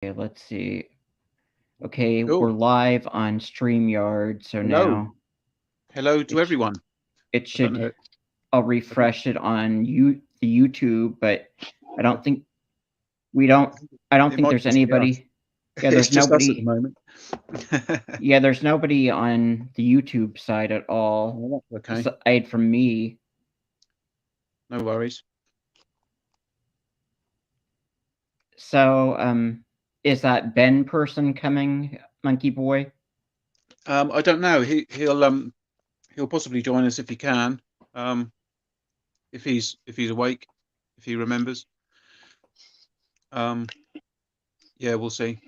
Okay, let's see. Okay, Cool. we're live on StreamYard, so Hello. now Hello to it sh everyone. it I don't should. know. I'll I think, refresh it on the YouTube, but I I, don't think we don't. I think I don't it think might there's just be us. anybody. Yeah, It's there's just us at the nobody. moment. Yeah, there's nobody on the YouTube side at all, Oh, okay. aside from me. No worries. So, is that Ben person coming, Monkey Boy? I don't know. He'll possibly join us if he can. Um, if he's awake, if he remembers. Um, yeah, we'll see.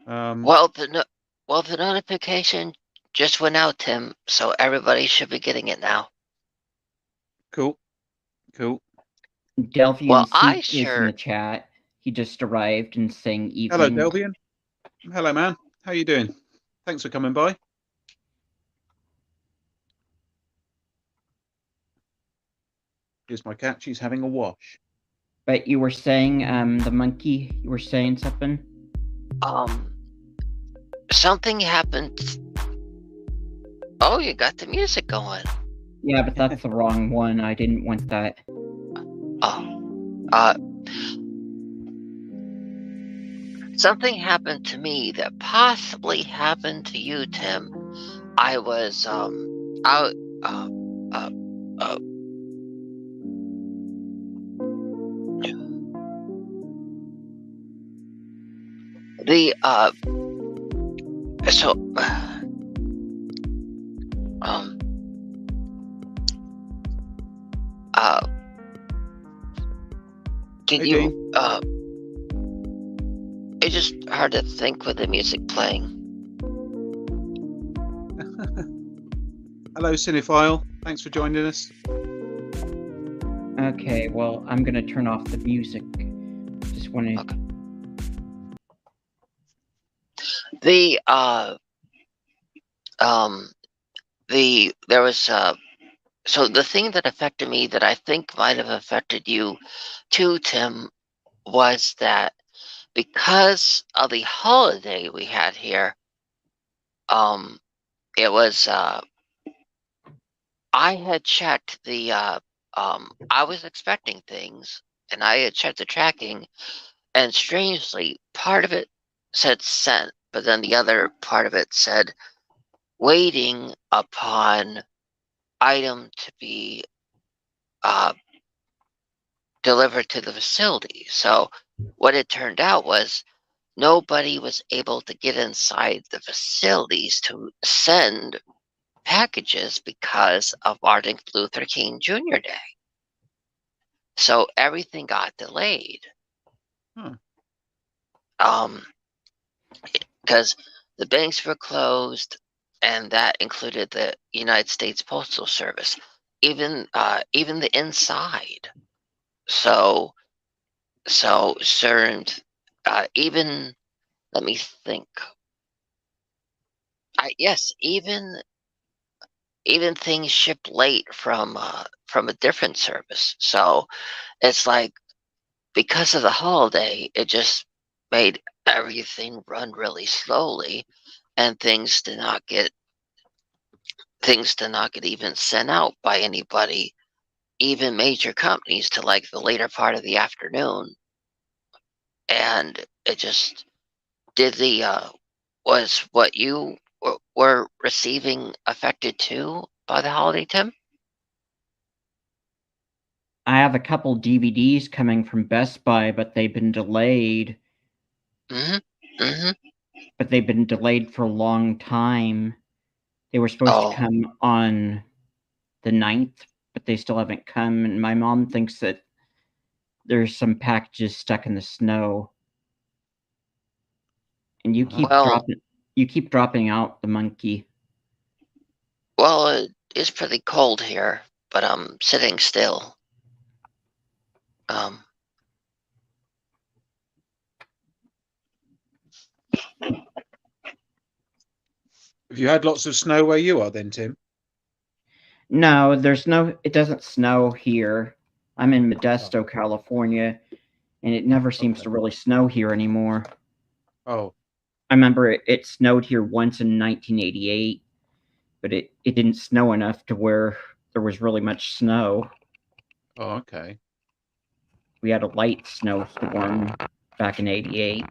Um, Well, the notification just went out, Tim, so everybody should be getting it now. cool. Cool. Delphian Well, Soup I is in sure. the chat. He just arrived and saying Hello, evening. Delvian. Hello, man. How you doing? Thanks for coming by. Here's my cat. She's having a wash. But you were saying, the monkey, you were saying something? Um, something happened. Oh, you got the music going. Yeah, but that's the wrong one. I didn't want that. Oh, something happened to me that possibly happened to you, Tim. I was out. Uh, uh, uh, the so um uh can Hey, Dean. you it's just hard to think with the music playing. Hello, Cinephile. Thanks for joining us. Okay, well, I'm gonna turn off the music. Just wanted. Okay. The there was so the thing that affected me that I think might have affected you too, Tim, was that because of the holiday we had here, it was I had checked the I was expecting things and I had checked the tracking, and strangely part of it said sent, but then the other part of it said waiting upon item to be uh, delivered to the facility. So what it turned out was nobody was able to get inside the facilities to send packages because of Martin Luther King Jr. Day. So everything got delayed. Huh. Because the banks were closed, and that included the United States Postal Service, even the inside. So certain even let me think. Yes, even things shipped late from a different service. So it's like because of the holiday, it just made everything run really slowly, and things did not get even sent out by anybody, even major companies, to like the later part of the afternoon. And it just did the was what you were receiving affected too by the holiday, Tim? I have a couple DVDs coming from Best Buy, but they've been delayed. Mm-hmm. Mm-hmm. But they've been delayed for a long time. They were supposed to Oh, come on the 9th, but they still haven't come. And my mom thinks that there's some packages stuck in the snow. And Uh-huh. you keep dropping out the monkey. well, it is pretty cold here, but I'm sitting still. Um, Have you had lots of snow where you are then, Tim? No, it doesn't snow here. I'm in Oh, Modesto, California, and it never seems to really snow here anymore. Oh, I remember it snowed here once in 1988, but it didn't snow enough to where there was really much snow. oh, okay. We had a light snowstorm back in 88.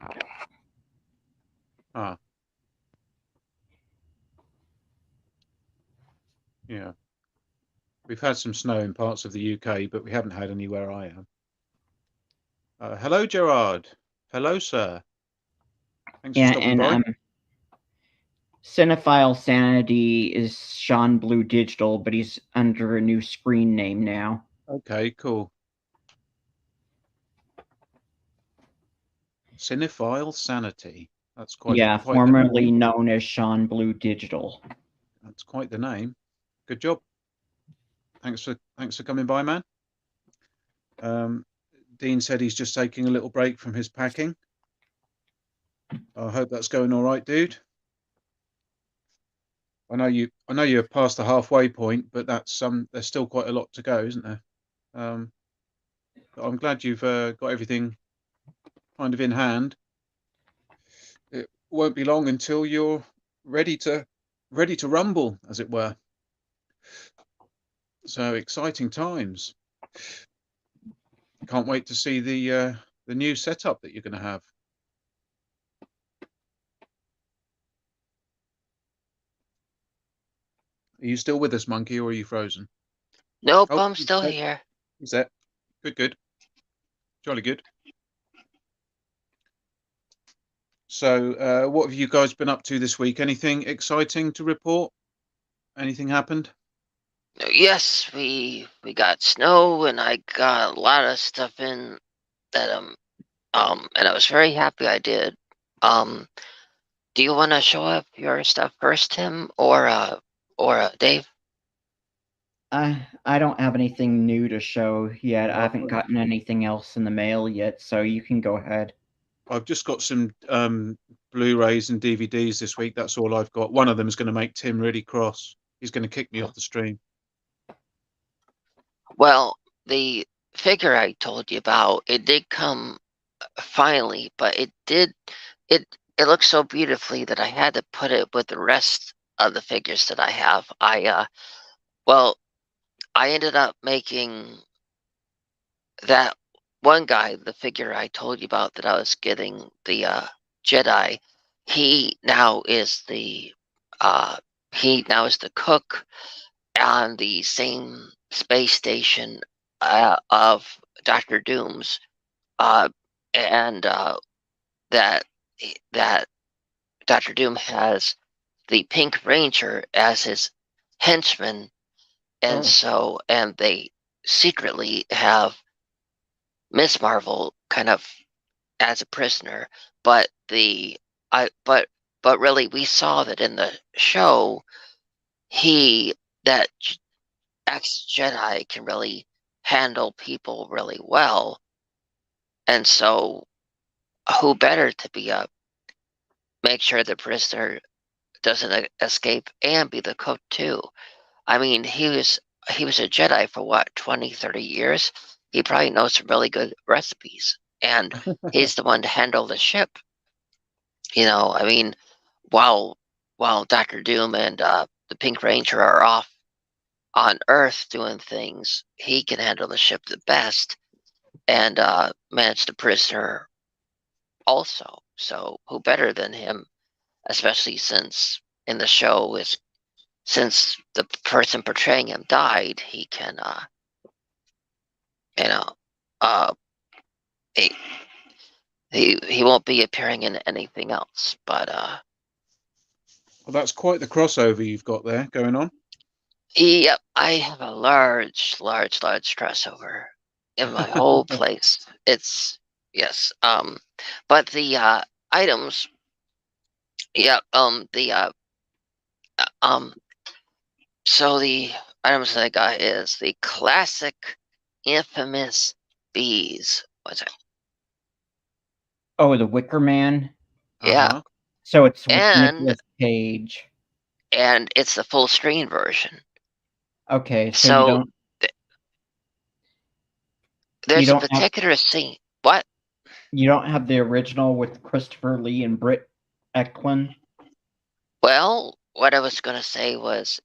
Ah, yeah. We've had some snow in parts of the UK, but we haven't had any where I am. Hello, Gerard. Hello, sir. Thanks for stopping by. Cinephile Sanity is Sean Blue Digital, but he's under a new screen name now. Okay, cool. Cinephile Sanity. That's quite formerly known as Sean Blue Digital. That's quite the name. Good job. Thanks for coming by, man. Dean said he's just taking a little break from his packing. I hope that's going all right, dude. I know you're past the halfway point, but there's still quite a lot to go, isn't there? I'm glad you've got everything kind of in hand. It won't be long until you're ready to rumble, as it were. So exciting times. Can't wait to see the new setup that you're going to have. Are you still with us, Monkey, or are you frozen? Nope, I'm still here. Is that good? Jolly good. So, what have you guys been up to this week? Anything exciting to report? Anything happened? Yes, we got snow, and I got a lot of stuff in that and I was very happy I did. Do you want to show up your stuff first, Tim, or Dave? I don't have anything new to show yet. I haven't gotten anything else in the mail yet, so you can go ahead. I've just got some Blu-rays and DVDs this week. That's all I've got. One of them is going to make Tim really cross. He's going to kick me off the stream. Well, the figure I told you about, it did come finally, but it looks so beautifully that I had to put it with the rest of the figures that I have. I ended up making that one guy, the figure I told you about that I was getting, the Jedi. He now is the cook on the same space station of Dr. Doom's, and that Dr. Doom has the Pink Ranger as his henchman, and and they secretly have Miss Marvel kind of as a prisoner, but really we saw that in the show that ex-Jedi can really handle people really well, and so who better to make sure the prisoner doesn't escape and be the cook too. I mean, he was a Jedi for what, 20, 30 years? He probably knows some really good recipes, and he's the one to handle the ship. I mean, while Dr. Doom and the Pink Ranger are off on Earth doing things, he can handle the ship the best and manage the prisoner also. So who better than him, especially since in the show since the person portraying him died, he can he won't be appearing in anything else, but well, that's quite the crossover you've got there going on. Yep, I have a large crossover in my whole place. It's yes. But the items, so the items that I got is the classic, infamous bees. What's it? Oh, the Wicker Man. Yeah. So it's with Nicolas Cage. And it's the full screen version. Okay, so you don't. There's a particular scene. What? You don't have the original with Christopher Lee and Britt Eklund? Well, what I was gonna say was,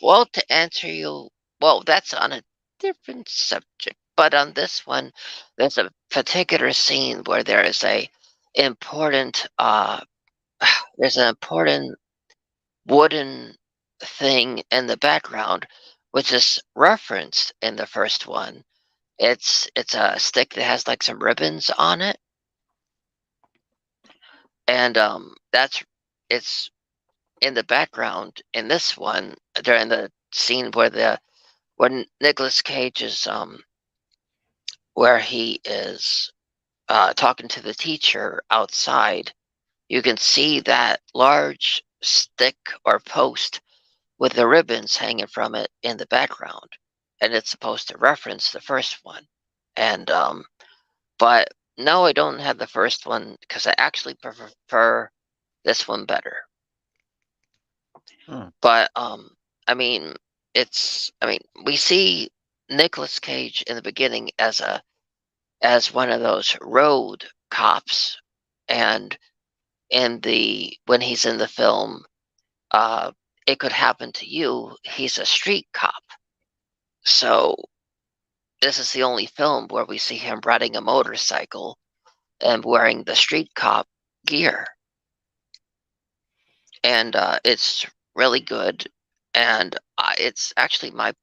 well, to answer you, well, that's on a different subject, but on this one, there's a particular scene where there is a important, there's an important wooden thing in the background, which is referenced in the first one. It's a stick that has like some ribbons on it, and it's in the background in this one during the scene where Nicolas Cage is where he is talking to the teacher outside. You can see that large stick or post with the ribbons hanging from it in the background, and it's supposed to reference the first one. And but no, I don't have the first one because I actually prefer this one better. Huh. But I mean, we see Nicolas Cage in the beginning as one of those road cops, and when he's in the film, It Could Happen to You, he's a street cop. So this is the only film where we see him riding a motorcycle and wearing the street cop gear, and it's really good, and it's actually my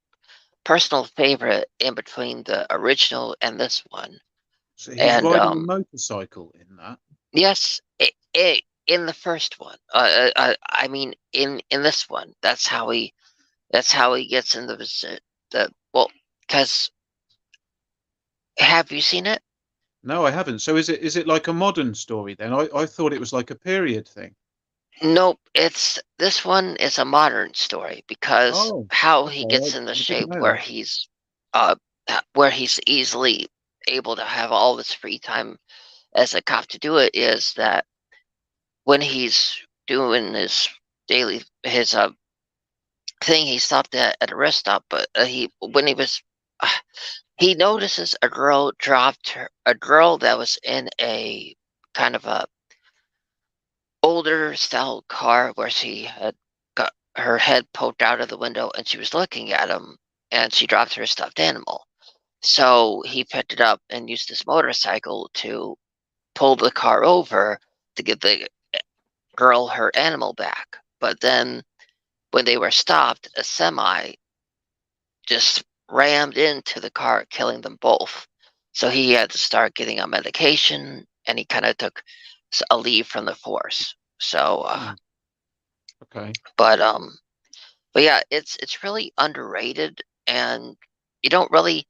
personal favorite in between the original and this one. So he's And riding a motorcycle in that. yes, in the first one. I mean, in this one, that's how he gets in the well. Because have you seen it? No, I haven't. So is it like a modern story then? I thought it was like a period thing. Nope. This one is a modern story because Oh, how he okay. gets in the I didn't shape know uh where he's easily able to have all this free time as a cop to do it is that when he's doing his daily thing, he stopped at a rest stop, but he notices a girl a girl that was in a kind of a older style car where she had got her head poked out of the window and she was looking at him, and she dropped her stuffed animal. So he picked it up and used his motorcycle to pull the car over to give the girl her animal back. But then when they were stopped, a semi just rammed into the car, killing them both. So he had to start getting on medication, and he kind of took a leave from the force. So, Okay. but yeah, it's really underrated, and you don't really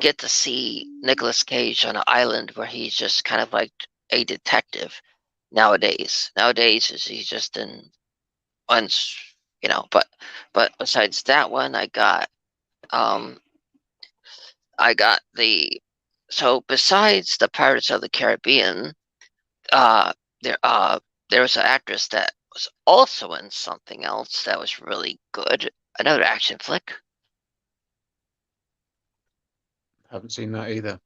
get to see Nicolas Cage on an island where he's just kind of like a detective nowadays. Nowadays, he's just in once, but besides that one, um I got the so besides the Pirates of the Caribbean, uh there uh there was an actress that was also in something else that was really good, another action flick. Haven't seen that either.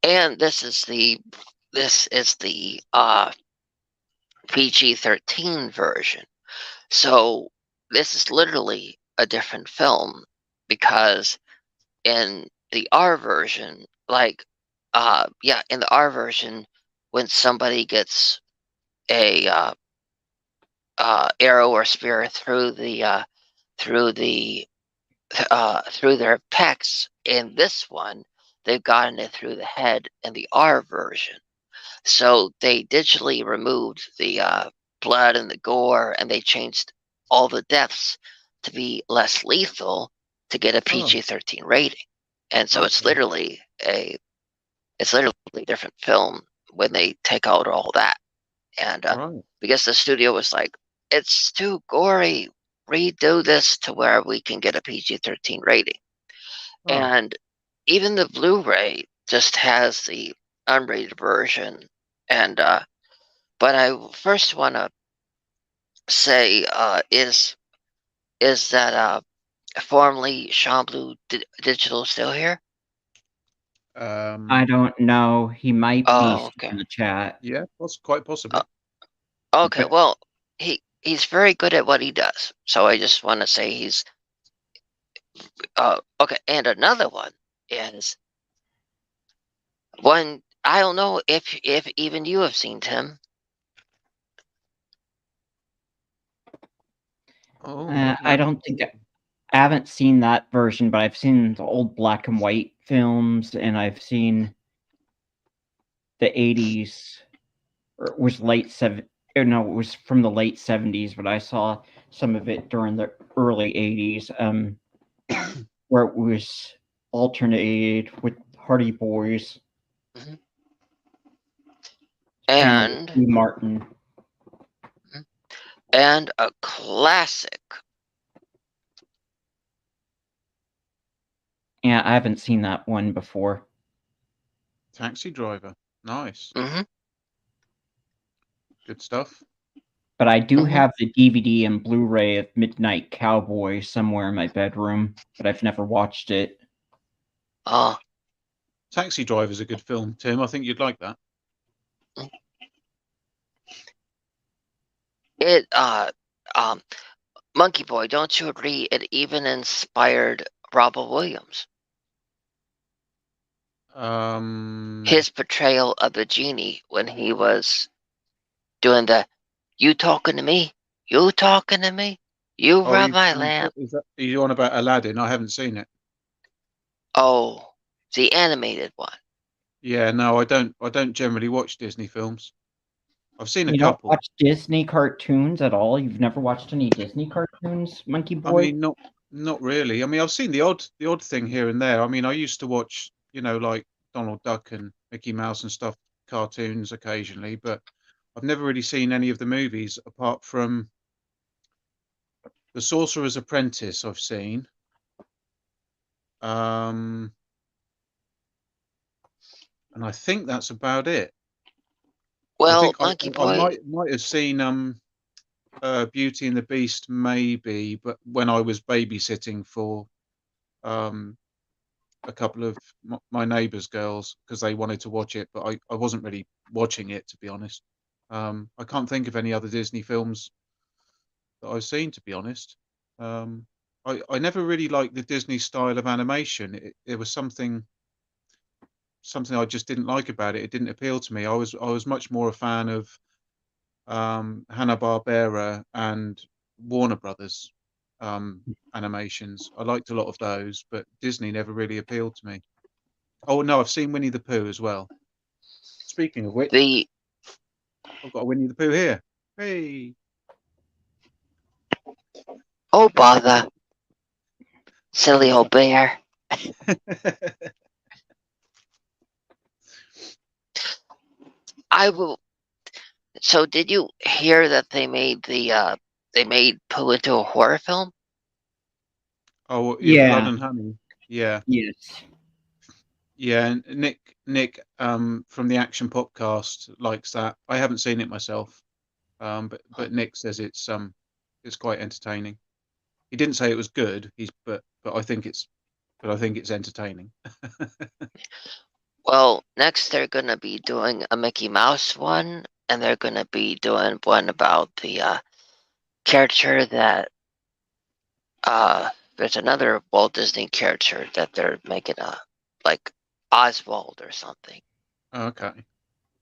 And this is the PG-13 version. So this is literally a different film because in the R version, in the R version, when somebody gets a arrow or spear through the through their pecs, in this one, they've gotten it through the head in the R version. So they digitally removed the blood and the gore, and they changed all the deaths to be less lethal to get a PG-13 rating. And so it's Okay. literally a different film when they take out all that. And Right. because the studio was like, it's too gory, redo this to where we can get a PG-13 rating. Oh, And even the Blu-ray just has the unrated version. And but I first want to say is that formerly Sean Blue Digital still here? I don't know. He might be Oh, still okay. in the chat. Yeah, quite possibly. Okay, Okay. well, he's very good at what he does. So I just want to say he's okay. And another one is one I don't know if even you have seen Tim. Oh, I don't think I haven't seen that version, but I've seen the old black and white films, and I've seen the 80s, or it was late 70s. No, it was from the late 70s, but I saw some of it during the early 80s, where it was alternated with Hardy Boys Mhm. and And Martin. and a classic. Yeah, I haven't seen that one before. Taxi Driver. Nice. Mm-hmm. Good stuff. But I do Mhm. have the DVD and Blu-ray of Midnight Cowboy somewhere in my bedroom, but I've never watched it. Oh, Taxi Driver's a good film, Tim. I think you'd like that. it Monkeyboy, don't you agree? It even inspired Robert Williams. His portrayal of the genie when he was doing the "You talking to me? You talking to me? You rub my lamp." Are you on about Aladdin? I haven't seen it. Oh, the animated one. Yeah, no, I don't generally watch Disney films. I've seen a You don't couple. watch Disney cartoons at all? You've never watched any Disney cartoons, Monkey I Boy? mean, not really. I mean, I've seen the odd thing here and there. I mean, I used to watch, like Donald Duck and Mickey Mouse and stuff, cartoons occasionally, but I've never really seen any of the movies apart from The Sorcerer's Apprentice. I've seen. And I think that's about it. I Well, think I Monkeyboy, might have seen Beauty and the Beast maybe, but when I was babysitting for um a couple of my neighbours' girls because they wanted to watch it, but I wasn't really watching it, to be honest. I can't think of any other Disney films that I've seen, to be honest. Um, I never really liked the Disney style of animation. It was something I just didn't like about it. It didn't appeal to me. I was much more a fan of Hanna-Barbera and Warner Brothers animations. I liked a lot of those, but Disney never really appealed to me. Oh no, I've seen Winnie the Pooh as well. Speaking of which, the I've got a Winnie the Pooh here. Hey. oh bother, silly old bear. I will. So, did you hear that they made Pooh into a horror film? Oh, yeah, Blood Yeah. and Honey. Yeah, Yes. yeah. And Nick, from the Action Popcast likes that. I haven't seen it myself, but Nick says it's quite entertaining. He didn't say it was good. But I think it's entertaining. Well, next they're gonna be doing a Mickey Mouse one, and they're gonna be doing one about the character that there's another Walt Disney character that they're making like Oswald or something. Okay,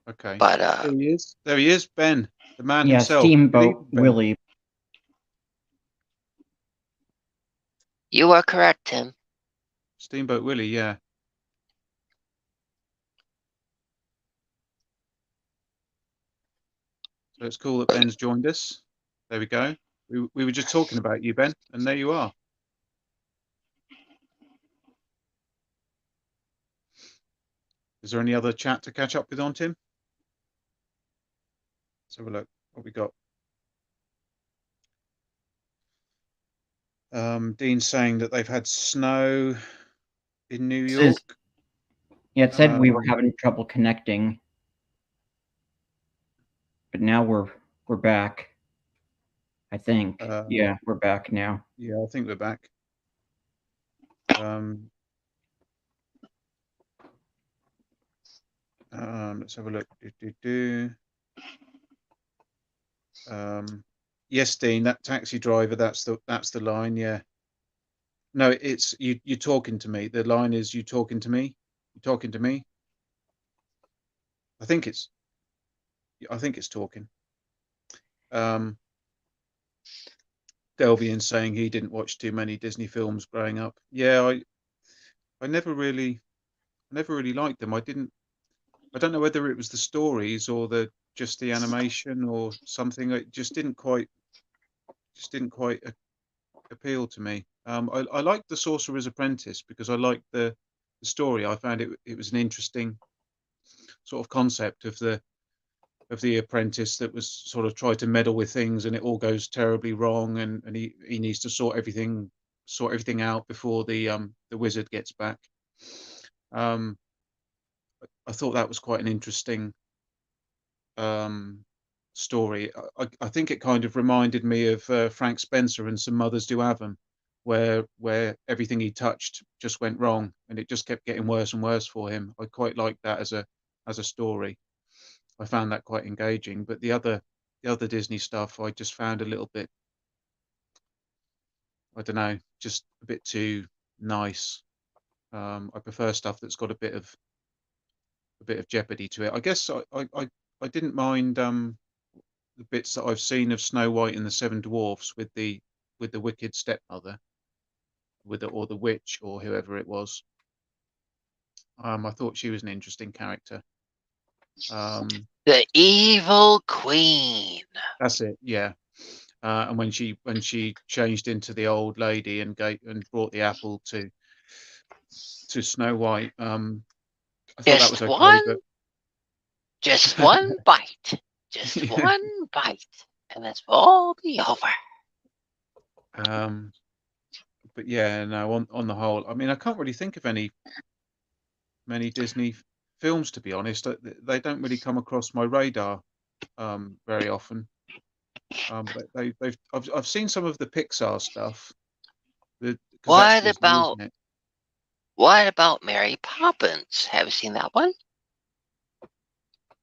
okay. But There he is. There he is, Ben, the man Yeah, himself. Good Steamboat evening, Ben. Willie. you are correct, Tim. Steamboat Willie. Yeah. So it's cool that Ben's joined us. There we go. We were just talking about you, Ben, and there you are. Is there any other chat to catch up with on, Tim? Let's have a look. What we got? Dean's saying that they've had snow in New York. Yeah, it said we were having trouble connecting, but now we're back. I think. Yeah, we're back now. Yeah, I think we're back. Let's have a look. Yes, Dean, that taxi driver. That's the line. Yeah. No, it's you. You're talking to me. The line is you talking to me. You talking to me. I think it's talking. Delvian saying he didn't watch too many Disney films growing up. Yeah, I never really liked them. I don't know whether it was the stories or just the animation or something. It just didn't quite appeal to me. I liked The Sorcerer's Apprentice because I liked the story. I found it was an interesting sort of concept of the apprentice that was sort of tried to meddle with things and it all goes terribly wrong and he needs to sort everything out before the wizard gets back. I thought that was quite an interesting story. I think it kind of reminded me of Frank Spencer and Some Mothers Do Have 'Em, where everything he touched just went wrong and it just kept getting worse and worse for him. I quite liked that as a story. I found that quite engaging. But the other Disney stuff I just found a little bit, I don't know, just a bit too nice. I prefer stuff that's got a bit of jeopardy to it. I guess I didn't mind the bits that I've seen of Snow White and the Seven Dwarfs with the wicked stepmother, or the witch or whoever it was. I thought she was an interesting character. The evil queen. That's it. Yeah. And when she changed into the old lady and brought the apple to Snow White, I thought that was okay. But just one bite, just Yeah. one bite, and this will all be over. But yeah, no. On the whole, I mean, I can't really think of many Disney films, to be honest. They don't really come across my radar very often. But I've seen some of the Pixar stuff. What about Mary Poppins? Have you seen that one?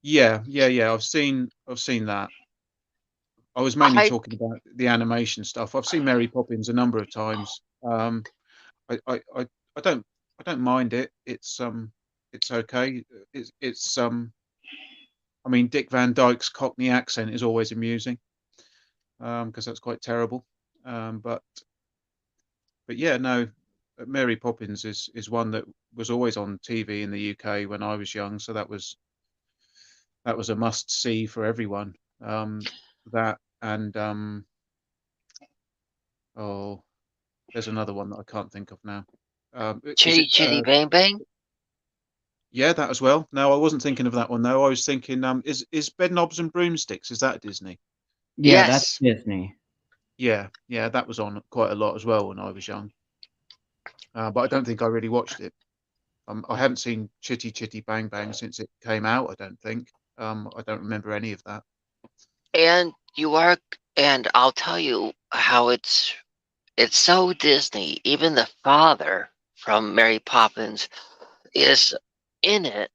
Yeah. I've seen that. I was mainly talking about the animation stuff. I've seen Mary Poppins a number of times. I don't mind it. It's okay. It's I mean, Dick Van Dyke's Cockney accent is always amusing, because that's quite terrible. But yeah, no, Mary Poppins is one that was always on TV in the UK when I was young, so that was a must see for everyone. That and oh, there's another one that I can't think of now. Chitty Chitty Bang Bang? Yeah, that as well. No, I wasn't thinking of that one though. I was thinking, is Bedknobs and Broomsticks? Is that Disney? Yeah, that's Disney. Yeah, that was on quite a lot as well when I was young. But I don't think I really watched it. I haven't seen Chitty Chitty Bang Bang since it came out. I don't think. I don't remember any of that. And I'll tell you how it's so Disney. Even the father from Mary Poppins is in it.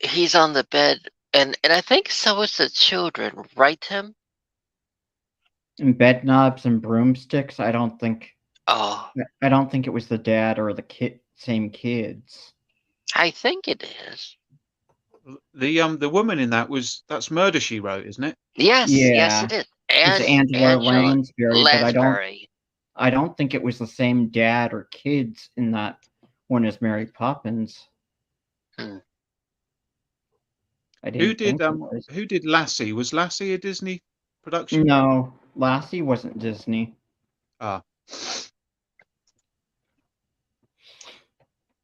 He's on the bed, and I think so is the children, right, Tim? And Bedknobs and Broomsticks, I don't think it was the dad or the same kids. I think it is. The woman in that's Murder, She Wrote, isn't it? Yes, yes, it is. And it's Angela Lansbury, but I don't think it was the same dad or kids in that one as Mary Poppins. Who did Lassie? Was Lassie a Disney production? No, Lassie wasn't Disney.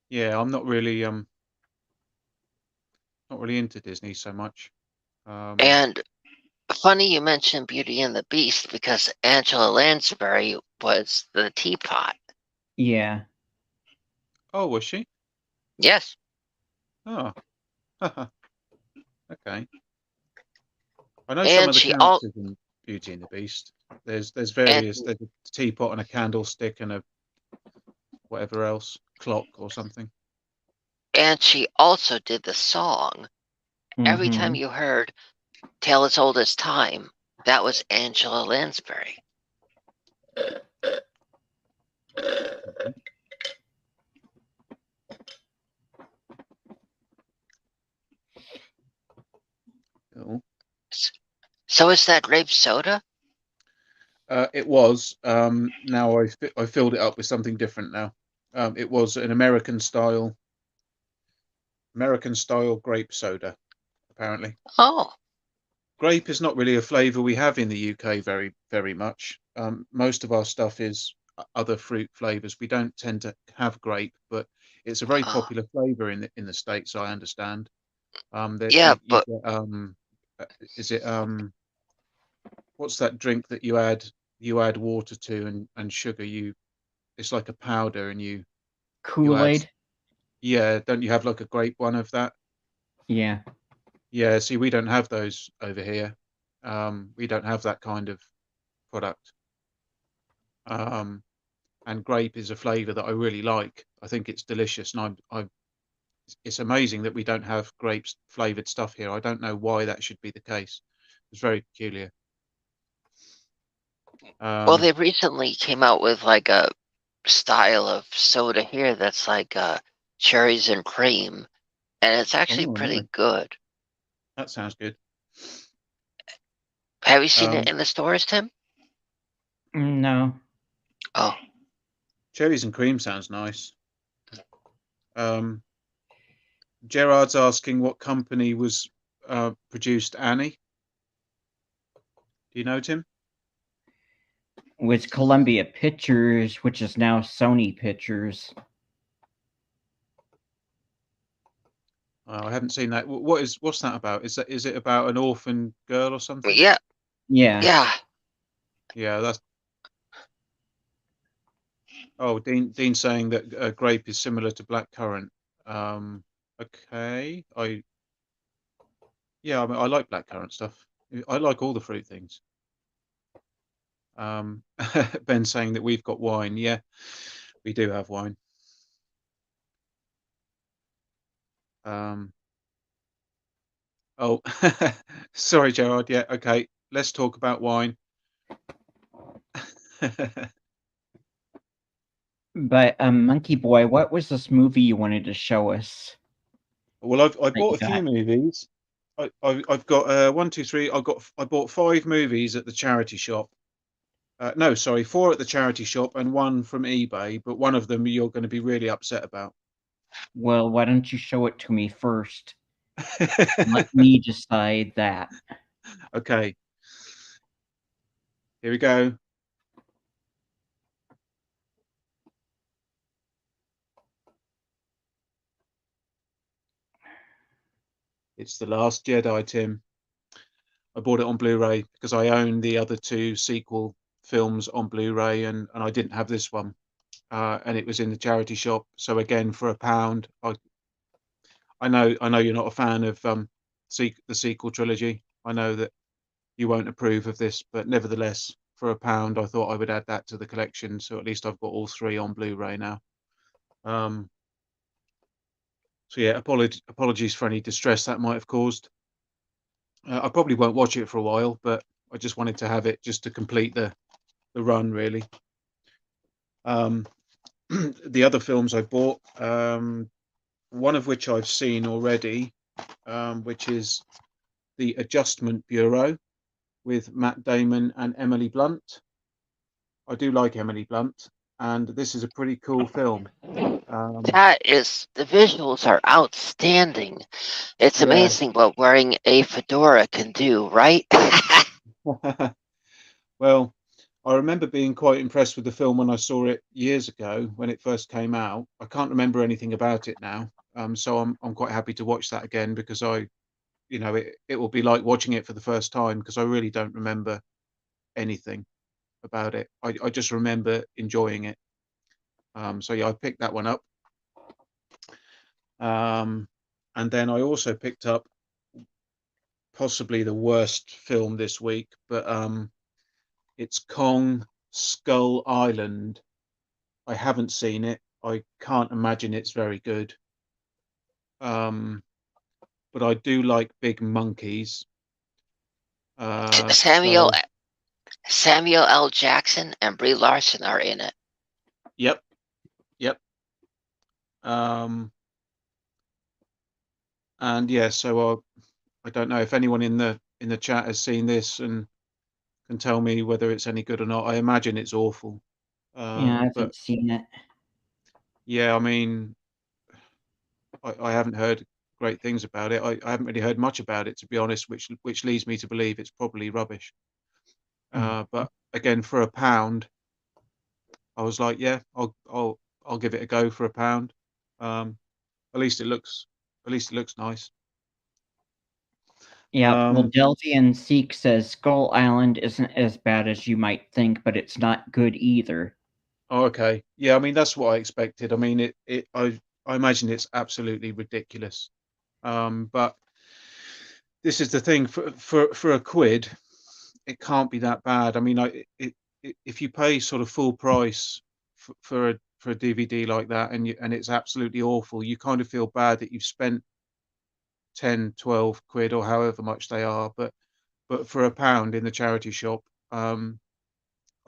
Yeah, I'm not really into Disney so much. And funny you mentioned Beauty and the Beast because Angela Lansbury was the teapot. Yeah. Oh, was she? Yes. Oh. Okay. I know some of the characters in Beauty and the Beast. There's various. There's a teapot and a candlestick and a whatever else, clock or something. And she also did the song. Every time Mhm. you heard Tale as Old as Time, that was Angela Lansbury. Cool. So is that grape soda? It was. Now I filled it up with something different now. It was an American style grape soda, apparently. Oh, Grape is not really a flavour we have in the UK very, very much. Most of our stuff is other fruit flavours. We don't tend to have grape, but it's a very oh. popular flavour in the States, I understand. That Yeah, you but get is it what's that drink that you add water to and sugar? It's like a powder, and you add, Kool-Aid? yeah. Don't you have like a grape one of that? Yeah. Yeah. See, we don't have those over here. We don't have that kind of product. Um, and grape is a flavour that I really like. I think it's delicious, and it's amazing that we don't have grapes flavoured stuff here. I don't know why that should be the case. It's very peculiar. well, Um, they recently came out with like a style of soda here that's like cherries and cream, and it's actually oh, pretty nice. good. That sounds good. Have you seen it Um, in the stores, Tim? No. Oh, cherries and cream sounds nice. Um, Gerard's asking what company was produced Annie. Do you know, Tim? Was Columbia Pictures, which is now Sony Pictures. I haven't seen that. What's that about? Is it about an orphan girl or something? yeah, Yeah. yeah. Yeah, that's. Oh, Dean's saying that grape is similar to blackcurrant. Okay, yeah, I mean, I like blackcurrant stuff. I like all the fruit things. Ben saying that we've got wine. Yeah, we do have wine. Um, oh, sorry, Gerard. Yeah, okay. Let's talk about wine. But Monkeyboy, what was this movie you wanted to show us Well, I that you bought a few got? movies. I've got 1, 2, 3. I bought 5 movies at the charity shop. No, sorry, 4 at the charity shop and 1 from eBay. But one of them you're going to be really upset about. Well, why don't you show it to me first? Let me decide that. Okay, here we go. It's The Last Jedi, Tim. I bought it on Blu-ray because I own the other 2 sequel films on Blu-ray, and I didn't have this one. And it was in the charity shop. So again, for £1, I know you're not a fan of the sequel trilogy. I know that you won't approve of this, but nevertheless, for £1, I thought I would add that to the collection. So at least I've got all 3 on Blu-ray now. So yeah, apologies for any distress that might have caused. I probably won't watch it for a while, but I just wanted to have it just to complete the run, really. The other films I bought, one of which I've seen already, which is The Adjustment Bureau with Matt Damon and Emily Blunt. I do like Emily Blunt, and this is a pretty cool film. The visuals are outstanding. It's Yeah. amazing what wearing a fedora can do, right? Well, I remember being quite impressed with the film when I saw it years ago when it first came out. I can't remember anything about it now, so I'm quite happy to watch that again because it will be like watching it for the first time because I really don't remember anything about it. I just remember enjoying it. So yeah, I picked that one up. And then I also picked up possibly the worst film this week, but it's Kong Skull Island. I haven't seen it. I can't imagine it's very good. but I do like big monkeys. Samuel So Samuel L. Jackson and Brie Larson are in it. yep. And yeah, so I don't know if anyone in the chat has seen this and can tell me whether it's any good or not. I imagine it's awful. Yeah, I But haven't seen it. yeah, I mean, I haven't heard great things about it. I haven't really heard much about it, to be honest, which leads me to believe it's probably rubbish. But again, for £1, I was like, yeah, I'll give it a go for £1. At least it looks nice. Yeah, well, Delvian Seek says Skull Island isn't as bad as you might think, but it's not good either. Oh, okay. Yeah, I mean that's what I expected. I mean I imagine it's absolutely ridiculous. But this is the thing, for £1, it can't be that bad. I mean, if you pay sort of full price for a DVD like that, and it's absolutely awful, you kind of feel bad that you've spent 10, 12 quid or however much they are. But for £1 in the charity shop, I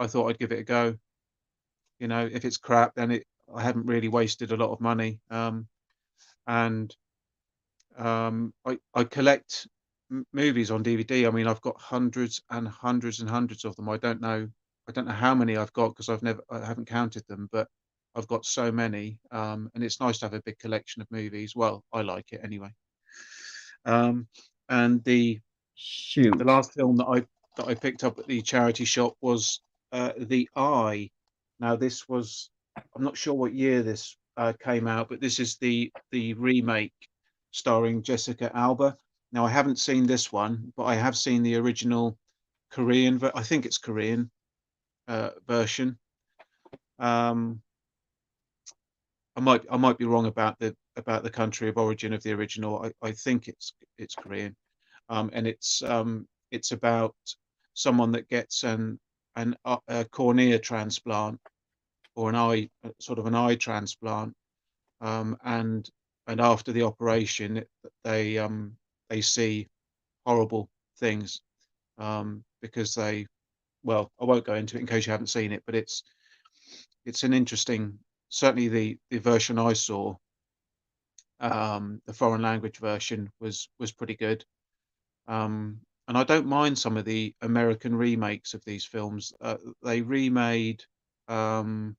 thought I'd give it a go. If it's crap, then I haven't really wasted a lot of money. And I collect movies on DVD. I mean, I've got hundreds and hundreds and hundreds of them. I don't know how many I've got, because I haven't counted them, but I've got so many. And it's nice to have a big collection of movies. Well, I like it anyway. And the last film that I picked up at the charity shop was The Eye. Now, this was, I'm not sure what year this came out, but this is the remake starring Jessica Alba. Now, I haven't seen this one, but I have seen the original Korean, I think it's Korean version. I might be wrong about the country of origin of the original. I think it's Korean, and it's about someone that gets a cornea transplant, or sort of an eye transplant, and after the operation, they see horrible things, because well, I won't go into it in case you haven't seen it, but it's an interesting. Certainly, the version I saw, the foreign language version, was pretty good. And I don't mind some of the American remakes of these films. They remade The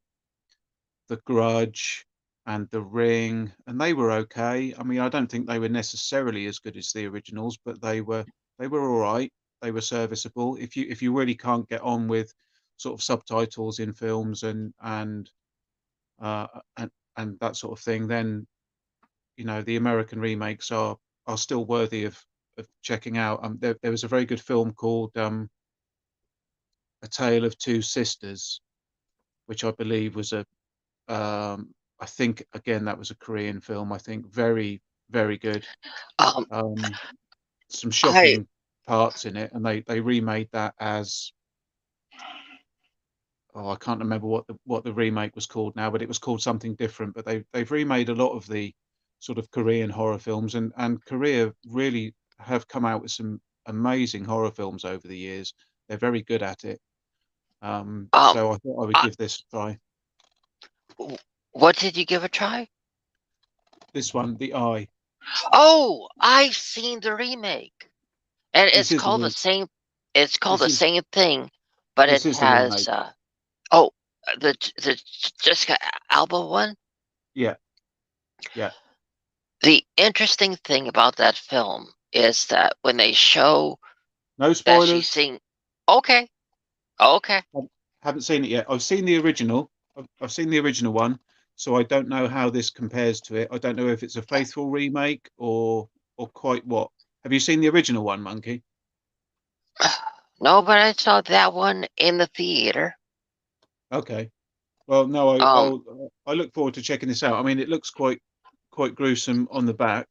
Grudge and The Ring, and they were okay. I mean, I don't think they were necessarily as good as the originals, but they were all right. They were serviceable. If you really can't get on with sort of subtitles in films uh, and that sort of thing, then the American remakes are still worthy of checking out. There was a very good film called A Tale of Two Sisters, which I believe was I think again that was a Korean film. I think very, very good. Some shocking parts in it, and they remade that as, I can't remember what the remake was called now, but it was called something different. But they've remade a lot of the sort of Korean horror films, and Korea really have come out with some amazing horror films over the years. They're very good at it. So I thought I would give this a try. What did you give a try? This one, The Eye. Oh, I've seen the remake, and This it's is called the same. It's called the is same thing, but it this is the has remake. the Jessica Alba one. Yeah. The interesting thing about that film is that when they show No that she's spoilers. sing, okay, Haven't seen it yet. I've seen the original. I've seen the original one, so I don't know how this compares to it. I don't know if it's a faithful remake or quite what. Have you seen the original one, Monkey? no, but I saw that one in the theater. Okay. Well, no, I look forward to checking this out. I mean, it looks quite gruesome on the back.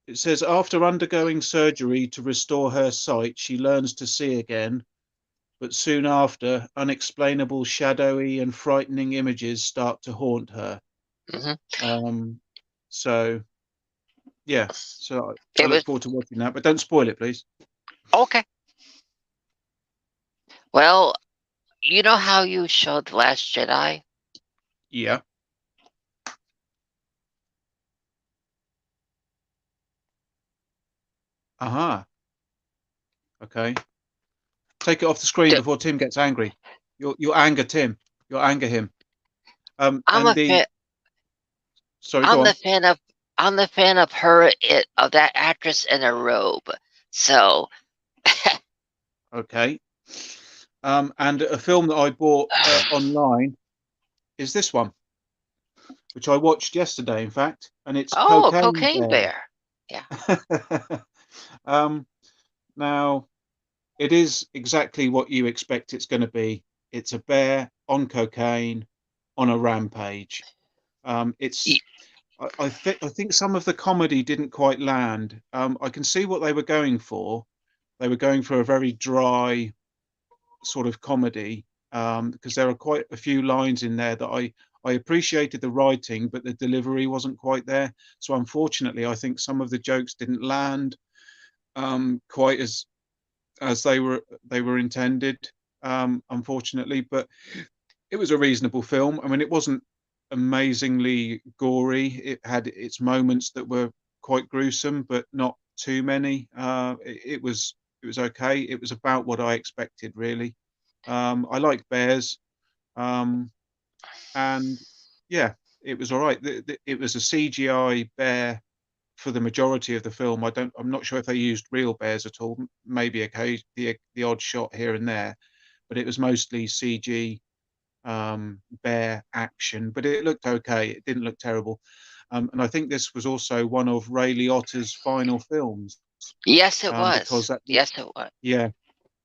It says after undergoing surgery to restore her sight, she learns to see again, but soon after, unexplainable, shadowy, and frightening images start to haunt her. So yeah, so I It look was forward to watching that, but don't spoil it, please. okay. Well, you know how you showed The Last Jedi? Yeah. Aha. Okay. Take it off the screen D- before Tim gets angry. You'll anger Tim. You'll anger him. I'm And a the fan. sorry, go I'm the on. fan of. I'm the fan of her. Of that actress in a robe. So. Okay. And a film that I bought online is this one, which I watched yesterday, in fact, and it's Oh, Cocaine Cocaine Bear. Yeah. Bear. Now, it is exactly what you expect it's going to be. It's a bear on cocaine on a rampage. It's I think some of the comedy didn't quite land. I can see what they were going for. They were going for a very dry sort of comedy, because there are quite a few lines in there that I appreciated the writing, but the delivery wasn't quite there. So unfortunately, I think some of the jokes didn't land quite as they were intended. Unfortunately, but it was a reasonable film. I mean, it wasn't amazingly gory. It had its moments that were quite gruesome, but not too many. It was okay. It was about what I expected, really. I like bears, um, and yeah, it was all right. It was a CGI bear for the majority of the film. I'm not sure if they used real bears at all. Maybe the odd shot here and there, but it was mostly CG bear action. But it looked okay. It didn't look terrible. And I think this was also one of Ray Liotta's final films, Yes, it because was. Yes, it was. yeah,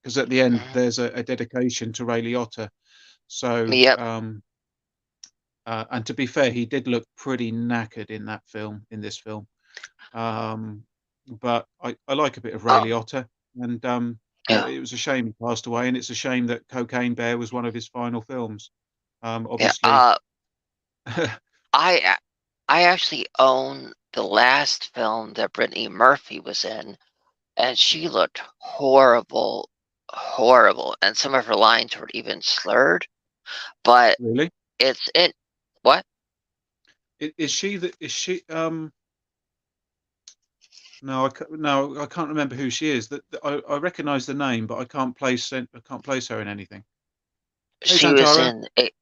because at the end Mhm. there's a dedication to Ray Liotta. So, Yep. and to be fair, he did look pretty knackered in this film. Um, but I like a bit of Ray Oh, Liotta, and yeah. it was a shame he passed away, and it's a shame that Cocaine Bear was one of his final films. Yeah. Obviously, I I actually own the last film that Brittany Murphy was in, and she looked horrible, horrible, and some of her lines were even slurred. But really, it's it. What? is she the is she no, no, I can't remember who she is. That I recognise the name, but I can't place her in anything. Hey, She was Santara. in eight.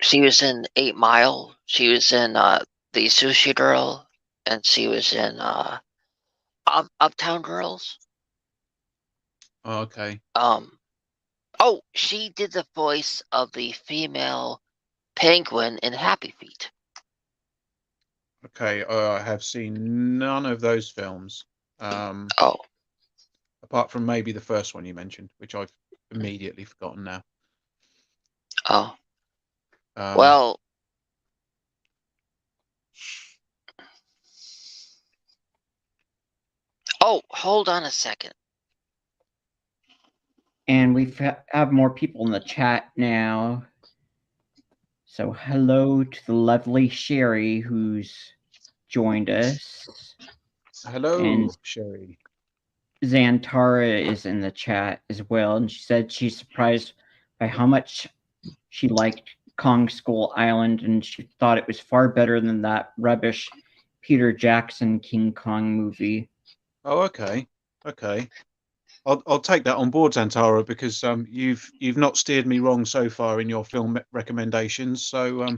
She was in 8 Mile. She was in the Sushi Girl, and she was in Uptown Girls. Oh, okay, Oh, she did the voice of the female penguin in Happy Feet. okay. I have seen none of those films, um, Oh, apart from maybe the first one you mentioned, which I've immediately forgotten now. oh. Um, Well, oh, hold on a second. And we have more people in the chat now. So hello to the lovely Sherry who's joined us. And hello, Sherry. Xantara is in the chat as well, and she said she's surprised by how much she liked Kong Skull Island, and she thought it was far better than that rubbish Peter Jackson King Kong movie. Oh, okay, okay. I'll take that on board, Zantara, because you've not steered me wrong so far in your film recommendations. So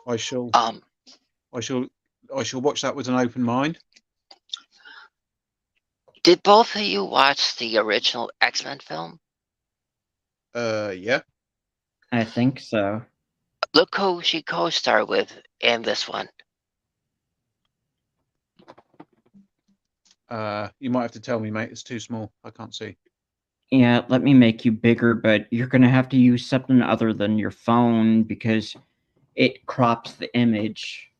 I shall Um, I shall I shall watch that with an open mind. did both of you watch the original X-Men film? Yeah. I think so. Look who she co-starred with in this one. You might have to tell me, mate. It's too small. I can't see. Yeah, let me make you bigger, but you're going to have to use something other than your phone because it crops the image.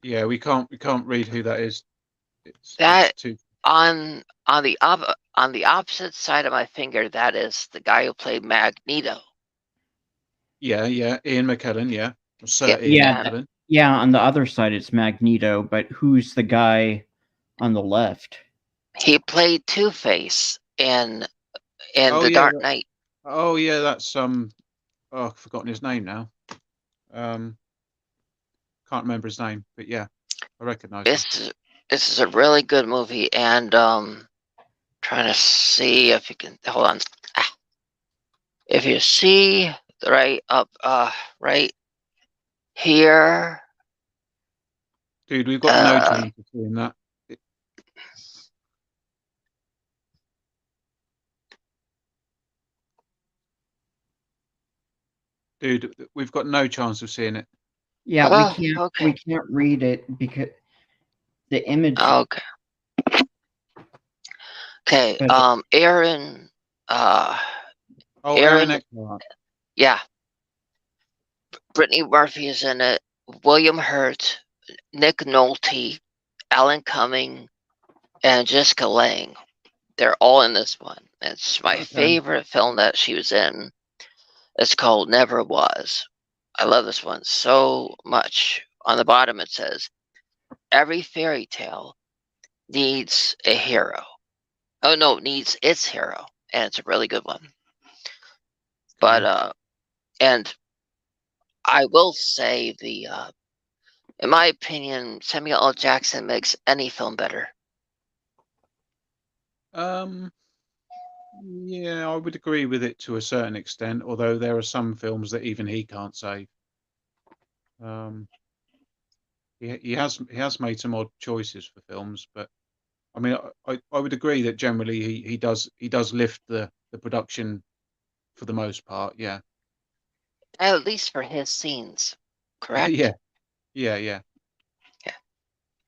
Yeah, we can't read who that is. It's That too. on the opposite side of my finger, that is the guy who played Magneto. Yeah, Ian McKellen, yeah. Sir Yeah, Ian Yeah, McKellen. yeah. On the other side, it's Magneto, but who's the guy on the left? he played Two-Face in Oh The yeah, Dark Knight. that's I've forgotten his name now. Can't remember his name, but yeah, I recognise him. This is a really good movie, and trying to see if you can hold on. If you see right up, right here, Dude, we've got no chance of seeing that. Dude, we've got no chance of seeing it. Yeah, we okay. can't read it because the image. Okay. Okay. But Aaron. Aaron Aaron. Eckhart. Yeah. Brittany Murphy is in it. William Hurt, Nick Nolte, Alan Cumming, and Jessica Lange. They're all in this one. It's my favorite film that she was in. It's called Never Was. I love this one so much. On the bottom it says, every fairy tale needs a hero. Oh no, needs its hero. And it's a really good one. But and I will say in my opinion, Samuel L. Jackson makes any film better. Yeah, I would agree with it to a certain extent, although there are some films that even he can't save. He has made some odd choices for films, but I mean, I would agree that generally he does lift the production for the most part. Yeah. At least for his scenes, correct? Yeah. Yeah.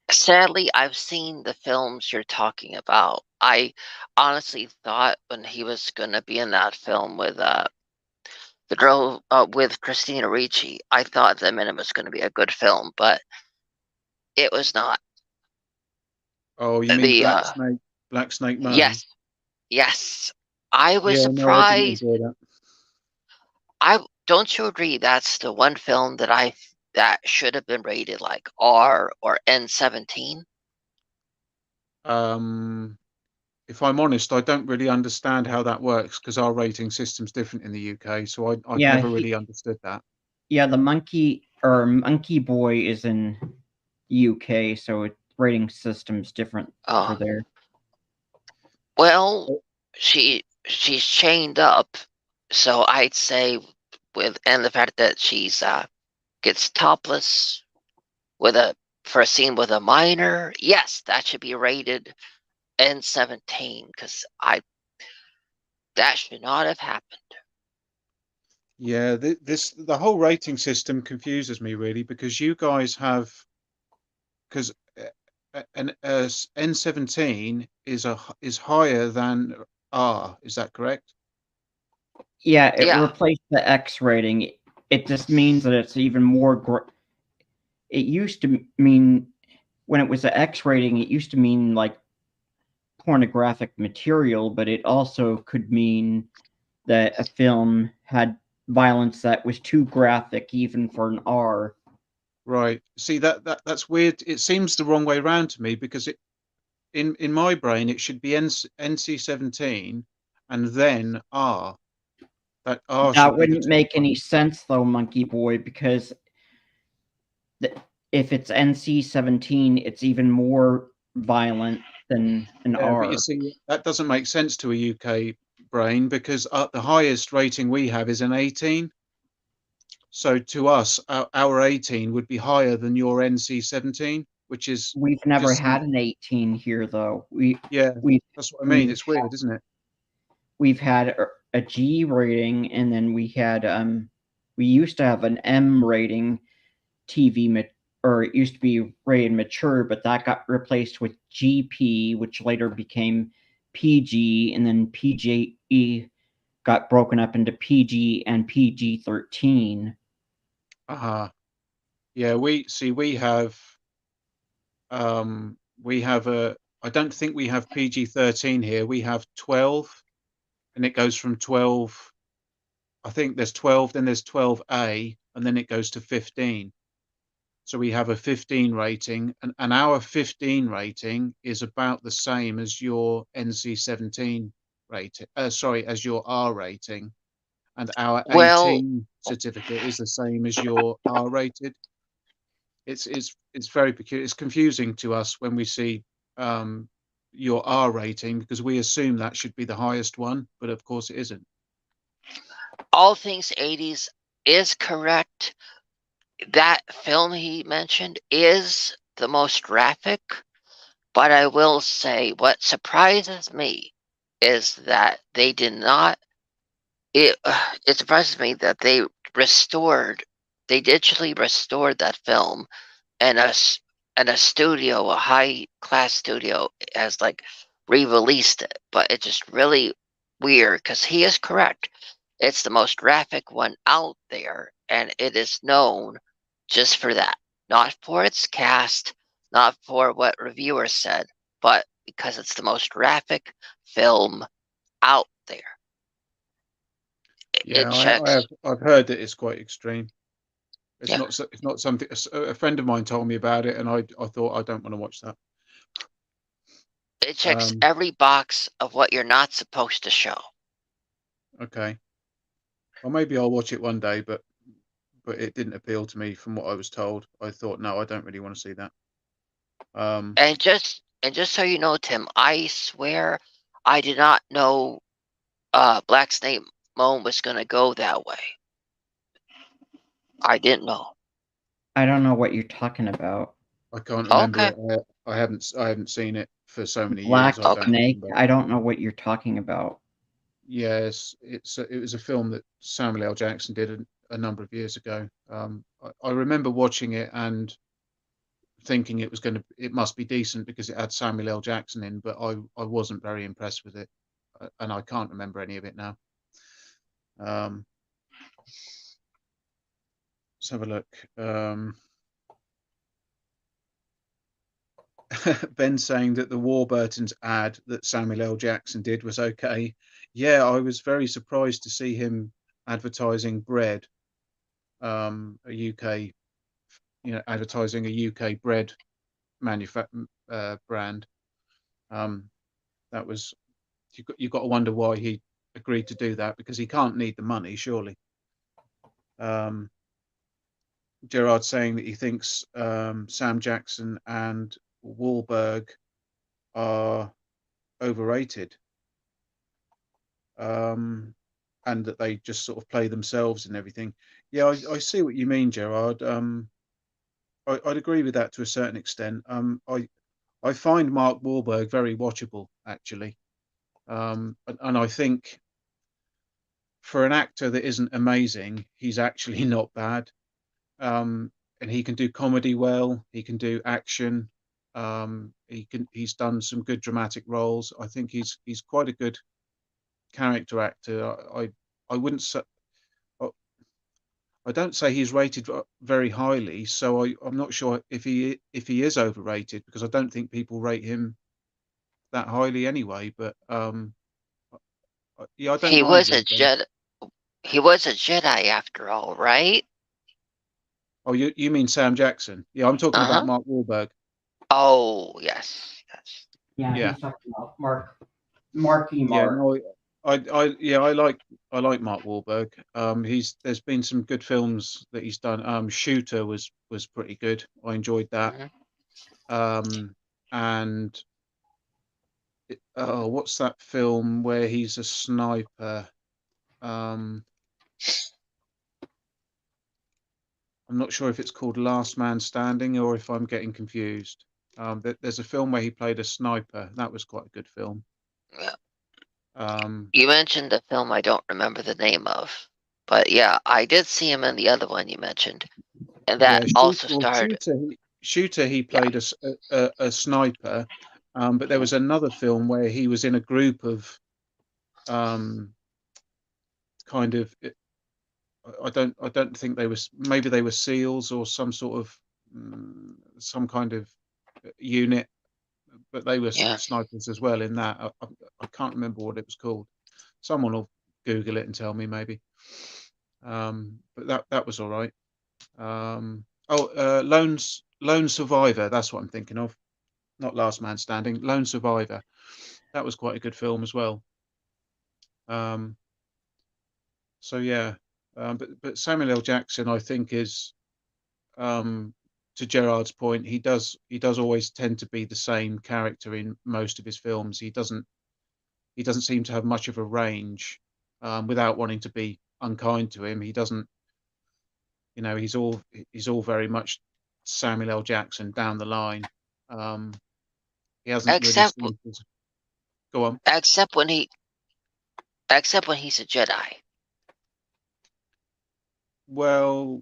Sadly, I've seen the films you're talking about. I honestly thought when he was going to be in that film with the girl with Christina Ricci, I thought that meant it was going to be a good film, but it was not. Oh, you mean The Black Snake Moan? yes, I was Yeah, no, I didn't surprised. enjoy that. I don't you agree that's the one film that should have been rated like R or N-17? If I'm honest, I don't really understand how that works because our rating system's different in the UK, so I've yeah, never really understood that. yeah, the Monkeyboy is in UK, so rating system's different for there. Well, she's chained up, so I'd say and the fact that she's gets topless for a scene with a minor, yes, that should be rated N-17 because that should not have happened. Yeah, the whole rating system confuses me really because you guys have because an N17 is higher than R. Is that correct? Yeah, it Yeah. replaced the X rating. It just means that it's even more. It used to mean when it was an X rating, it used to mean like pornographic material, but it also could mean that a film had violence that was too graphic even for an R. Right. See that's weird. It seems the wrong way around to me because in my brain it should be NC-17 and then R. That R That should be the wouldn't top make one. any sense though, Monkeyboy, because if it's NC-17, it's even more violent than an Yeah, but R. you see, that doesn't make sense to a UK brain because the highest rating we have is an 18. So to us, our 18 would be higher than your NC-17, which is We've never just had an 18 here though. yeah, We've that's what I mean. we've It's weird, isn't it? we've had a G rating, and then we used to have an M rating TV, or it used to be rated mature, but that got replaced with GP, which later became PG, and then PGE got broken up into PG and PG-13. Yeah, we have a I don't think we have PG-13 here. We have 12 and it goes from 12 I think there's 12, then there's 12A, and then it goes to 15. So we have a 15 rating, and our 15 rating is about the same as your NC-17 rating. Sorry, as your R rating, and our Well, 18 certificate is the same as your R rated. It's very peculiar. It's confusing to us when we see your R rating, because we assume that should be the highest one, but of course it isn't. all things 80s is correct. That film he mentioned is the most graphic, but I will say what surprises me is that they did not. It surprises me that they digitally restored that film, and a studio, a high class studio, has like re-released it. But it's just really weird because he is correct. It's the most graphic one out there, and it is known just for that, not for its cast, not for what reviewers said, but because it's the most graphic film out there. Yeah, It checks. I've heard that it's quite extreme. It's Yeah. not something. A friend of mine told me about it, and I thought, I don't want to watch that. It checks every box of what you're not supposed to show. Okay. Well, maybe I'll watch it one day, but it didn't appeal to me from what I was told. I thought, no, I don't really want to see that. And just so you know, Tim, I swear I did not know Black Snake Moan was gonna go that way. I didn't know. I don't know what you're talking about. I can't remember Okay. it. I haven't seen it for so many Black years. I don't Snake? remember. I don't know what you're talking about. Yes, it was a film that Samuel L. Jackson did a number of years ago. I remember watching it and thinking it must be decent because it had Samuel L. Jackson in, but I wasn't very impressed with it, and I can't remember any of it now. Let's have a look. Ben saying that the Warburton's ad that Samuel L. Jackson did was okay. Yeah, I was very surprised to see him advertising bread, a UK, advertising a UK bread brand. That was, you've got to wonder why he agreed to do that, because he can't need the money, surely. Gerard saying that he thinks Sam Jackson and Wahlberg are overrated, and that they just sort of play themselves and everything. Yeah, I see what you mean, Gerard. I'd agree with that to a certain extent. I find Mark Wahlberg very watchable, actually, and I think for an actor that isn't amazing, he's actually not bad. And he can do comedy well. He can do action. He's done some good dramatic roles. I think he's quite a good character actor. I wouldn't say, I don't say he's rated very highly, so I'm not sure if he is overrated, because I don't think people rate him that highly anyway. But yeah, I don't He mind was a Wahlberg. Jedi. He was a Jedi after all, right? Oh, you mean Sam Jackson? Yeah, I'm talking about Mark Wahlberg. Oh, yes. Yeah, Yeah. he's talking about Marky Yeah, Mark. no, I like Mark Wahlberg. There's been some good films that he's done. Shooter was pretty good. I enjoyed that. And what's that film where he's a sniper? I'm not sure if it's called Last Man Standing or if I'm getting confused. There's a film where he played a sniper. That was quite a good film. Yeah. You mentioned a film I don't remember the name of, but yeah, I did see him in the other one you mentioned, and that also starred. Shooter. He played a sniper, but there was another film where he was in a group of kind of. I don't think they were. Maybe they were SEALs or some sort of some kind of unit, but they were snipers as well in that. I can't remember what it was called. Someone will Google it and tell me, maybe. But that was all right. Lone Survivor. That's what I'm thinking of. Not Last Man Standing. Lone Survivor. That was quite a good film as well. So yeah, but Samuel L. Jackson, I think, is to Gerard's point, he does always tend to be the same character in most of his films. He doesn't seem to have much of a range. Without wanting to be unkind to him, he doesn't. You know, he's all very much Samuel L. Jackson down the line. He hasn't really Except seemed to go on. except when he's a Jedi. Well,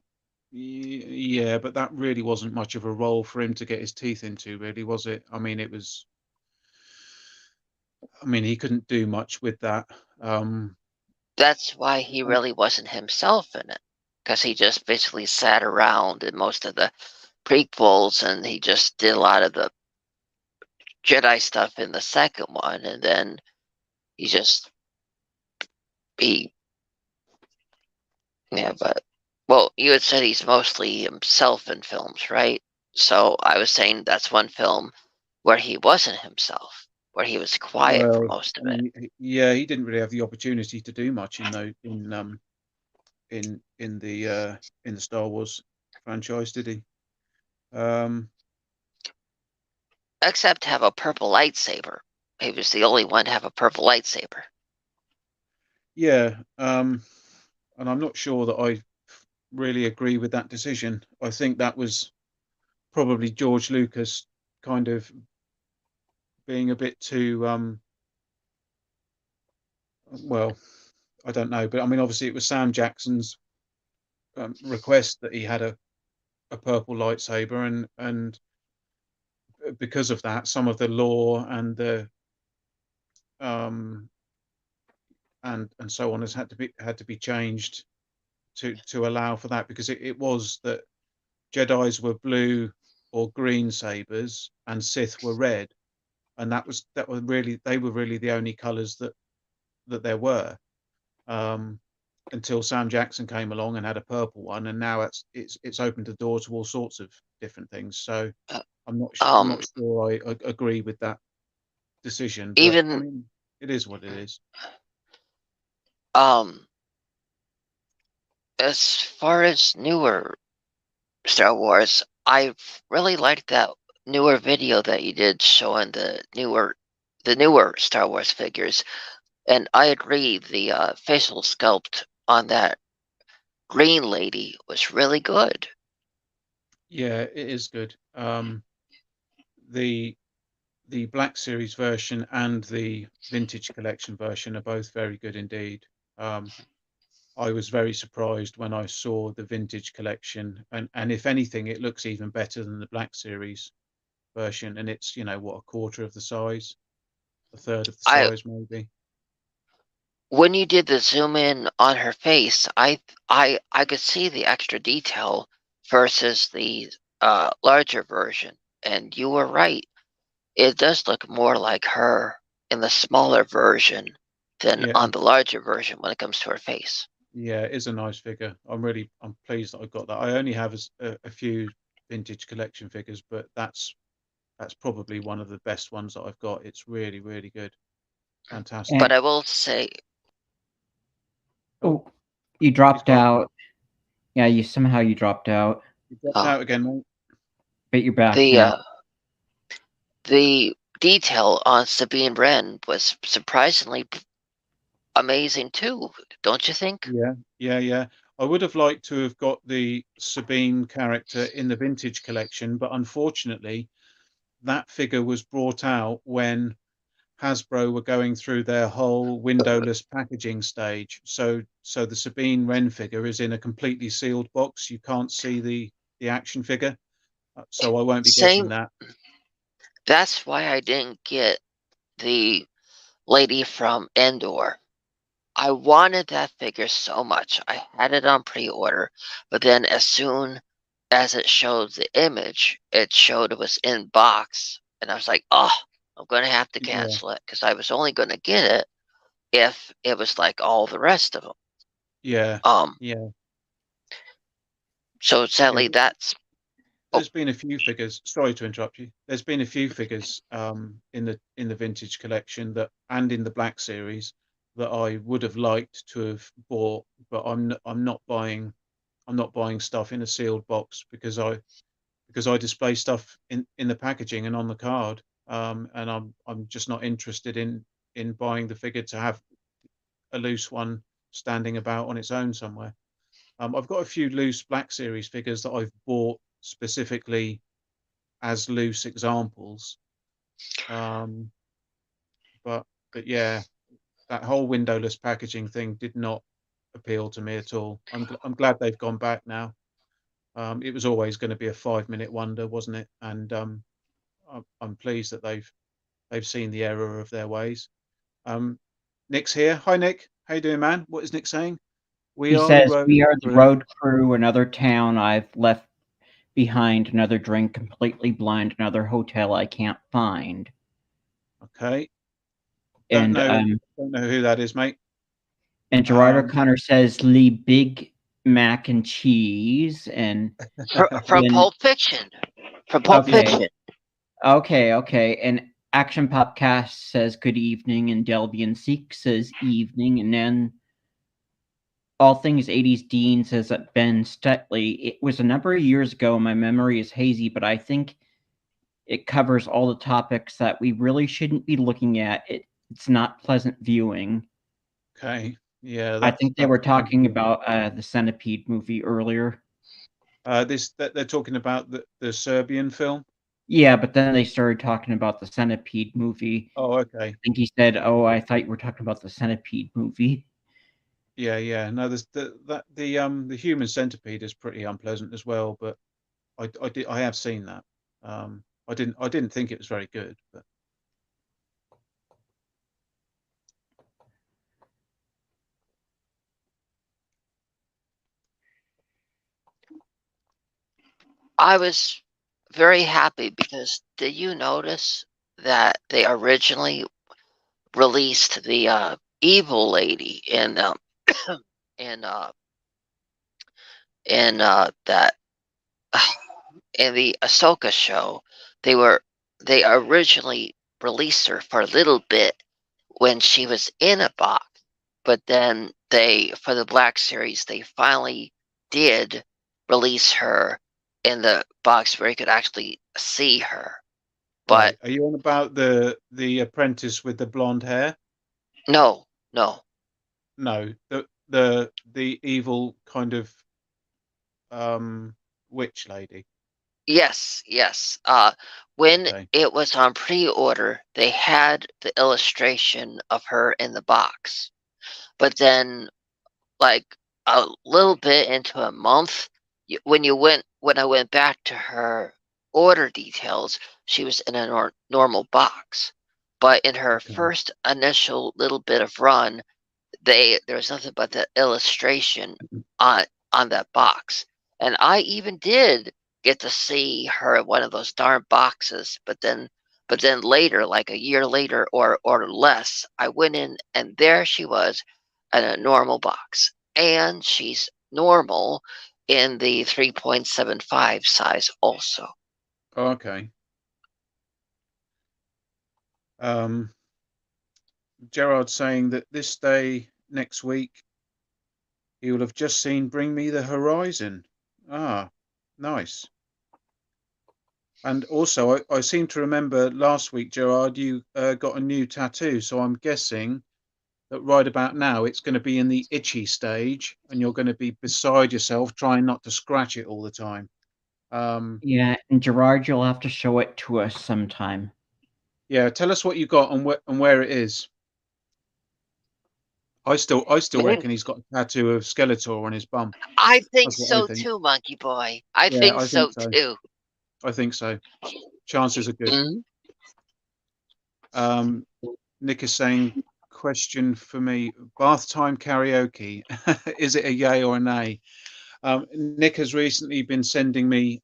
yeah, but that really wasn't much of a role for him to get his teeth into, really, was it? I mean, it was. I mean, he couldn't do much with that. That's why he really wasn't himself in it, because he just basically sat around in most of the prequels, and he just did a lot of the Jedi stuff in the second one, and then he just but well, you had said he's mostly himself in films, right? So I was saying that's one film where he wasn't himself, where he was quiet for Well, most I of it. mean, yeah, he didn't really have the opportunity to do much in the Star Wars franchise, did he? Except have a purple lightsaber. He was the only one to have a purple lightsaber. Yeah, and I'm not sure that I really agree with that decision. I think that was probably George Lucas kind of being a bit too well, I don't know, but I mean, obviously, it was Sam Jackson's request that he had a purple lightsaber, and because of that, some of the lore and the and so on has had to be changed to allow for that, because it was that Jedi's were blue or green sabers and Sith were red, and that was really, they were really the only colors that there were. Until Sam Jackson came along and had a purple one, and now it's opened the door to all sorts of different things. So I'm not sure I agree with that decision, but I Even mean, it is what it is. as far as newer Star Wars, I really liked that newer video that you did showing the newer Star Wars figures. And I agree, the facial sculpt on that green lady was really good. Yeah, it is good. The Black Series version and the Vintage Collection version are both very good indeed. I was very surprised when I saw the Vintage Collection, and if anything, it looks even better than the Black Series version, and it's, you know, what, a quarter of the size, a third of the size, maybe. When you did the zoom in on her face, I could see the extra detail versus the larger version, and you were right. It does look more like her in the smaller version than Yeah, on the larger version when it comes to her face. yeah, it is a nice figure. I'm pleased that I got that. I only have a few Vintage Collection figures, but that's probably one of the best ones that I've got. It's really, really good. Fantastic. But I will say, Oh, you dropped gone. out. Yeah, you dropped out, You dropped out again, mate. but you're back now. The detail on Sabine Wren was surprisingly amazing too, don't you think? Yeah. I would have liked to have got the Sabine character in the Vintage Collection, but unfortunately, that figure was brought out when Hasbro were going through their whole windowless packaging stage. So the Sabine Wren figure is in a completely sealed box. You can't see the action figure, so I won't be getting that. That's why I didn't get the lady from Endor. I wanted that figure so much. I had it on pre-order, but then as soon as it showed the image, it showed it was in box, and I was like, oh, I'm going to have to cancel it, because I was only going to get it if it was like all the rest of them. Yeah. Um, Yeah. so sadly, Yeah. that's There's been a few figures. Sorry to interrupt you. There's been a few figures in the vintage collection that, and in the Black series, that I would have liked to have bought, but I'm not buying. I'm not buying stuff in a sealed box because I display stuff in the packaging and on the card. And I'm just not interested in buying the figure to have a loose one standing about on its own somewhere. I've got a few loose Black Series figures that I've bought specifically as loose examples. Um, but yeah, that whole windowless packaging thing did not appeal to me at all. I'm glad they've gone back now. It was always going to be a 5-minute wonder, wasn't it? And I'm pleased that they've seen the error of their ways. Nick's here. Hi, Nick. How you doing, man? What is Nick saying? We He are the says, road "We are the crew. road crew, another town I've left behind, another drink, completely blind, another hotel I can't find." Okay. And Don't know who that is, mate. Gerard Um, O'Connor says, "Lee Big Mac and Cheese." And from then Pulp Fiction. From Pulp okay, Fiction. okay. And Action Popcast says, "Good evening," and Delvian Seek says, "Evening," and then All Things 80s Dean says that Ben Stutley. It was a number of years ago. My memory is hazy, but I think it covers all the topics that we really shouldn't be looking at. It's not pleasant viewing. okay. Yeah, I think they that's were plenty talking good. about the Centipede movie earlier. They're talking about the Serbian film. Yeah, but then they started talking about the Centipede movie. Oh, okay. I think he said, "Oh, I thought you were talking about the Centipede movie." Yeah. No, there's the human centipede is pretty unpleasant as well, but I have seen that. I didn't think it was very good, but I was very happy because did you notice that they originally released the evil lady in that in the Ahsoka show? They originally released her for a little bit when she was in a box, but then for the Black series they finally did release her in the box where you could actually see her. But right. Are you on about the apprentice with the blonde hair? no. No, the evil kind of witch lady. Yes. When Okay. it was on pre-order, they had the illustration of her in the box. But then, like a little bit into a month, when I went back to her order details, she was in a normal box. But in her Okay. first initial little bit of run, there was nothing but the illustration on that box. And I even did get to see her in one of those darn boxes, but then later, like a year later or less, I went in and there she was in a normal box. And she's normal in the 3.75 size also. Okay. Gerard saying that this day next week he will have just seen Bring Me the Horizon. Ah, nice. And also, I seem to remember last week, Gerard, you got a new tattoo. So I'm guessing that right about now it's going to be in the itchy stage, and you're going to be beside yourself, trying not to scratch it all the time. Yeah, and Gerard, you'll have to show it to us sometime. Yeah, tell us what you got and where it is. I still reckon he's got a tattoo of Skeletor on his bum. I think That's what I so think. too, Monkeyboy. I Yeah, think I so think so. too. I think so. Chances are good. Mhm. Nick is saying, question for me: bath time karaoke. Is it a yay or a nay? Nick has recently been sending me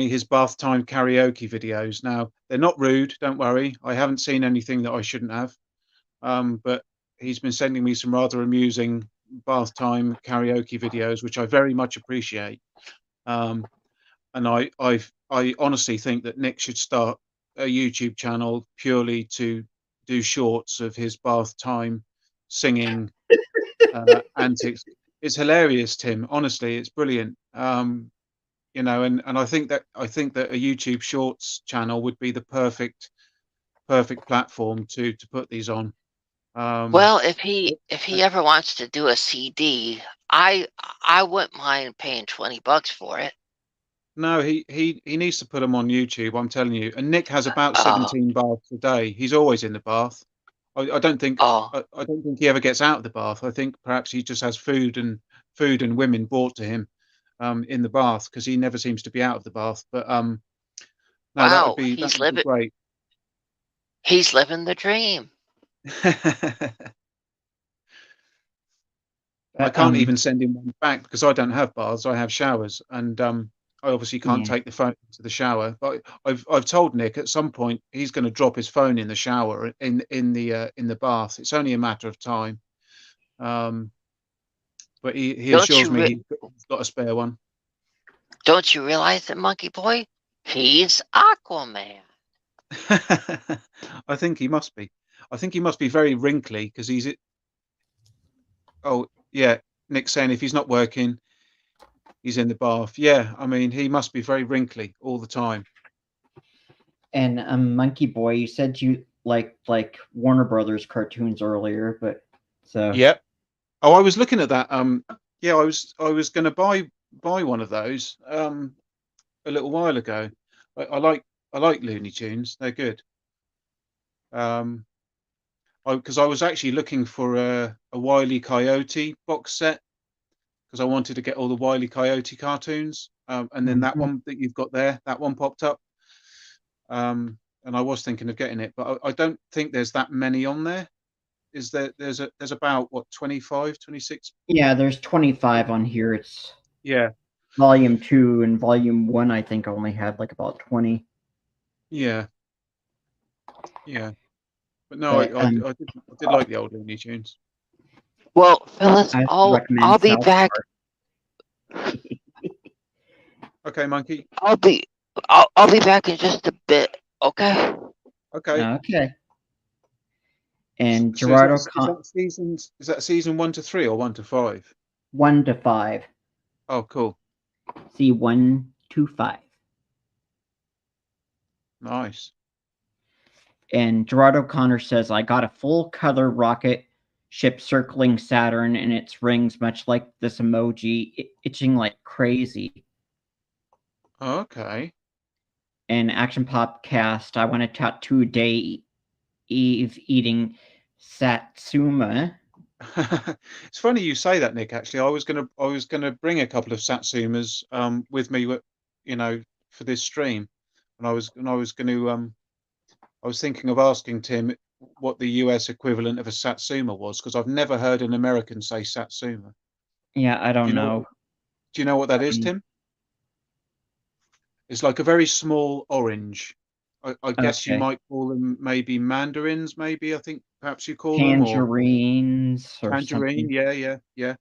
his bath time karaoke videos. Now they're not rude. Don't worry. I haven't seen anything that I shouldn't have. But he's been sending me some rather amusing bath time karaoke videos, which I very much appreciate. And I honestly think that Nick should start a YouTube channel purely to do shorts of his bath time singing antics. It's hilarious, Tim. Honestly, it's brilliant. You know, and I think that a YouTube Shorts channel would be the perfect platform to put these on. Well, if he ever wants to do a CD, I wouldn't mind paying $20 for it. No, he needs to put them on YouTube. I'm telling you. And Nick has about Oh. 17 baths a day. He's always in the bath. I don't think Oh, I don't think he ever gets out of the bath. I think perhaps he just has food and women brought to him in the bath, because he never seems to be out of the bath. But no, that wow, would be great. He's living the dream. I can't even send him one back because I don't have baths. I have showers, and I obviously can't Yeah. take the phone to the shower. But I've told Nick at some point he's going to drop his phone in the shower in the bath. It's only a matter of time. But he assures me he's got a spare one. Don't you realize that Monkeyboy? He's Aquaman. I think he must be. I think he must be very wrinkly because he's. Oh yeah, Nick's saying if he's not working, he's in the bath. Yeah, I mean he must be very wrinkly all the time. And Monkeyboy, you said you like Warner Brothers cartoons earlier, but so yeah. Oh, I was looking at that. Yeah, I was going to buy one of those a little while ago. I like Looney Tunes. They're good. Because I was actually looking for a Wile E. Coyote box set because I wanted to get all the Wile E. Coyote cartoons. And then that one that you've got there, that one popped up. And I was thinking of getting it, but I don't think there's that many on there. Is there? There's about what 25, 26? Yeah, there's 25 on here. It's Volume 2 and Volume 1. I think only had like about 20. Yeah. But no, I did like the old Looney Tunes. Well, Phyllis, I'll be back. Okay, Monkey. I'll be back in just a bit. Okay. Okay. And Gerardo, is that season 1 to 3 or 1 to 5? 1 to 5. Oh, cool. See 1 to 5. Nice. And Gerard O'Connor says, I got a full color rocket ship circling Saturn and its rings, much like this emoji, itching like crazy. Okay. And Action Pop cast, I want to tattoo Dave eating Satsuma. It's funny you say that, Nick. Actually, I was gonna bring a couple of Satsumas with me, you know, for this stream, and I was thinking of asking Tim what the US equivalent of a Satsuma was, because I've never heard an American say Satsuma. Yeah, I don't know. Do you know what that is, Tim? It's like a very small orange. I guess you might call them maybe mandarins, maybe. I think perhaps you call tangerines them. Or tangerine, something. Yeah.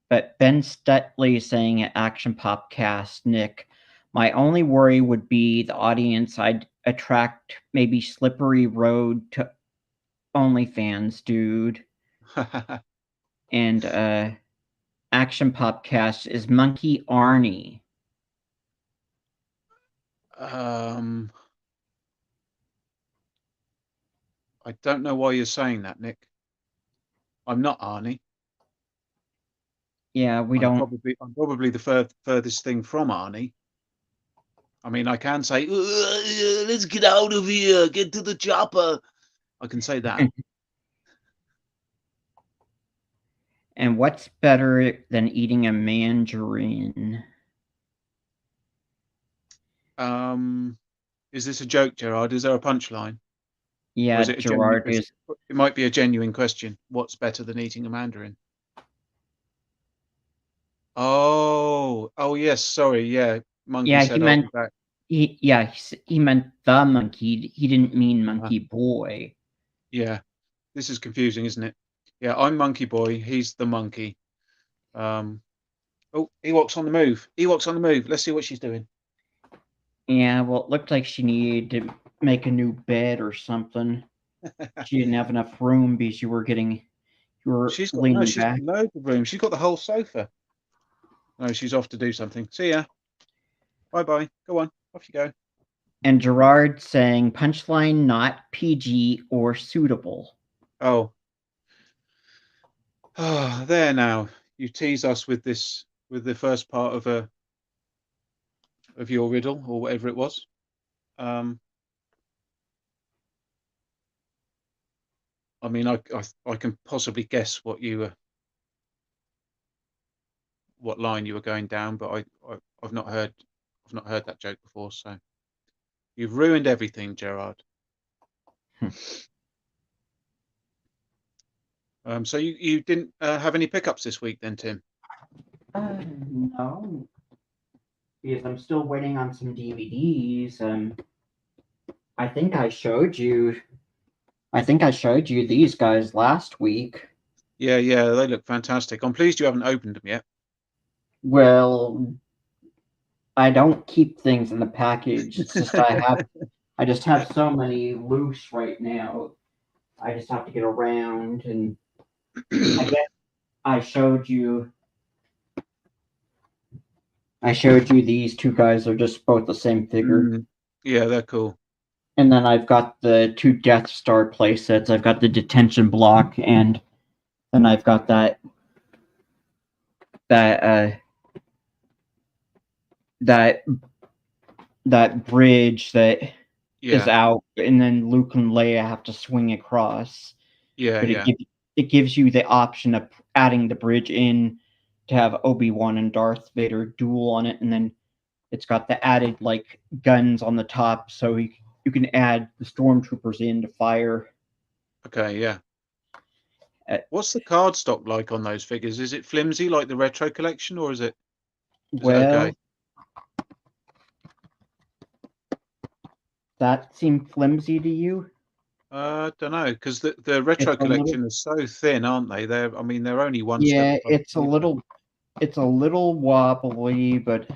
But Ben Stutley is saying at Action Popcast, Nick, my only worry would be the audience I'd attract, maybe Slippery Road to OnlyFans, dude. And Action Popcast is Monkey Arnie. I don't know why you're saying that, Nick. I'm not Arnie. Yeah, I'm probably the furthest thing from Arnie. I mean, I can say, let's get out of here, get to the chopper. I can say that. And what's better than eating a mandarin? Is this a joke, Gerard? Is there a punchline? Yeah, is it Gerard is. It might be a genuine question. What's better than eating a mandarin? Oh, yes. Sorry, yeah. Monkey said, he meant. He meant the monkey. He didn't mean Monkeyboy. Yeah, this is confusing, isn't it? Yeah, I'm Monkeyboy. He's the monkey. Oh, Ewok's on the move. Ewok's on the move. Let's see what she's doing. Yeah, well, it looked like she needed to make a new bed or something. She didn't have enough room because you were leaning She's got back. loads of room. She's got the whole sofa. No, she's off to do something. See ya. Bye bye. Go on. Off you go. And Gerard saying punchline not PG or suitable. Oh. Oh, there now. You tease us with this, with the first part of your riddle or whatever it was. I mean, I can possibly guess what what line you were going down, but I've not heard that joke before. So you've ruined everything, Gerard. So you didn't have any pickups this week, then, Tim? No, because I'm still waiting on some DVDs. I think I showed you these guys last week. Yeah, they look fantastic. I'm pleased you haven't opened them yet. Well, I don't keep things in the package. It's just I just have so many loose right now. I just have to get around, and I guess I showed you these two guys are just both the same figure. Yeah, they're cool. And then I've got the two Death Star playsets. I've got the detention block, and then I've got that bridge that is out, and then Luke and Leia have to swing across. But it gives you the option of adding the bridge in to have Obi-Wan and Darth Vader duel on it, and then it's got the added like guns on the top, so you can add the stormtroopers in to fire. Okay, yeah. What's the card stock like on those figures? Is it flimsy like the retro collection, or is it okay? That seemed flimsy to you? I don't know, because the retro collection is so thin, aren't they? They're only one step. Yeah, it's a little wobbly, but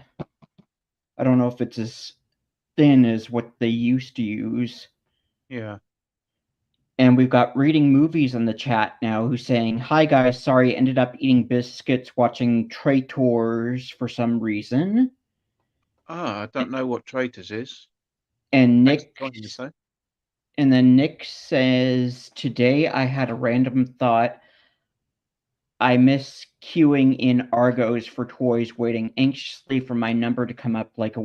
I don't know if it's as thin as what they used to use. Yeah. And we've got Reading Movies in the chat now who's saying, "Hi guys, sorry, ended up eating biscuits watching Traitors for some reason." I don't know what Traitors is. And Nick says, "Today I had a random thought. I miss queuing in Argos for toys, waiting anxiously for my number to come up like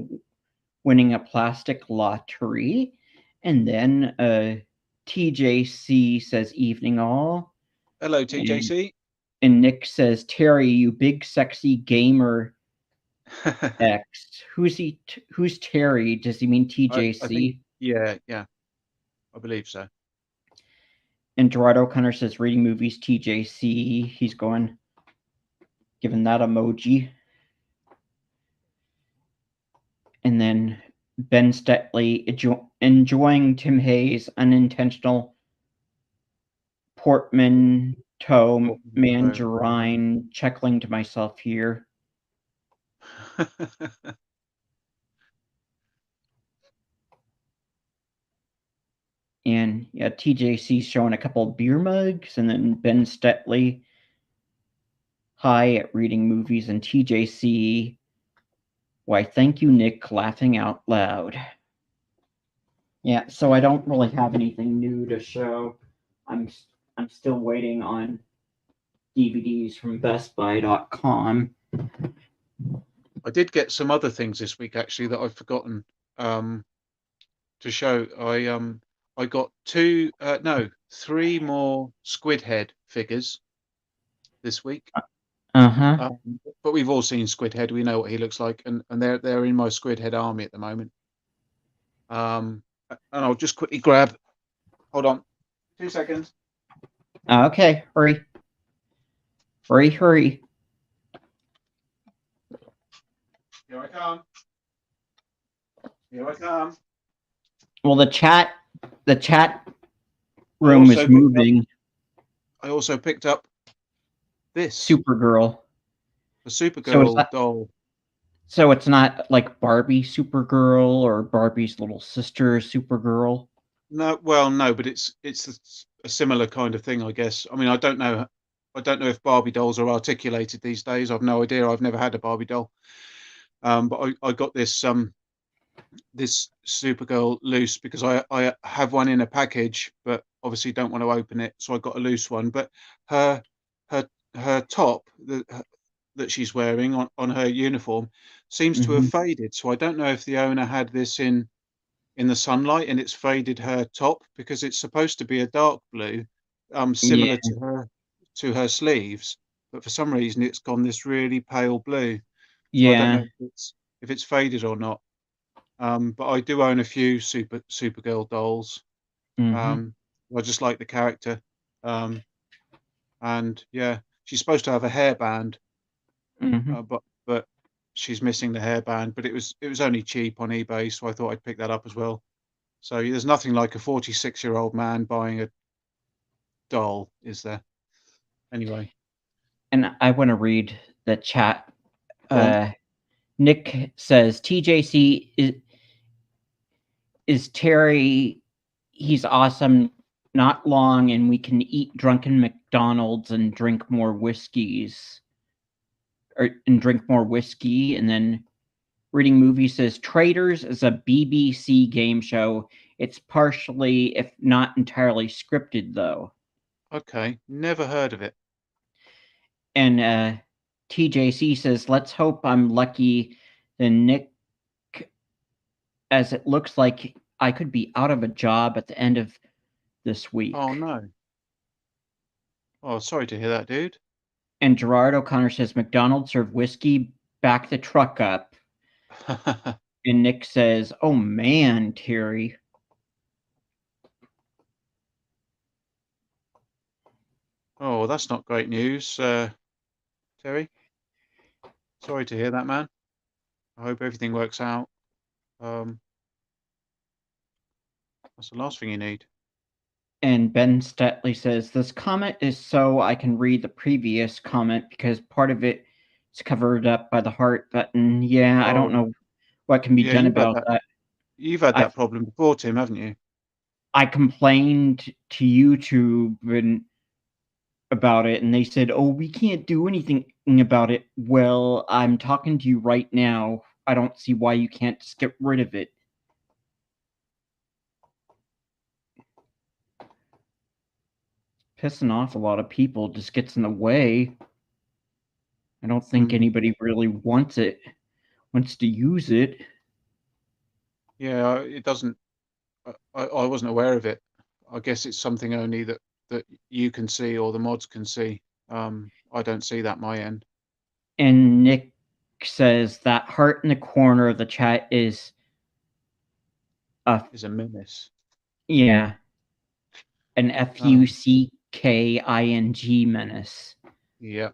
winning a plastic lottery." And then TJC says, "Evening all." Hello, TJC. And Nick says, "Terry, you big sexy gamer X." Who's Terry? Does he mean TJC? I think, yeah, I believe so. And Gerard O'Connor says, "Reading Movies TJC." He's giving that emoji. And then Ben Stetley enjoying Tim Hayes' unintentional portmanteau mangerine, chuckling to myself here. And yeah, TJC's showing a couple of beer mugs, and then Ben Stetley, "Hi at Reading Movies," and TJC, "Why, thank you, Nick, laughing out loud." Yeah, so I don't really have anything new to show. I'm still waiting on DVDs from BestBuy.com. I did get some other things this week actually that I've forgotten to show. I got 3 more Squidhead figures this week. But we've all seen Squidhead. We know what he looks like, and they're in my Squidhead army at the moment. And I'll just quickly grab. Hold on, 2 seconds. Okay, hurry. Hurry. Here I come. Well, the chat room is moving. I also picked up this Supergirl. the So Supergirl doll. So it's not like Barbie Supergirl or Barbie's little sister Supergirl. No, well, no, but it's a similar kind of thing, I guess. I mean, I don't know if Barbie dolls are articulated these days. I've no idea. I've never had a Barbie doll. But I got this this Supergirl loose because I have one in a package, but obviously don't want to open it, so I got a loose one. But her her top that she's wearing on her uniform seems to have faded. So I don't know if the owner had this in the sunlight and it's faded her top, because it's supposed to be a dark blue, similar to her sleeves, but for some reason it's gone this really pale blue. So I don't Yeah. know if it's faded or not. But I do own a few Supergirl dolls. I just like the character. And yeah, she's supposed to have a hairband, but she's missing the hairband. But it was only cheap on eBay, so I thought I'd pick that up as well. So there's nothing like a 46-year-old man buying a doll, is there? Anyway, And I want to read the chat. go on. Nick says TJC is Terry. He's awesome. Not long, and we can eat drunken McDonald's and drink more whiskeys, and drink more whiskey. And then Reading Movie says Traitors is a BBC game show. It's partially, if not entirely, scripted, though. Okay, never heard of it. And TJC says, let's hope I'm lucky than Nick, as it looks like I could be out of a job at the end of this week. Oh, no. Oh, sorry to hear that, dude. And Gerard O'Connor says, McDonald's served whiskey, back the truck up. And Nick says, oh man, Terry. Oh, well, that's not great news, Terry. Sorry to hear that, man. I hope everything works out. That's the last thing you need. And Ben Stetley says, this comment is so I can read the previous comment because part of it is covered up by the heart button. Yeah, I don't know what can be done about that. You've had that problem before, Tim, haven't you? I complained to YouTube about it, and they said, oh, we can't do anything about it. Well, I'm talking to you right now. I don't see why you can't just get rid of it. Pissing off a lot of people, just gets in the way. I don't think anybody really wants to use it. Yeah, it doesn't. I wasn't aware of it. I guess it's something only that you can see or the mods can see. I don't see that my end. And Nick says that heart in the corner of the chat is a menace. Yeah. An FUCKING menace. Yeah.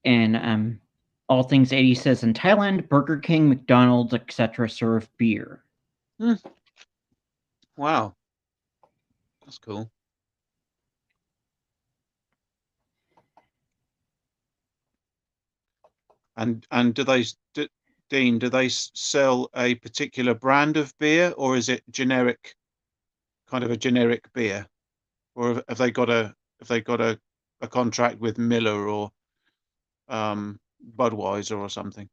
And All Things 80 says in Thailand, Burger King, McDonald's, etc. serve beer. Wow. That's cool. And Dean, do they sell a particular brand of beer, or is it generic, kind of a generic beer, or have they got a contract with Miller or Budweiser or something?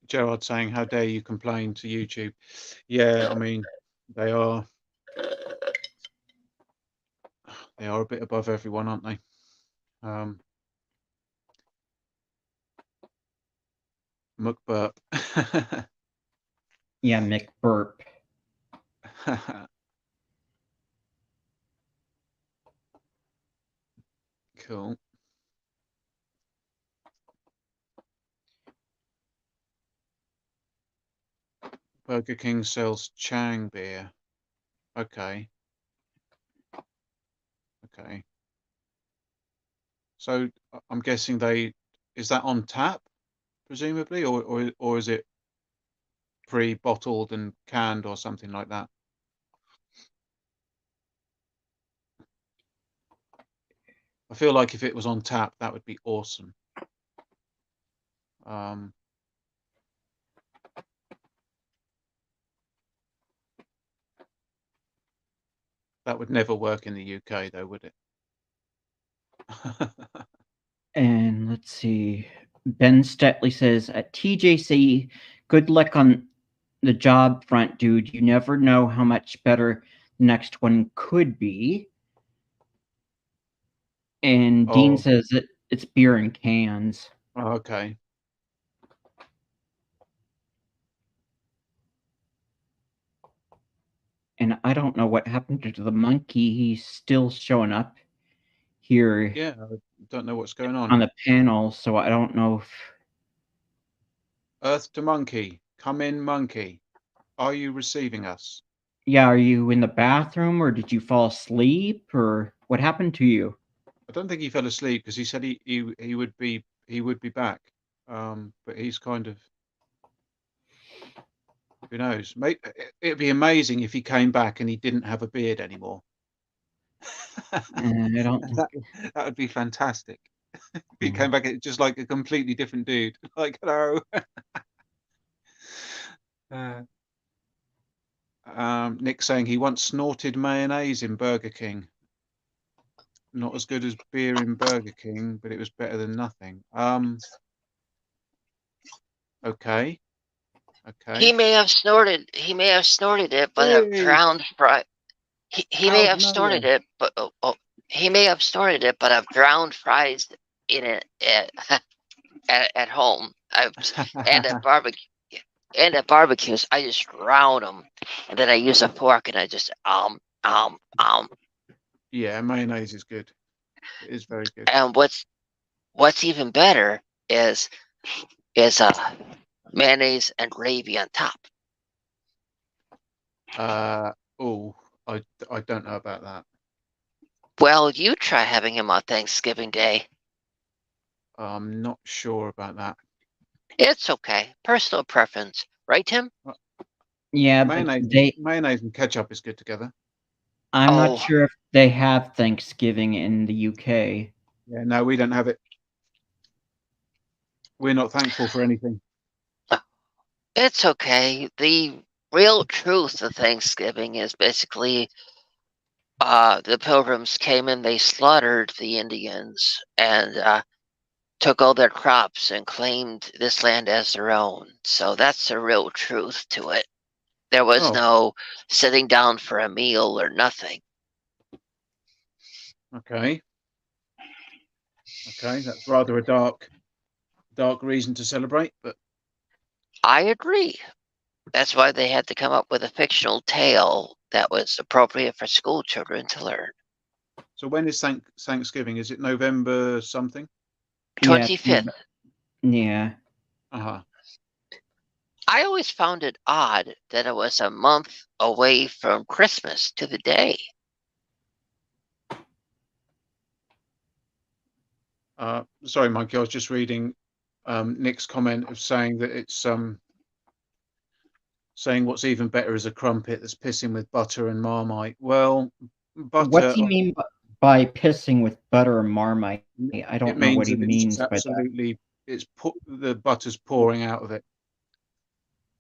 Gerard saying, how dare you complain to YouTube? Yeah, I mean, they are a bit above everyone, aren't they? McBurp. Yeah, McBurp. Cool. Burger King sells Chang beer. Okay. Okay. So I'm guessing they is that on tap, presumably, or is it pre-bottled and canned or something like that? I feel like if it was on tap, that would be awesome. That would never work in the UK, though, would it? And let's see. Ben Stetley says, at TJC, good luck on the job front, dude. You never know how much better the next one could be. And Dean Oh. says that it's beer in cans. Oh, okay. And I don't know what happened to the monkey. He's still showing up here. Yeah, I don't know what's going on. On the panel, so I don't know if... Earth to Monkey. Come in, Monkey. Are you receiving us? Yeah, are you in the bathroom, or did you fall asleep, or what happened to you? I don't think he fell asleep because he said he would be back. But he's kind of, who knows? It'd be amazing if he came back and he didn't have a beard anymore. I don't think... that would be fantastic. If he came back just like a completely different dude. Like, hello. Nick saying he once snorted mayonnaise in Burger King. Not as good as beer in Burger King, but it was better than nothing. Okay. He may have snorted. He may have snorted it, but a drowned fry. He may have snorted it, but he may have snorted it, but I've drowned fries in it at home. And at barbecues, I just drown them, and then I use a fork and I just Yeah, mayonnaise is good. It is very good. And what's even better is mayonnaise and gravy on top. I don't know about that. Well, you try having him on Thanksgiving Day. I'm not sure about that. It's okay. Personal preference. Right, Tim? Yeah, mayonnaise and ketchup is good together. I'm not sure if they have Thanksgiving in the UK. Yeah, no, we don't have it. We're not thankful for anything. It's okay. The real truth of Thanksgiving is basically the Pilgrims came in, they slaughtered the Indians and took all their crops and claimed this land as their own. So that's the real truth to it. There was no sitting down for a meal or nothing. Okay. Okay, that's rather a dark reason to celebrate, but I agree. That's why they had to come up with a fictional tale that was appropriate for school children to learn. So when is Thanksgiving? Is it November something? 25th. Yeah. Uh-huh. I always found it odd that it was a month away from Christmas to the day. Sorry, Mikey, I was just reading Nick's comment of saying that it's saying what's even better is a crumpet that's pissing with butter and Marmite. Well, butter. What's he mean by pissing with butter and Marmite? I don't know what he means by that. The butter's pouring out of it.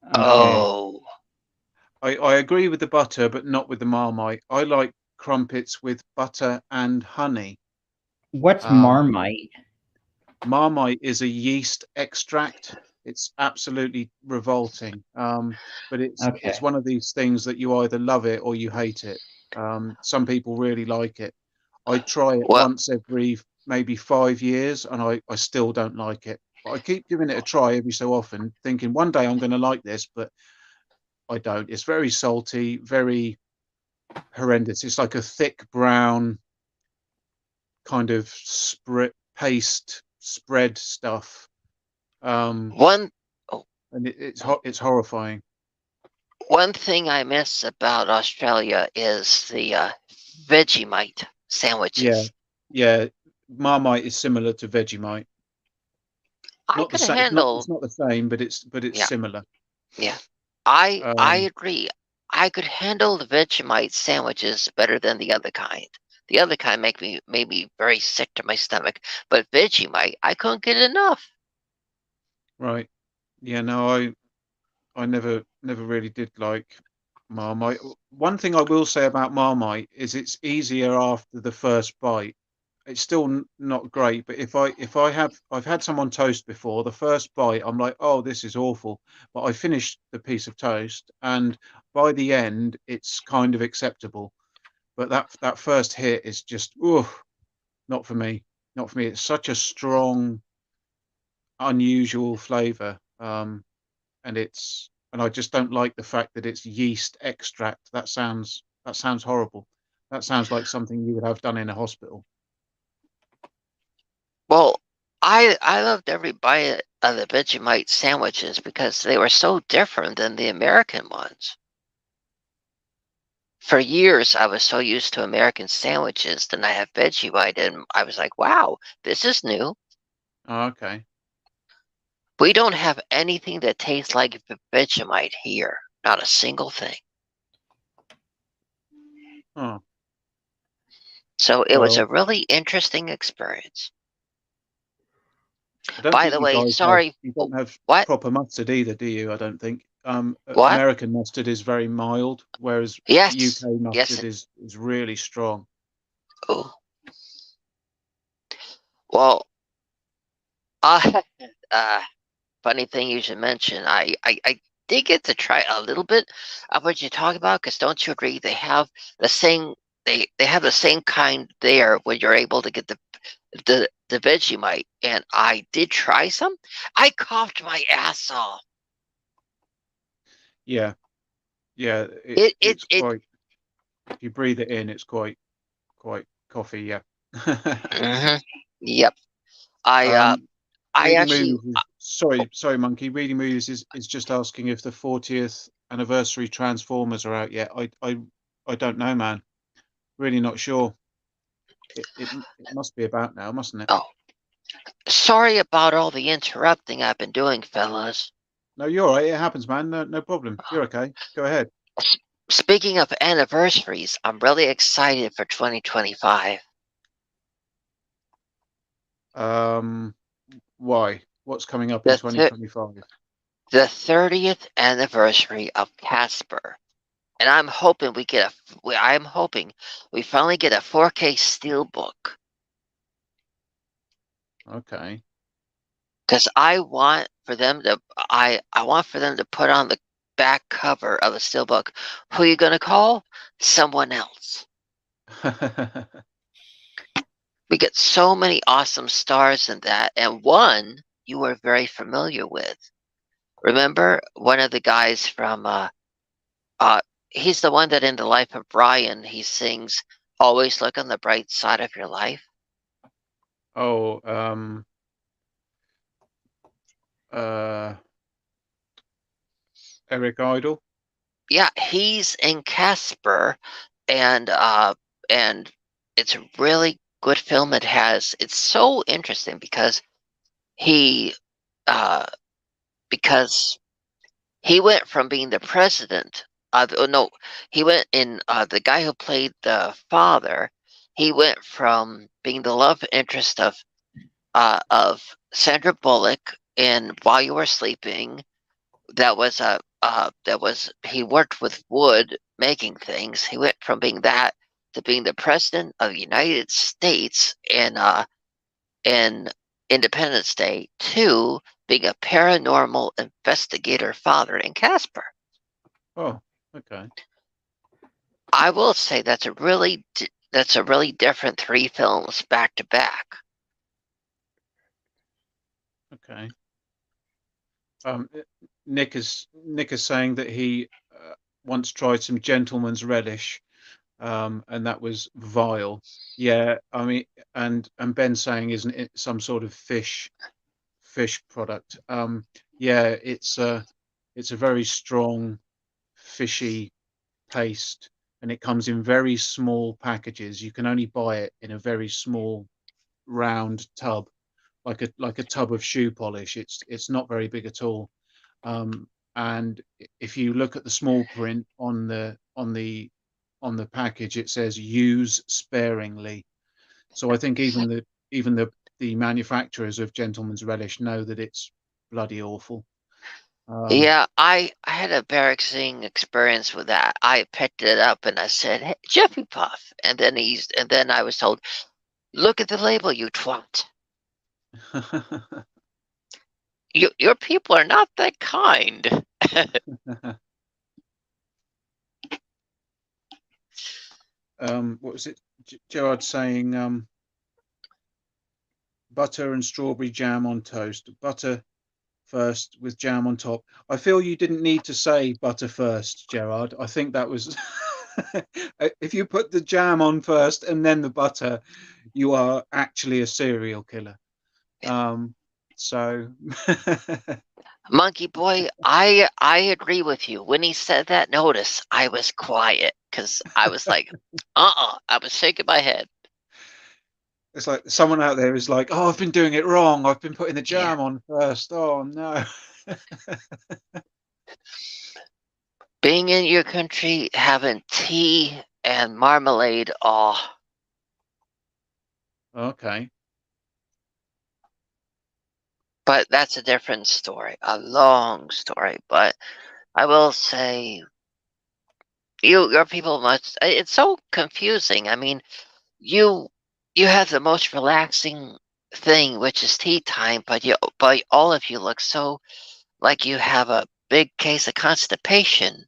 Okay. Oh. I agree with the butter, but not with the Marmite. I like crumpets with butter and honey. What's Marmite? Marmite is a yeast extract. It's absolutely revolting. But it's one of these things that you either love it or you hate it. Some people really like it. I try it once every maybe 5 years, and I still don't like it. But I keep giving it a try every so often, thinking one day I'm going to like this, but I don't. It's very salty, very horrendous. It's like a thick brown kind of paste spread stuff. And it's horrifying. One thing I miss about Australia is the Vegemite sandwiches. Yeah. Marmite is similar to Vegemite. I Not the could same. handle. It's not the same, but it's Yeah, similar. yeah. I Um, agree. I could handle the Vegemite sandwiches better than the other kind. The other kind made me very sick to my stomach, but Vegemite, I couldn't get enough. right. Yeah. No, I never really did like Marmite. One thing I will say about Marmite is it's easier after the first bite. It's still not great, but I've had someone toast before, the first bite, I'm like, oh, this is awful. But I finished the piece of toast, and by the end, it's kind of acceptable. But that first hit is just, oh, not for me. Not for me. It's such a strong, unusual flavor. And I just don't like the fact that it's yeast extract. That sounds horrible. That sounds like something you would have done in a hospital. Well, I loved every bite of the Vegemite sandwiches because they were so different than the American ones. For years, I was so used to American sandwiches, then I have Vegemite, and I was like, wow, this is new. Oh, okay. We don't have anything that tastes like Vegemite here. Not a single thing. Oh, So it was well, a really interesting experience. I don't By think the way, sorry. you don't have What? proper mustard either, do you? I don't think. What? American mustard is very mild, whereas Yes. UK Yes. mustard is really strong. Oh. Well, uh, uh, funny thing you should mention. I did get to try a little bit of what you talk about, because don't you agree they have the same they have the same kind there when you're able to get the Vegemite, and I did try some. I coughed my ass off. Yeah, yeah. It it It's it. quite. If you breathe it in, it's quite coffee. Yeah. Mhm. Yep. I Um, I Reading actually Movies is sorry, Monkey. Reading Movies is just asking if the 40th anniversary Transformers are out yet. I don't know, man. Really not sure. It must be about now, mustn't it? oh, sorry about all the interrupting I've been doing, fellas. No, you're all right. It happens, man. No problem. You're okay. Go ahead. Speaking of anniversaries, I'm really excited for 2025. Why? What's coming up in The th 2025? the 30th anniversary of Casper. And I'm hoping we finally get a 4K steelbook, Okay. because I want for them to put on the back cover of the steelbook. Who are you gonna call? Someone else. We get so many awesome stars in that, and one you are very familiar with. Remember one of the guys from uh he's the one that in The Life of Brian he sings "Always look on the bright side of your life." Oh, uh, Eric Idle. Yeah, he's in Casper, and and it's a really good film. It's so interesting he uh because he went from being the president of oh no, he went in the guy who played the father, he went from being the love interest of Sandra Bullock in While You Were Sleeping. That was he worked with wood making things. He went from being that to being the president of the United States in Independence Day, to being a paranormal investigator father in Casper. Oh, okay. I will say that's a really different three films back to back. Okay. Um, Nick is saying that he once tried some gentleman's relish, and that was vile. Yeah, I mean, and Ben saying isn't it some sort of fish product? Yeah, it's a very strong fishy paste, and it comes in very small packages. You can only buy it in a very small round tub. like a tub of shoe polish. It's not very big at all. And if you look at the small print on the package, it says use sparingly. So I think even the manufacturers of Gentleman's Relish know that it's bloody awful. Yeah, I had a embarrassing experience with that. I picked it up and I said, "Hey, Jiffy Puff," and then I was told, "Look at the label, you twat. Your people are not that kind." What was it? Gerard saying butter and strawberry jam on toast. Butter first with jam on top. I feel you didn't need to say butter first, Gerard. I think that was if you put the jam on first and then the butter, you are actually a serial killer. So Monkeyboy, I agree with you. When he said that, notice I was quiet because I was like, I was shaking my head. it's like someone out there is like, oh, I've been doing it wrong. I've been putting the jam on first. Oh no. Being in your country, having tea and marmalade, oh. Okay. But that's a different story, a long story. But I will say, your people must. It's so confusing. I mean, you have the most relaxing thing, which is tea time, but all of you look so like you have a big case of constipation.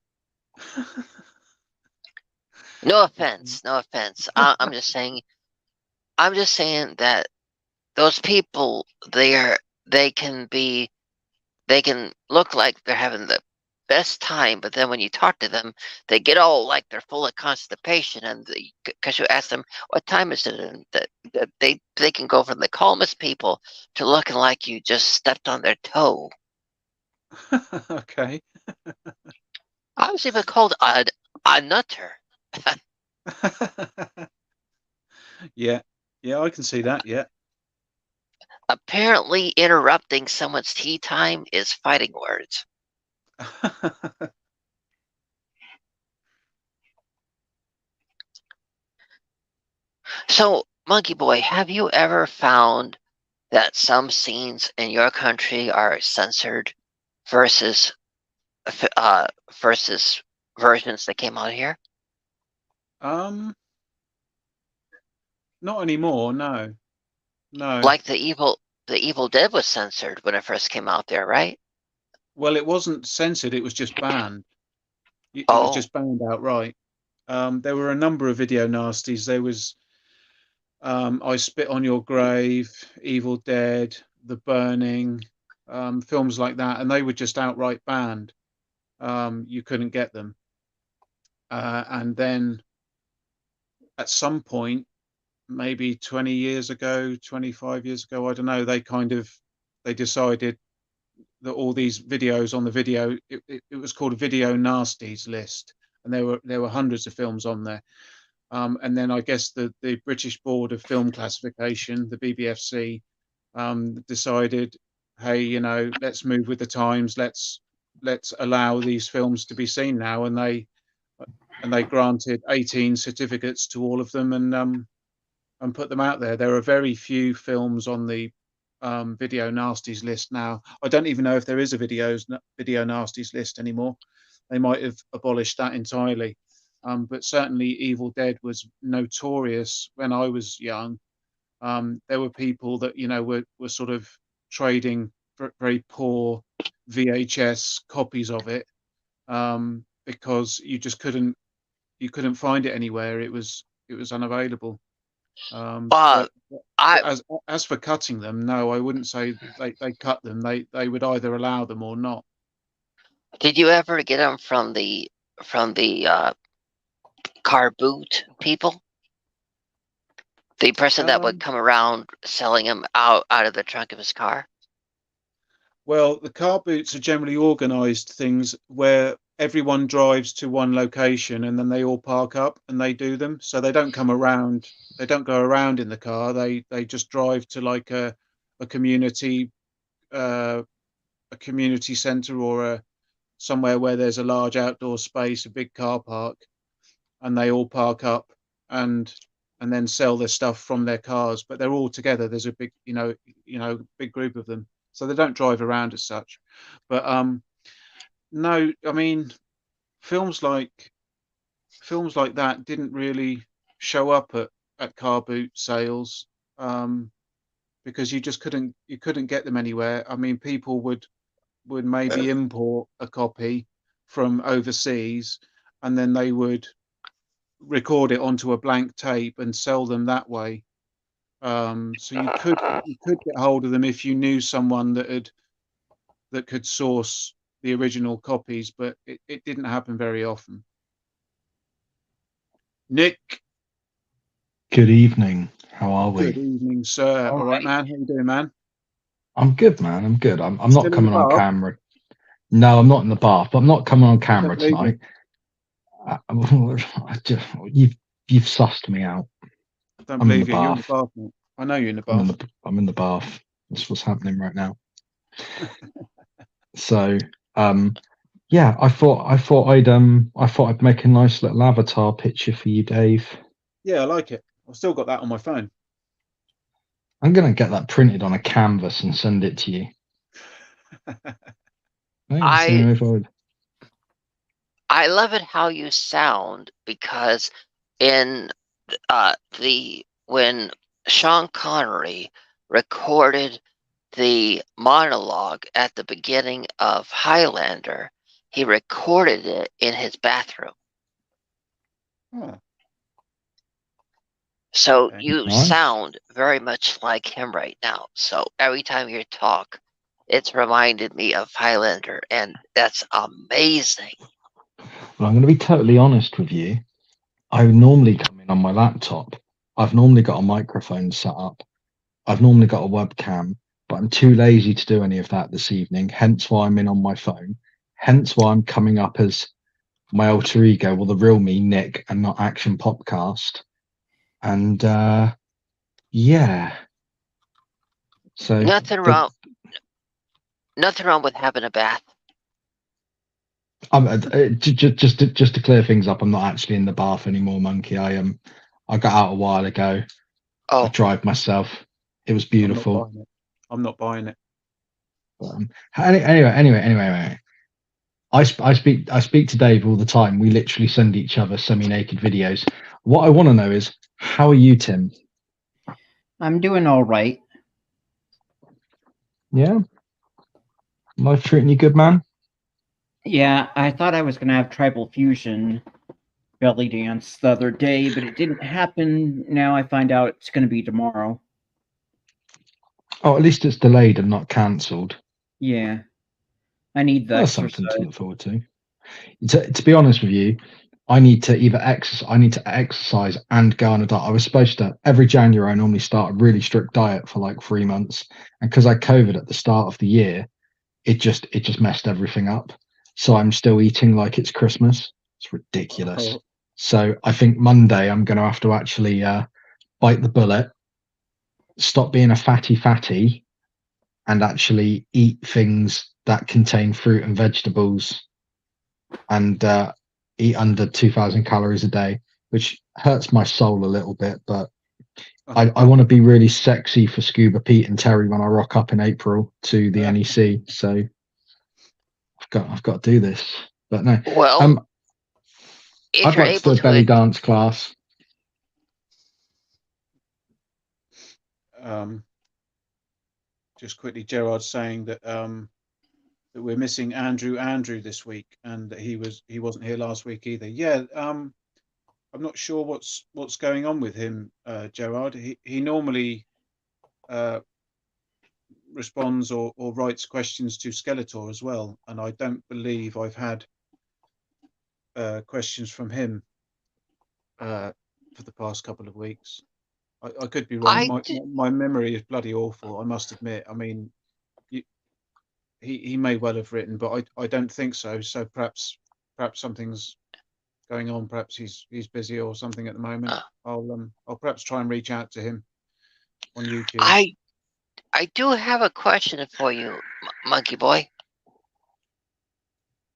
No offense, no offense. I'm just saying that those people they can look like they're having the best time, but then when you talk to them, they get all like they're full of constipation, and because you ask them what time is it, and they can go from the calmest people to looking like you just stepped on their toe. Okay. I was even called a nutter. Yeah, I can see that. Yeah. Apparently, interrupting someone's tea time is fighting words. So, Monkeyboy, have you ever found that some scenes in your country are censored versus versions that came out here? Not anymore. No. Like the Evil Dead was censored when it first came out there, right? Well, it wasn't censored. It was just banned. It was just banned outright. There were a number of video nasties. There was I Spit on Your Grave, Evil Dead, The Burning, films like that, and they were just outright banned. You couldn't get them. And then at some point, maybe 20 years ago, 25 years ago, I don't know, they decided that all these videos on the video, it was called a Video Nasties list, and there were hundreds of films on there. And then I guess the British Board of Film Classification, the BBFC, decided, hey, let's move with the times. Let's allow these films to be seen now, and they granted 18 certificates to all of them, and put them out there. There are very few films on the Video Nasties list now. I don't even know if there is a Video Nasties list anymore. They might have abolished that entirely. But certainly Evil Dead was notorious when I was young. There were people that were sort of trading very poor VHS copies of it, because you just couldn't find it anywhere. It was unavailable. But as for cutting them, no, I wouldn't say they cut them. They would either allow them or not. Did you ever get them from the car boot people? The person that would come around selling them out of the trunk of his car? Well, the car boots are generally organised things where everyone drives to one location and then they all park up and they do them. So they don't come around. They don't go around in the car. They just drive to like a a community centre or somewhere where there's a large outdoor space, a big car park, and they all park up and then sell their stuff from their cars. But they're all together. There's a big, big group of them, so they don't drive around as such. But no, I mean, films like that didn't really show up at car boot sales, because you just couldn't get them anywhere. I mean, people would maybe import a copy from overseas, and then they would record it onto a blank tape and sell them that way. So you could get hold of them if you knew someone that could source the original copies, but it didn't happen very often. Nick. Good evening. How are we? Good evening, sir. All right, man. How you doing, man? I'm good, man. I'm good. I'm Still not coming in the on bath? camera. No, I'm not in the bath. But I'm not coming on camera believe tonight. You've sussed me out. I don't I'm in believe the you. You're in the bath. bath, mate. I know you're in the I'm bath. in the bath. That's what's happening right now. So, yeah, I thought I'd make a nice little avatar picture for you, Dave. Yeah, I like it. I've still got that on my phone. I'm gonna get that printed on a canvas and send it to you. I love it how you sound, because in when Sean Connery recorded the monologue at the beginning of Highlander, he recorded it in his bathroom. Oh. So Okay. you Nice. sound very much like him right now. So every time you talk, it's reminded me of Highlander, and that's amazing. Well, I'm going to be totally honest with you. I normally come in on my laptop. I've normally got a microphone set up. I've normally got a webcam, but I'm too lazy to do any of that this evening. Hence why I'm in on my phone. Hence why I'm coming up as my alter ego, well, the real me, Nick, and not Action Popcast. And yeah. So Nothing wrong with having a bath. Just to clear things up, I'm not actually in the bath anymore, Monkey. I got out a while ago. Oh, I dried myself. It was beautiful. I'm not buying it. Anyway. I speak to Dave all the time. We literally send each other semi-naked videos. What I want to know is, how are you, Tim? I'm doing all right. Yeah. Life treating you good, man? Yeah, I thought I was going to have Tribal Fusion belly dance the other day, but it didn't happen. Now I find out it's going to be tomorrow. Oh, at least it's delayed and not cancelled. Yeah. I need the That's exercise. something to look forward to. To be honest with you, I need to exercise and go on a diet. I was supposed to, every January, I normally start a really strict diet for like 3 months. And because I COVID at the start of the year, it just messed everything up. So I'm still eating like it's Christmas. It's ridiculous. Oh. So I think Monday I'm going to have to actually bite the bullet, stop being a fatty, and actually eat things that contain fruit and vegetables, and eat under 2,000 calories a day, which hurts my soul a little bit. But I want to be really sexy for Scuba Pete and Terry when I rock up in April to the NEC. So I've got to do this. But no. Well, if I'd you're like to able do a to belly dance class. Just quickly, Gerard's saying that that we're missing Andrew this week, and that he wasn't here last week either. Yeah, I'm not sure what's going on with him, Gerard. He normally responds or writes questions to Skeletor as well, and I don't believe I've had questions from him for the past couple of weeks. I could be wrong. My memory is bloody awful, I must admit. I mean, he may well have written, but I don't think so. So perhaps something's going on. Perhaps he's busy or something at the moment. I'll perhaps try and reach out to him on YouTube. I do have a question for you, Monkey Boy.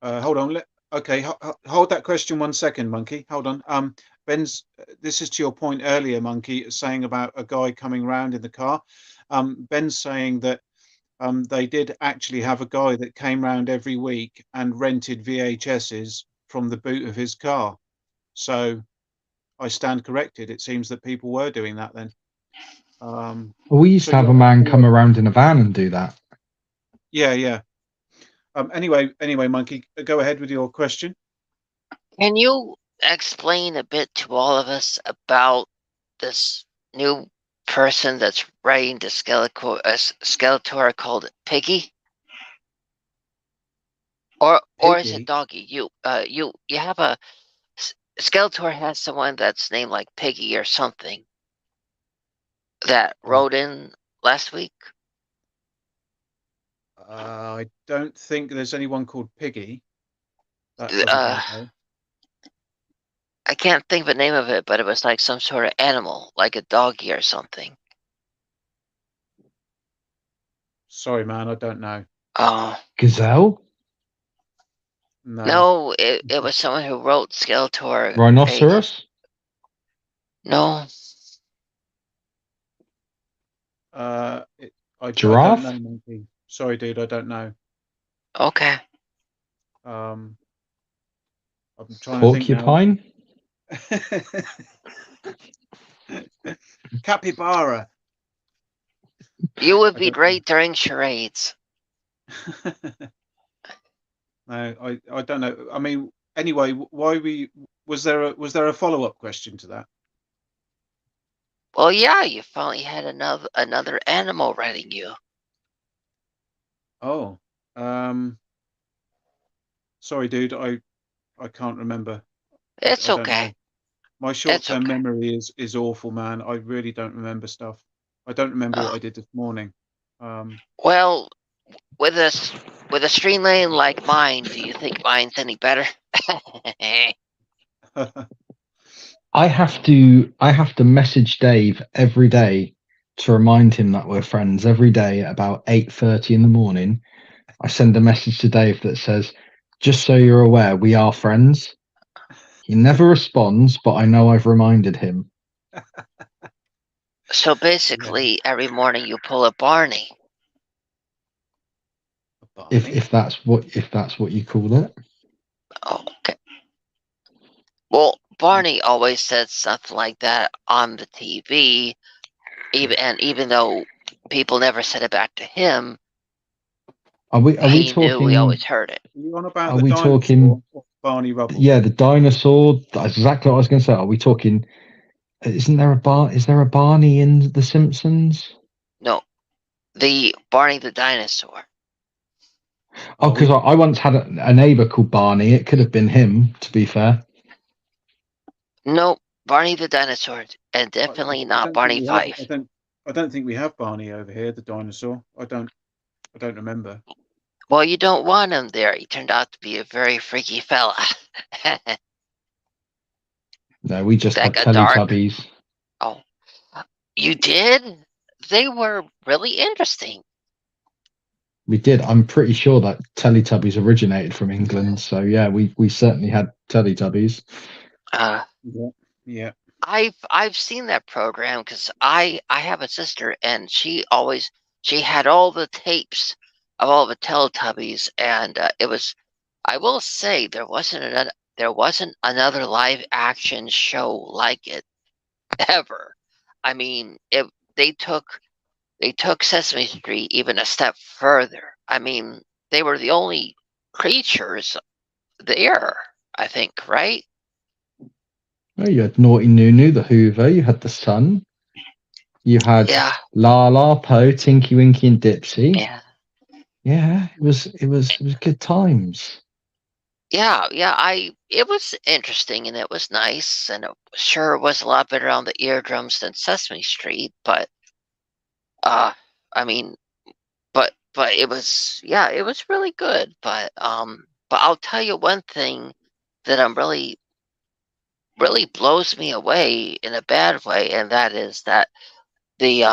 Hold on. Okay, hold that question 1 second, Monkey. Hold on. Ben's. This is to your point earlier, Monkey, saying about a guy coming round in the car. Ben's saying that they did actually have a guy that came round every week and rented VHSs from the boot of his car. So I stand corrected. It seems that people were doing that then. Well, we used So to have yeah, a man come anyway. around in a van and do that. Yeah. Anyway, Monkey, go ahead with your question. Can you explain a bit to all of us about this new person that's writing the Skeletor called Piggy? Or is it Piggy? Doggy? You have a Skeletor has someone that's named like Piggy or something that wrote in last week. I don't think there's anyone called Piggy. That doesn't ring a bell. I can't think of the name of it, but it was like some sort of animal, like a doggy or something. Sorry, man, I don't know. Oh. Gazelle? No, it was someone who wrote Skeletor. Rhinoceros? No. I Giraffe? don't know, Monkey. Sorry, dude, I don't know. Okay. I'm trying to think now. Porcupine? Capybara. You would be great during charades. No, I don't know. I mean, anyway, was there a follow-up question to that? Well, yeah, you finally had another animal writing you. Oh, sorry, dude, I can't remember. It's I don't okay. know. My short-term memory is awful, man. I really don't remember stuff. I don't remember what I did this morning. Well, with a streamline like mine, do you think mine's any better? I have to message Dave every day to remind him that we're friends. Every day at about 8:30 in the morning, I send a message to Dave that says, "Just so you're aware, we are friends." He never responds, but I know I've reminded him. So basically, every morning you pull a Barney. If that's what you call it. Oh, okay. Well, Barney always said something like that on the TV, even though people never said it back to him. Are we talking? Knew we always heard it. Are you on about are the we dinosaur talking or Barney Rubble? Yeah, the dinosaur. That's exactly what I was going to say. Are we talking? Isn't there Is there a Barney in The Simpsons? No, the Barney the dinosaur. Oh, because I once had a neighbor called Barney. It could have been him, to be fair. No, Barney the dinosaur, and definitely not Barney Fife. I don't think we have Barney over here, the dinosaur. I don't remember. Well, you don't want him there. He turned out to be a very freaky fella. No, we just had got dark. Teletubbies. Oh, you did? They were really interesting. We did. I'm pretty sure that Teletubbies originated from England. So yeah, we certainly had Teletubbies. Yeah. I've seen that program because I have a sister and she had all the tapes of all the Teletubbies, and it was, I will say, there wasn't another live action show like it ever. I mean, they took Sesame Street even a step further. I mean, they were the only creatures there, I think, right? Oh, you had Naughty Nunu, the Hoover. You had the Sun. You had Lala, Po, Tinky Winky, and Dipsy. Yeah, it was good times. Yeah, it was interesting and it was nice, and it sure was a lot better on the eardrums than Sesame Street, but I mean, but it was really good. But I'll tell you one thing that really blows me away in a bad way, and that is that the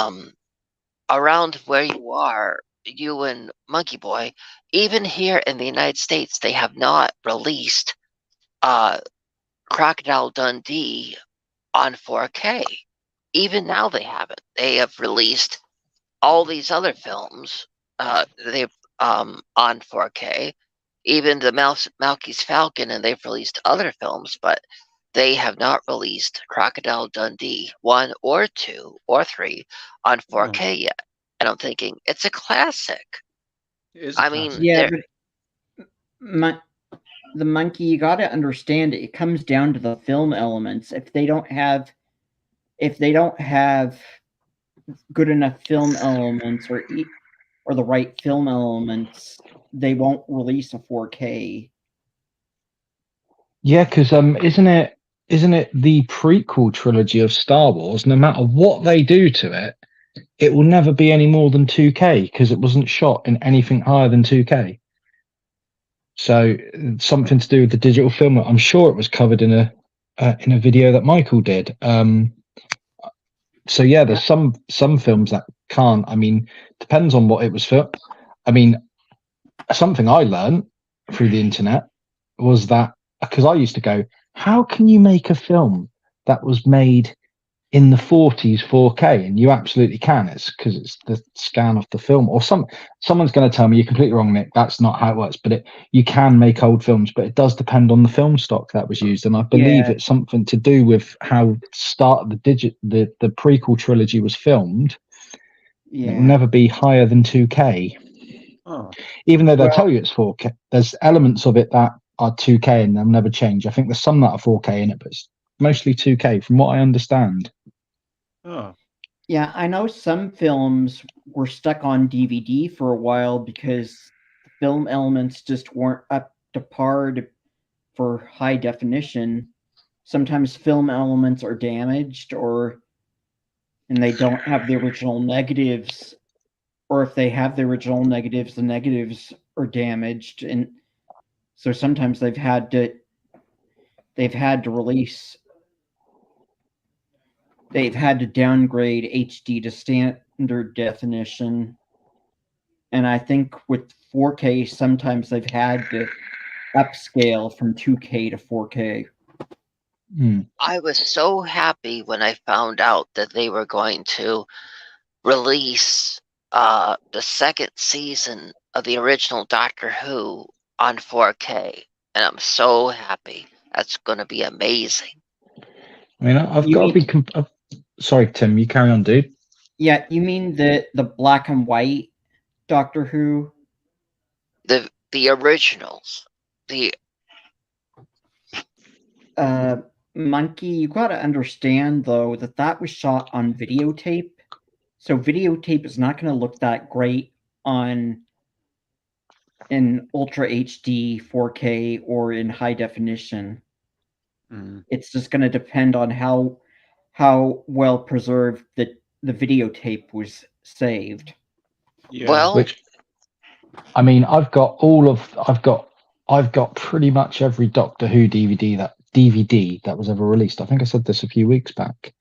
around where you are, you and Monkeyboy, even here in the United States, they have not released Crocodile Dundee on 4K. Even now they haven't. They have released all these other films they've on 4K. Even the Malky's Falcon, and they've released other films, but they have not released Crocodile Dundee 1 or 2 or 3 on 4K yet. And I'm thinking, it's a classic. It is a I classic. mean, Yeah, but the Monkey, you got to understand it. It comes down to the film elements. If they don't have good enough film elements or the right film elements, they won't release a 4K. Yeah, because isn't it the prequel trilogy of Star Wars? No matter what they do to it, it will never be any more than 2K because it wasn't shot in anything higher than 2K. So something to do with the digital film. I'm sure it was covered in a video that Michael did. So yeah, there's some films that can't. I mean, depends on what it was for. I mean, something I learned through the internet was that, because I used to go, how can you make a film that was made in the 40s 4K? And you absolutely can. It's because it's the scan of the film. Or someone's going to tell me you're completely wrong, Nick. That's not how it works. But you can make old films, but it does depend on the film stock that was used. And I believe it's something to do with how the prequel trilogy was filmed. Yeah. It will never be higher than 2K. Oh. Even though they'll tell you it's 4K, there's elements of it that are 2K and they'll never change. I think there's some that are 4K in it, but it's mostly 2K from what I understand. Oh. Yeah, I know some films were stuck on DVD for a while because the film elements just weren't up to par for high definition. Sometimes film elements are damaged and they don't have the original negatives, or if they have the original negatives, the negatives are damaged, and so sometimes they've had to downgrade HD to standard definition. And I think with 4K, sometimes they've had to upscale from 2K to 4K. I was so happy when I found out that they were going to release the second season of the original Doctor Who on 4K. And I'm so happy. That's going to be amazing. I mean, I've got to be... Sorry, Tim, you carry on, dude. Yeah, you mean the black and white Doctor Who? The originals. Monkey, you gotta understand, though, that was shot on videotape. So videotape is not going to look that great in Ultra HD 4K or in high definition. It's just going to depend on how well preserved the videotape was saved. Yeah. Well, I mean, I've got pretty much every Doctor Who DVD that was ever released. I think I said this a few weeks back.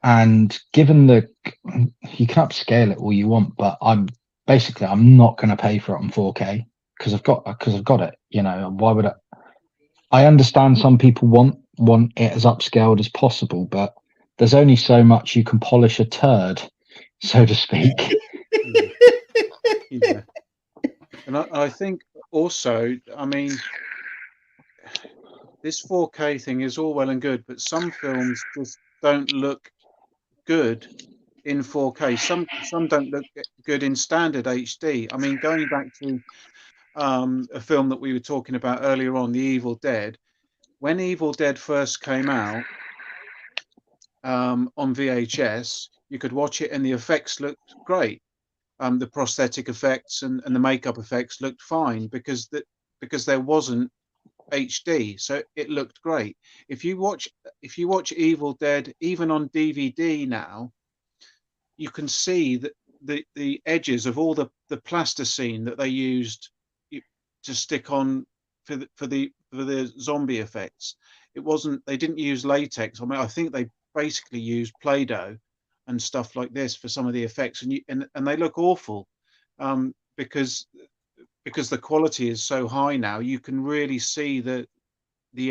And given you can upscale it all you want, but I'm not going to pay for it on 4K because I've got it. You know, why would I understand some people want it as upscaled as possible, but there's only so much you can polish a turd, so to speak. Yeah. And I think also, I mean, this 4K thing is all well and good, but some films just don't look good in 4K. Some don't look good in standard HD. I mean, going back to a film that we were talking about earlier on, The Evil Dead. When Evil Dead first came out on VHS, you could watch it and the effects looked great. The prosthetic effects and the makeup effects looked fine because there wasn't HD, so it looked great. If you watch Evil Dead even on DVD now, you can see that the edges of all the plasticine that they used to stick on for the zombie effects. They didn't use latex. I mean, I think they basically used Play-Doh and stuff like this for some of the effects, and they look awful, because the quality is so high now. You can really see the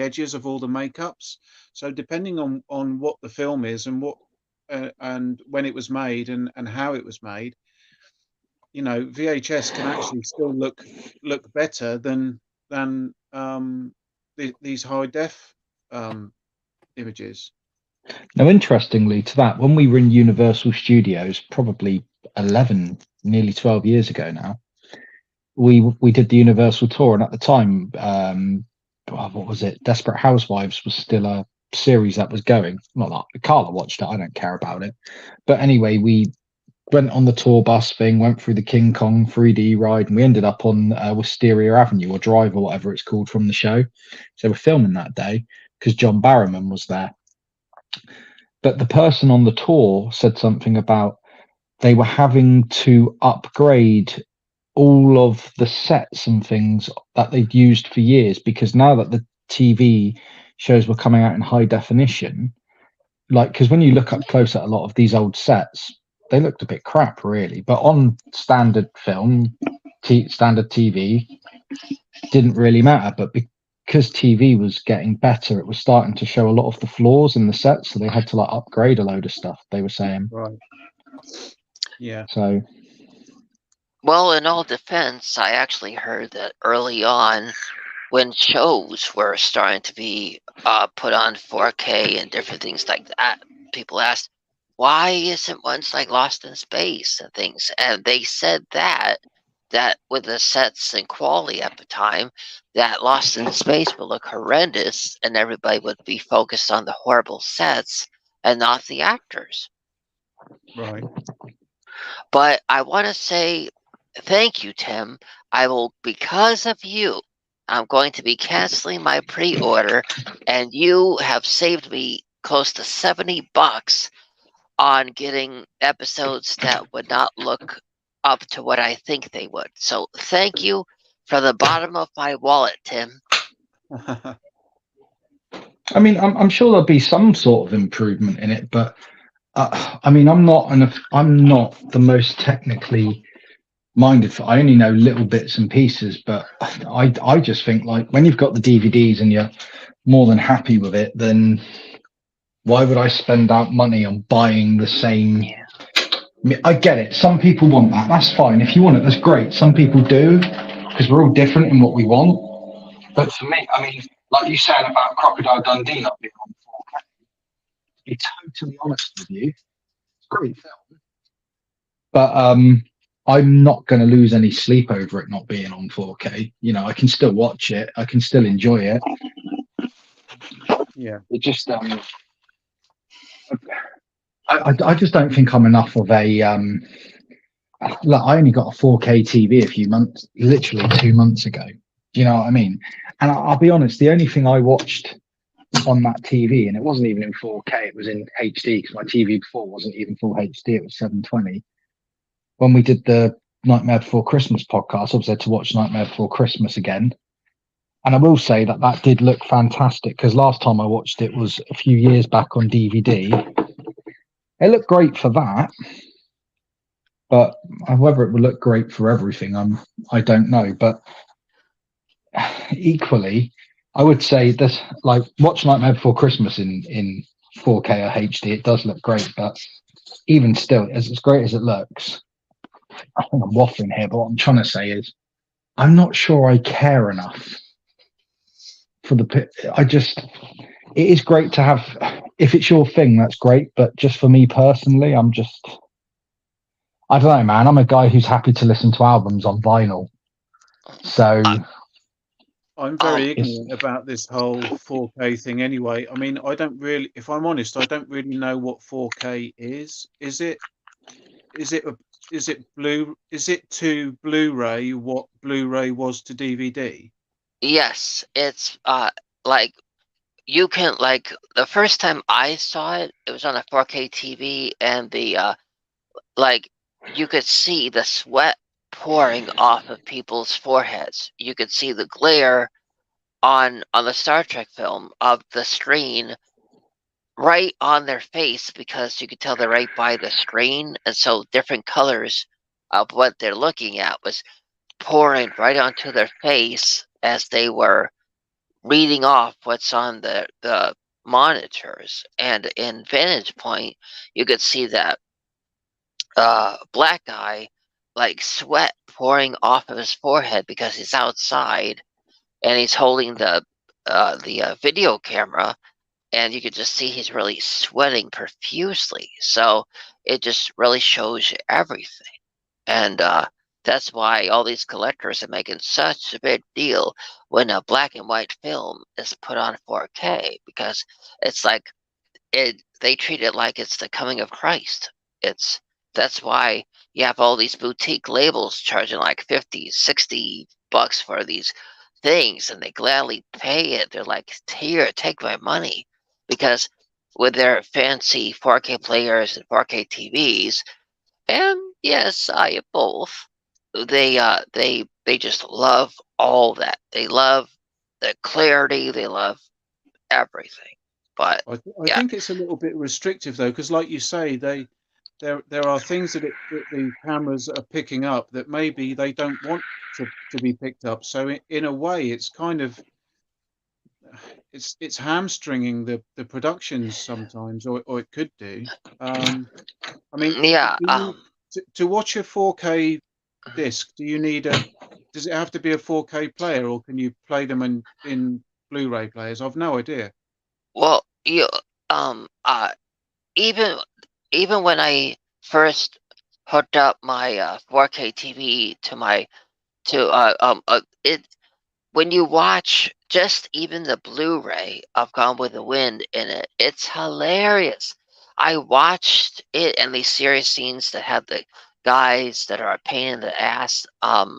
edges of all the makeups. So depending on what the film is and what and when it was made and how it was made, VHS can actually still look better than these high def images. Now, interestingly to that, when we were in Universal Studios, probably 11, nearly 12 years ago now, we did the Universal tour, and at the time, what was it? Desperate Housewives was still a series that was going. Not that Carla watched it, I don't care about it. But anyway, we went on the tour bus thing, went through the King Kong 3D ride, and we ended up on Wisteria Avenue or Drive or whatever it's called from the show. So we're filming that day because John Barrowman was there. But the person on the tour said something about they were having to upgrade all of the sets and things that they'd used for years, because now that the TV shows were coming out in high definition, like, because when you look up close at a lot of these old sets, they looked a bit crap, really. But on standard film, standard TV, didn't really matter. But because TV was getting better, it was starting to show a lot of the flaws in the sets, so they had to like upgrade a load of stuff, they were saying. Right. Yeah. So, Well, in all defense, I actually heard that early on, when shows were starting to be put on 4K and different things like that, people asked, why isn't ones like Lost in Space and things? And they said that with the sets and quality at the time, that Lost in Space would look horrendous and everybody would be focused on the horrible sets and not the actors. Right. But I want to say thank you, Tim. Because of you, I'm going to be canceling my pre-order, and you have saved me close to $70 on getting episodes that would not look up to what I think they would. So thank you from the bottom of my wallet, Tim. I mean, I'm sure there'll be some sort of improvement in it, but I mean, I'm not the most technically minded. I only know little bits and pieces, but I just think, like, when you've got the DVDs and you're more than happy with it, then why would I spend out money on buying the same? I mean, I get it. Some people want that. That's fine. If you want it, that's great. Some people do, because we're all different in what we want. But for me, I mean, like you said about Crocodile Dundee not being on 4K, to be totally honest with you, it's a great film. But I'm not going to lose any sleep over it not being on 4K. You know, I can still watch it. I can still enjoy it. Yeah. It just, I just don't think I'm enough of a, look, I only got a 4K TV literally 2 months ago. Do you know what I mean? And I'll be honest, the only thing I watched on that TV, and it wasn't even in 4K, it was in HD, because my TV before wasn't even full HD, it was 720. When we did the Nightmare Before Christmas podcast, I was there to watch Nightmare Before Christmas again. And I will say that did look fantastic, because last time I watched it was a few years back on DVD. It looked great for that, but whether it would look great for everything, I don't know. But equally, I would say this, like, watch Nightmare Before Christmas in 4K or HD. It does look great, but even still, as great as it looks, I think I'm waffling here, but what I'm trying to say is I'm not sure I care enough for the. It is great to have. If it's your thing, that's great. But just for me personally, I don't know, man. I'm a guy who's happy to listen to albums on vinyl. So I'm very ignorant about this whole 4K thing anyway. I mean, if I'm honest, I don't really know what 4K is. Is it to Blu-ray what Blu-ray was to DVD? Yes, it's like you can, like, the first time I saw it, it was on a 4K TV, and the like, you could see the sweat pouring off of people's foreheads. You could see the glare on the Star Trek film of the screen right on their face because you could tell they're right by the screen, and so different colors of what they're looking at was pouring right onto their face as they were reading off what's on the monitors. And in Vantage Point, you could see that black guy, like sweat pouring off of his forehead because he's outside and he's holding the video camera, and you could just see he's really sweating profusely. So it just really shows you everything. And that's why all these collectors are making such a big deal when a black and white film is put on 4K, because it's like they treat it like it's the coming of Christ. That's why you have all these boutique labels charging like 50, 60 bucks for these things, and they gladly pay it. They're like, here, take my money. Because with their fancy 4K players and 4K TVs, and yes, I have both. They just love all that. They love the clarity. They love everything. But I yeah, think it's a little bit restrictive though, because like you say, there are things that the cameras are picking up that maybe they don't want to be picked up. So in a way, it's kind of it's hamstringing the productions sometimes, or it could do. I mean, yeah. to watch a 4K disc, do you need does it have to be a 4K player, or can you play them in Blu-ray players? I've no idea. Well, even even when I first hooked up my 4K TV to it, when you watch just even the Blu-ray of Gone with the Wind in it, it's hilarious. I watched it and these serious scenes that have the guys that are a pain in the ass on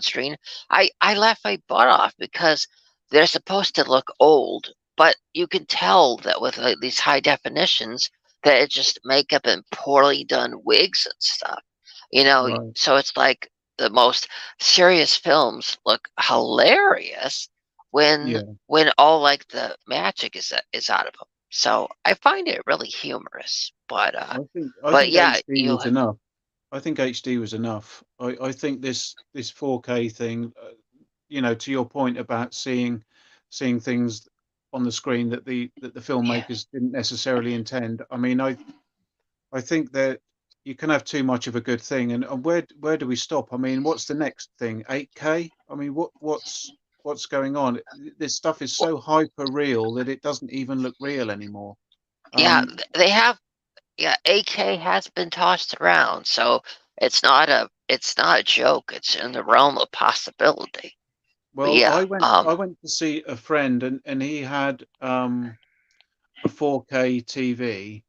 screen. I laughed my butt off because they're supposed to look old, but you can tell that with these high definitions that it's just makeup and poorly done wigs and stuff. Right. So it's like the most serious films look hilarious Yeah. when all like the magic is out of them. So I find it really humorous. But I think yeah, HD was enough. I think HD was enough. I think this 4K thing, to your point about seeing things on the screen that the filmmakers didn't necessarily intend. I mean, I think that you can have too much of a good thing, and where do we stop? I mean, what's the next thing? 8K? I mean, what's going on? This stuff is so hyper real that it doesn't even look real anymore. yeah, they have. Yeah, AK has been tossed around, so it's not a joke. It's in the realm of possibility. But Well, yeah, I went to see a friend, and he had a 4K TV,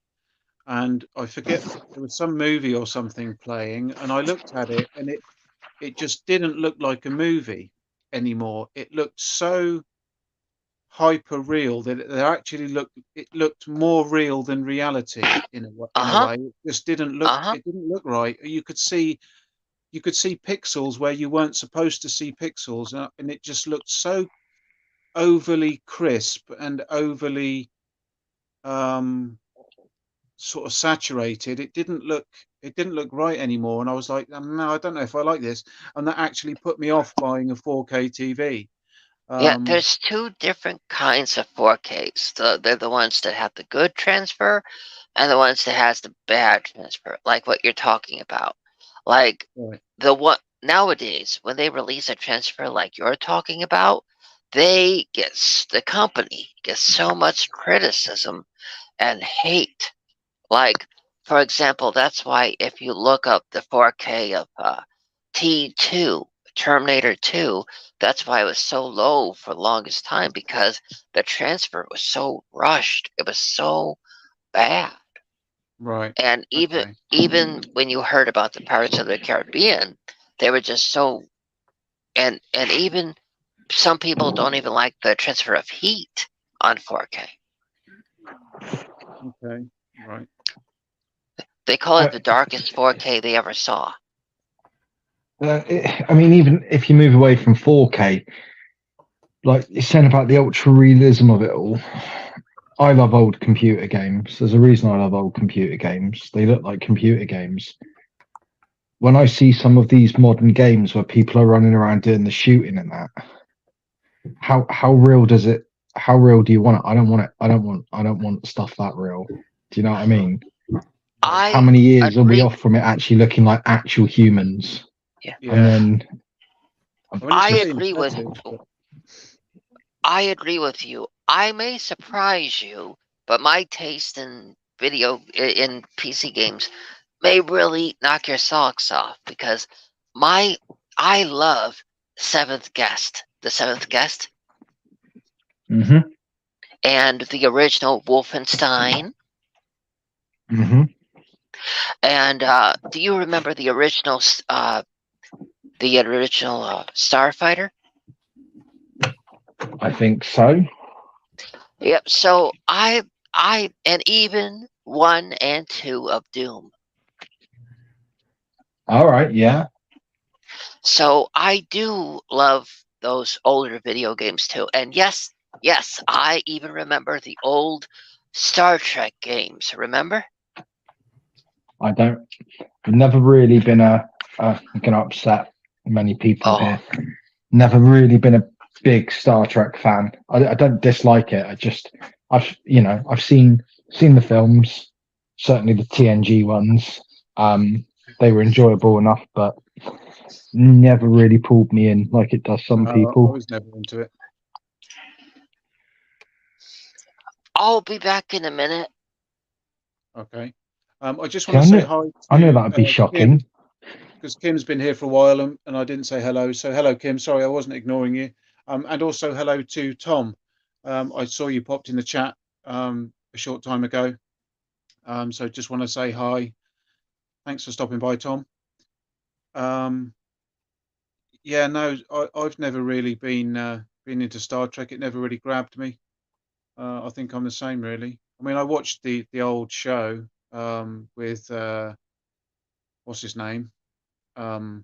and I forget, there was some movie or something playing, and I looked at it, and it just didn't look like a movie anymore. It looked so hyper real that it looked more real than reality in a way. It just didn't look it didn't look right. You could see pixels where you weren't supposed to see pixels, and it just looked so overly crisp and overly sort of saturated. It didn't look right anymore, and I was like, no, I don't know if I like this, and that actually put me off buying a 4K TV. yeah. There's two different kinds of 4Ks. They're the ones that have the good transfer, and the ones that has the bad transfer, like what you're talking about. Like Right. the one nowadays, when they release a transfer like you're talking about, the company gets so much criticism and hate. Like, for example, that's why if you look up the 4K of T2, Terminator 2, that's why it was so low for the longest time, because the transfer was so rushed. It was so bad. Right. And Okay. even when you heard about the Pirates of the Caribbean, they were just so, and even some people don't even like the transfer of heat on 4K. Okay. Right. They call it the darkest 4K they ever saw. I mean, even if you move away from 4K, like you're saying about the ultra realism of it all, I love old computer games. There's a reason I love old computer games. They look like computer games. When I see some of these modern games where people are running around doing the shooting and that, how real does it? How real do you want it? I don't want it. I don't want stuff that real. Do you know what I mean? How I many years are we agree. off from it actually looking like actual humans? Yeah. And then I mean, I it's agree with impressive, but- I agree with you. I may surprise you, but my taste in in PC games may really knock your socks off because I love Seventh Guest, the Seventh Guest, Mhm, and the original Wolfenstein. mhm. And do you remember the original Starfighter? I think so. Yep. So and even 1 and 2 of Doom. All right, yeah. So I do love those older video games too. And yes, I even remember the old Star Trek games. Remember? I don't. I've never really been I'm gonna upset many people Oh, here. Never really been a big Star Trek fan. I don't dislike it. I've seen the films, certainly the TNG ones. They were enjoyable enough, but never really pulled me in like it does some I people. was never into it. I'll be back in a minute. Okay. I just See, want to say hi I knew to that would be Kim, shocking. because Kim's been here for a while and I didn't say hello. So hello, Kim. Sorry, I wasn't ignoring you. And also hello to Tom. I saw you popped in the chat a short time ago. So just want to say hi. Thanks for stopping by, Tom. Yeah, no, I've never really been into Star Trek. It never really grabbed me. I think I'm the same, really. I mean, I watched the old show with what's his name? Um,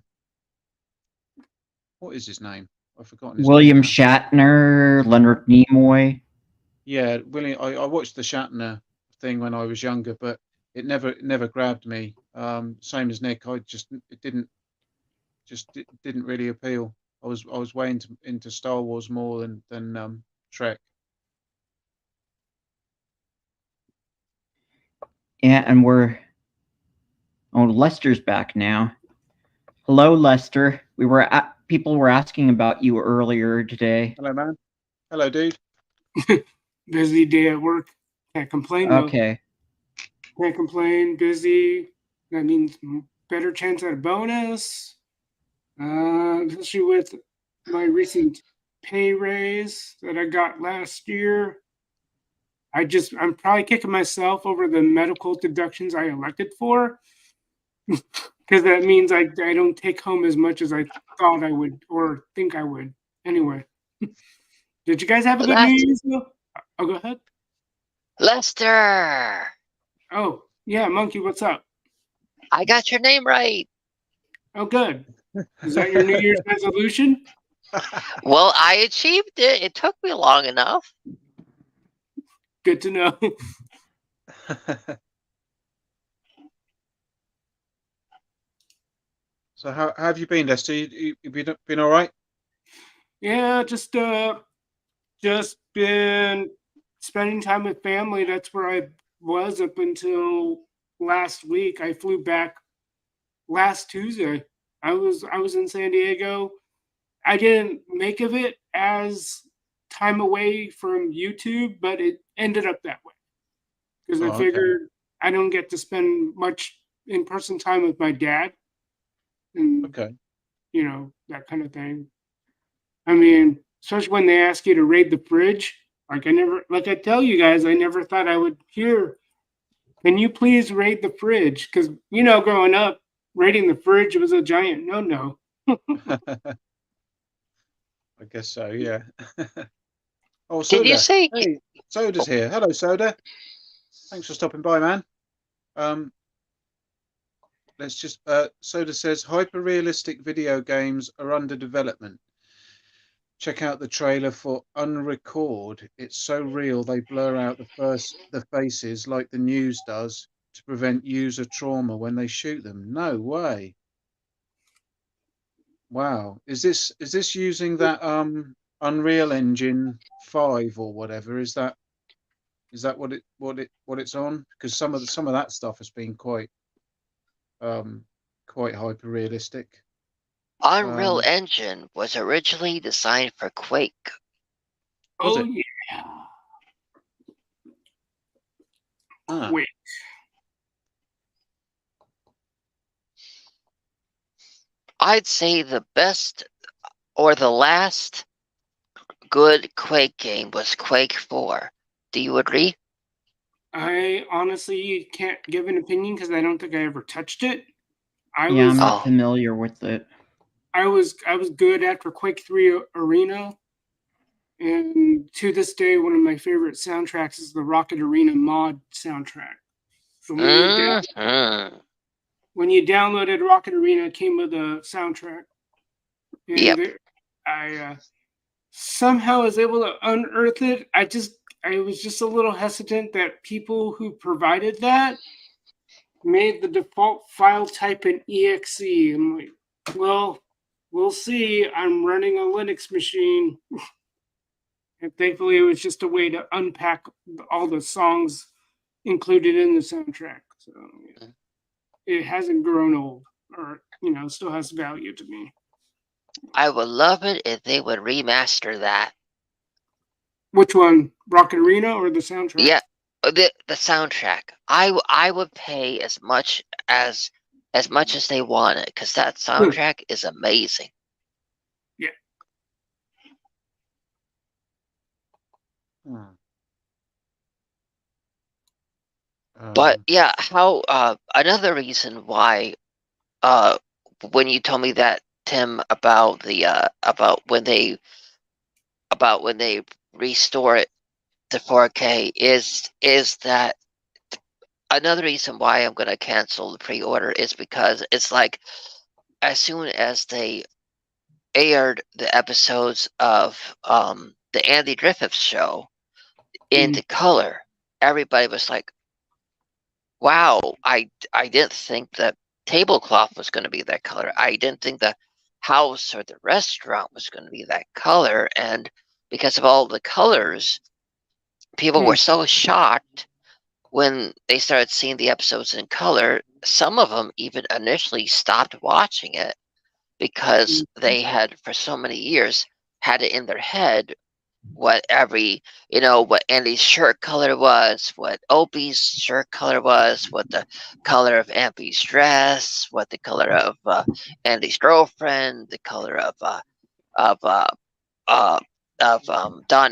what is his name? I've forgotten his name William now. Shatner, Leonard Nimoy. Yeah, William. I watched the Shatner thing when I was younger, but it never grabbed me. Same as Nick, it didn't really appeal. I was way into Star Wars more than Trek. Yeah, and Lester's back now. Hello, Lester. People were asking about you earlier today. Hello, man. Hello, dude. Busy day at work. Can't complain though. Okay. Can't complain. Busy. That means better chance at a bonus. Especially with my recent pay raise that I got last year. I'm probably kicking myself over the medical deductions I elected for. Because that means I don't take home as much as I thought I would or think I would. Anyway. Did you guys have a good New Year's? Oh, go ahead. Lester. Oh, yeah, Monkey, what's up? I got your name right. Oh, good. Is that your New Year's resolution? Well, I achieved it. It took me long enough. Good to know. So how have you been, Lester? You been all right? Yeah, just been spending time with family. That's where I was up until last week. I flew back last Tuesday. I was in San Diego. I didn't make of it as time away from YouTube, but it ended up that way because I figured I don't get to spend much in-person time with my dad, and you know, that kind of thing. I mean, especially when they ask you to raid the fridge. Like I tell you guys, I never thought I would hear, can you please raid the fridge? Because, you know, growing up, raiding the fridge was a giant no-no. I guess so, yeah. Oh, Did you Soda. say? Hey, Soda's here. Hello, Soda. Thanks for stopping by, man. Let's just Soda says hyper realistic video games are under development. check out the trailer for Unrecord. It's so real they blur out the faces like the news does to prevent user trauma when they shoot them. No way. Wow. Is this using that Unreal Engine 5 or whatever? Is that what it's on? Because some of that stuff has been quite hyper realistic. Unreal Engine was originally designed for Quake. Was Oh it? yeah. Ah. Wait. I'd say the best or the last good Quake game was Quake 4. Do you agree? I honestly can't give an opinion because I don't think I ever touched it. I'm Oh. not familiar with it. I was good after Quake 3 Arena, and to this day, one of my favorite soundtracks is the Rocket Arena mod soundtrack. So when you downloaded Rocket Arena, it came with a soundtrack, and Yep. I somehow was able to unearth it. I was just a little hesitant that people who provided that made the default file type an exe. I'm like, well, we'll see. I'm running a Linux machine. And thankfully, it was just a way to unpack all the songs included in the soundtrack. So it hasn't grown old, or still has value to me. I would love it if they would remaster that. Which one, Rocket Arena or the soundtrack? Yeah, the soundtrack. I would pay as much as they want it, because that soundtrack is amazing. Yeah. But yeah, how another reason why when you told me that, Tim, about the about when they restore it to 4K is that another reason why I'm gonna cancel the pre-order is because it's like as soon as they aired the episodes of the Andy Griffith Show into color, everybody was like, wow, I didn't think that tablecloth was going to be that color. I didn't think the house or the restaurant was going to be that color. And because of all the colors, people were so shocked when they started seeing the episodes in color. Some of them even initially stopped watching it because they had, for so many years, had it in their head what what Andy's shirt color was, what Opie's shirt color was, what the color of Ampy's dress, what the color of Andy's girlfriend, the color of Don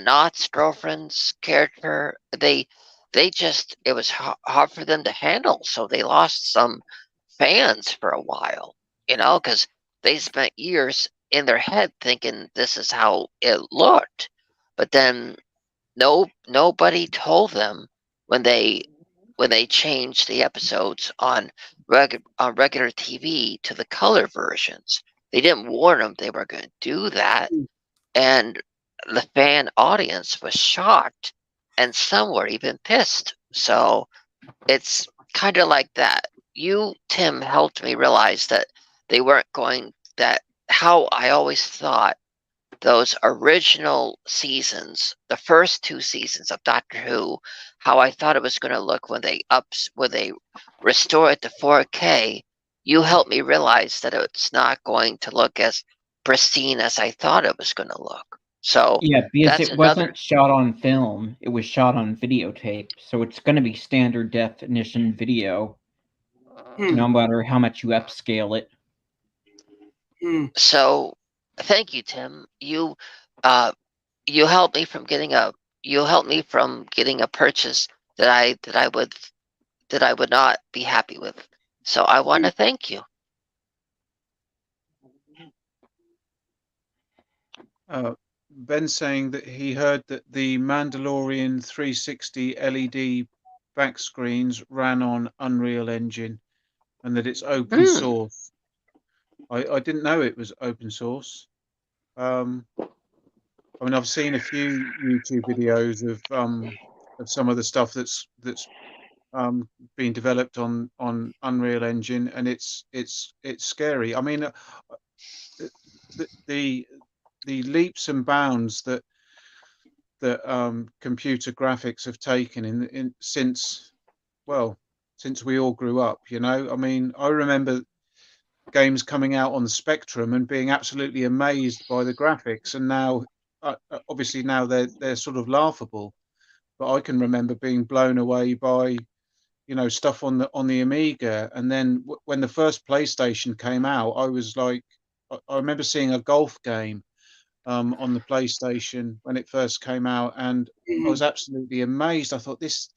Knotts' girlfriend's character. They just, it was hard for them to handle, so they lost some fans for a while, because they spent years in their head thinking this is how it looked. But then nobody told them when they changed the episodes on regular TV to the color versions. They didn't warn them they were going to do that, and the fan audience was shocked, and some were even pissed. So it's kind of like that. You, Tim, helped me realize that they weren't going that how I always thought those original seasons, the first 2 seasons of Doctor Who, how I thought it was going to look when they restore it to 4K. You helped me realize that it's not going to look as pristine as I thought it was going to look. So yeah, because that's it wasn't shot on film; it was shot on videotape, so it's going to be standard definition video, no matter how much you upscale it. So, thank you, Tim. You helped me from getting a purchase that I would not be happy with. So I want to thank you. Ben saying that he heard that the Mandalorian 360 LED back screens ran on Unreal Engine and that it's open source. I didn't know it was open source. I mean, I've seen a few YouTube videos of some of the stuff that's being developed on Unreal Engine, and it's scary. I mean, the leaps and bounds that computer graphics have taken in since we all grew up. You know, I mean, I remember games coming out on the Spectrum and being absolutely amazed by the graphics, and now obviously now they're sort of laughable. But I can remember being blown away by, you know, stuff on the Amiga, and then when the first PlayStation came out, I was like, I remember seeing a golf game on the PlayStation when it first came out, and I was absolutely amazed. I thought this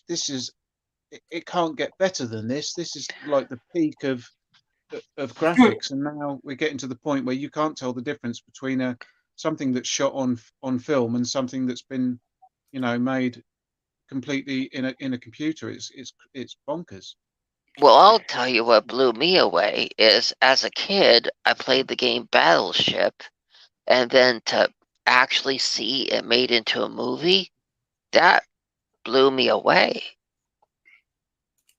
is it can't get better than this. This is like the peak of graphics, and now we're getting to the point where you can't tell the difference between something that's shot on film and something that's been, you know, made completely in a computer. It's bonkers. Well, I'll tell you what blew me away is as a kid, I played the game Battleship, and then to actually see it made into a movie, that blew me away.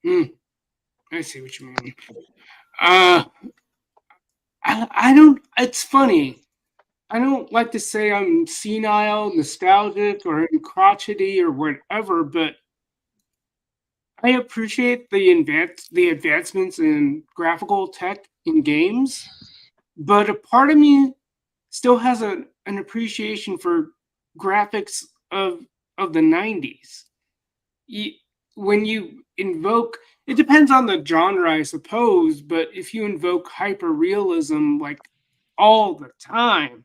I see what you mean. I don't. It's funny. I don't like to say I'm senile, nostalgic, or crotchety or whatever, but I appreciate the advancements in graphical tech in games. But a part of me still has an appreciation for graphics of the 90s. When you invoke, it depends on the genre, I suppose, but if you invoke hyper-realism like all the time,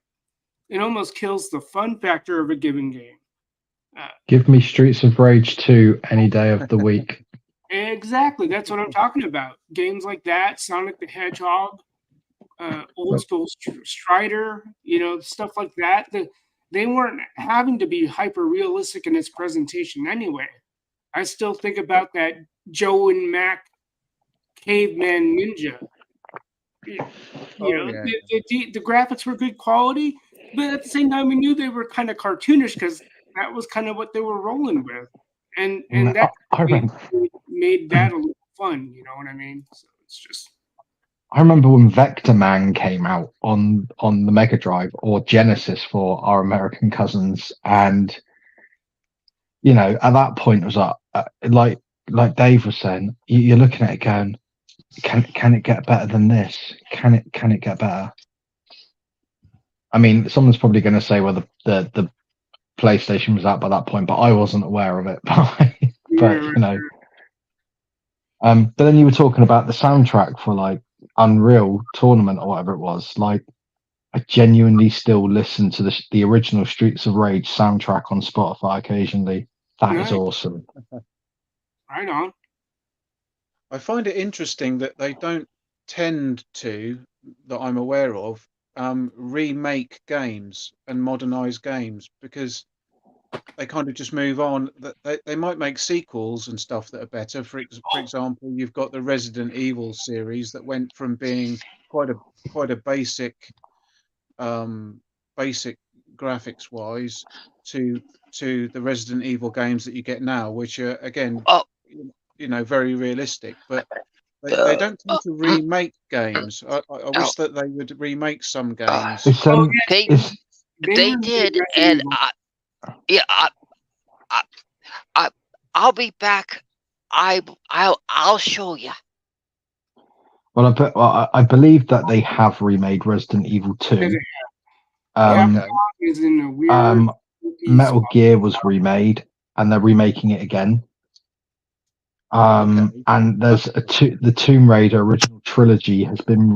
it almost kills the fun factor of a given game. Give me Streets of Rage 2 any day of the week. Exactly, that's what I'm talking about. Games like that, Sonic the Hedgehog, old school Strider, you know, stuff like that. They weren't having to be hyper realistic in its presentation anyway. I still think about that Joe and Mac Caveman Ninja. The graphics were good quality, but at the same time, we knew they were kind of cartoonish because that was kind of what they were rolling with, and that made that a little fun. You know what I mean? So it's just. I remember when Vector Man came out on the Mega Drive, or Genesis for our American cousins, and you know, at that point it was like Dave was saying, you're looking at it going, can it get better than this? Can it get better? I mean, someone's probably going to say, well, the PlayStation was out by that point, but I wasn't aware of it. But you know, but then you were talking about the soundtrack for like Unreal Tournament or whatever it was. Like, I genuinely still listen to the original Streets of Rage soundtrack on Spotify occasionally. That is awesome. Right on. I find it interesting that they don't tend to, that I'm aware of, remake games and modernize games, because they kind of just move on. They might make sequels and stuff that are better. For example, you've got the Resident Evil series that went from being quite a basic graphics wise to the Resident Evil games that you get now, which are again, you know, very realistic. But they don't tend to remake games. I wish that they would remake some games. They did, and I'll be back. I'll show you. Well, I believe that they have remade Resident Evil 2. Metal Gear was remade, and they're remaking it again. And there's the Tomb Raider original trilogy has been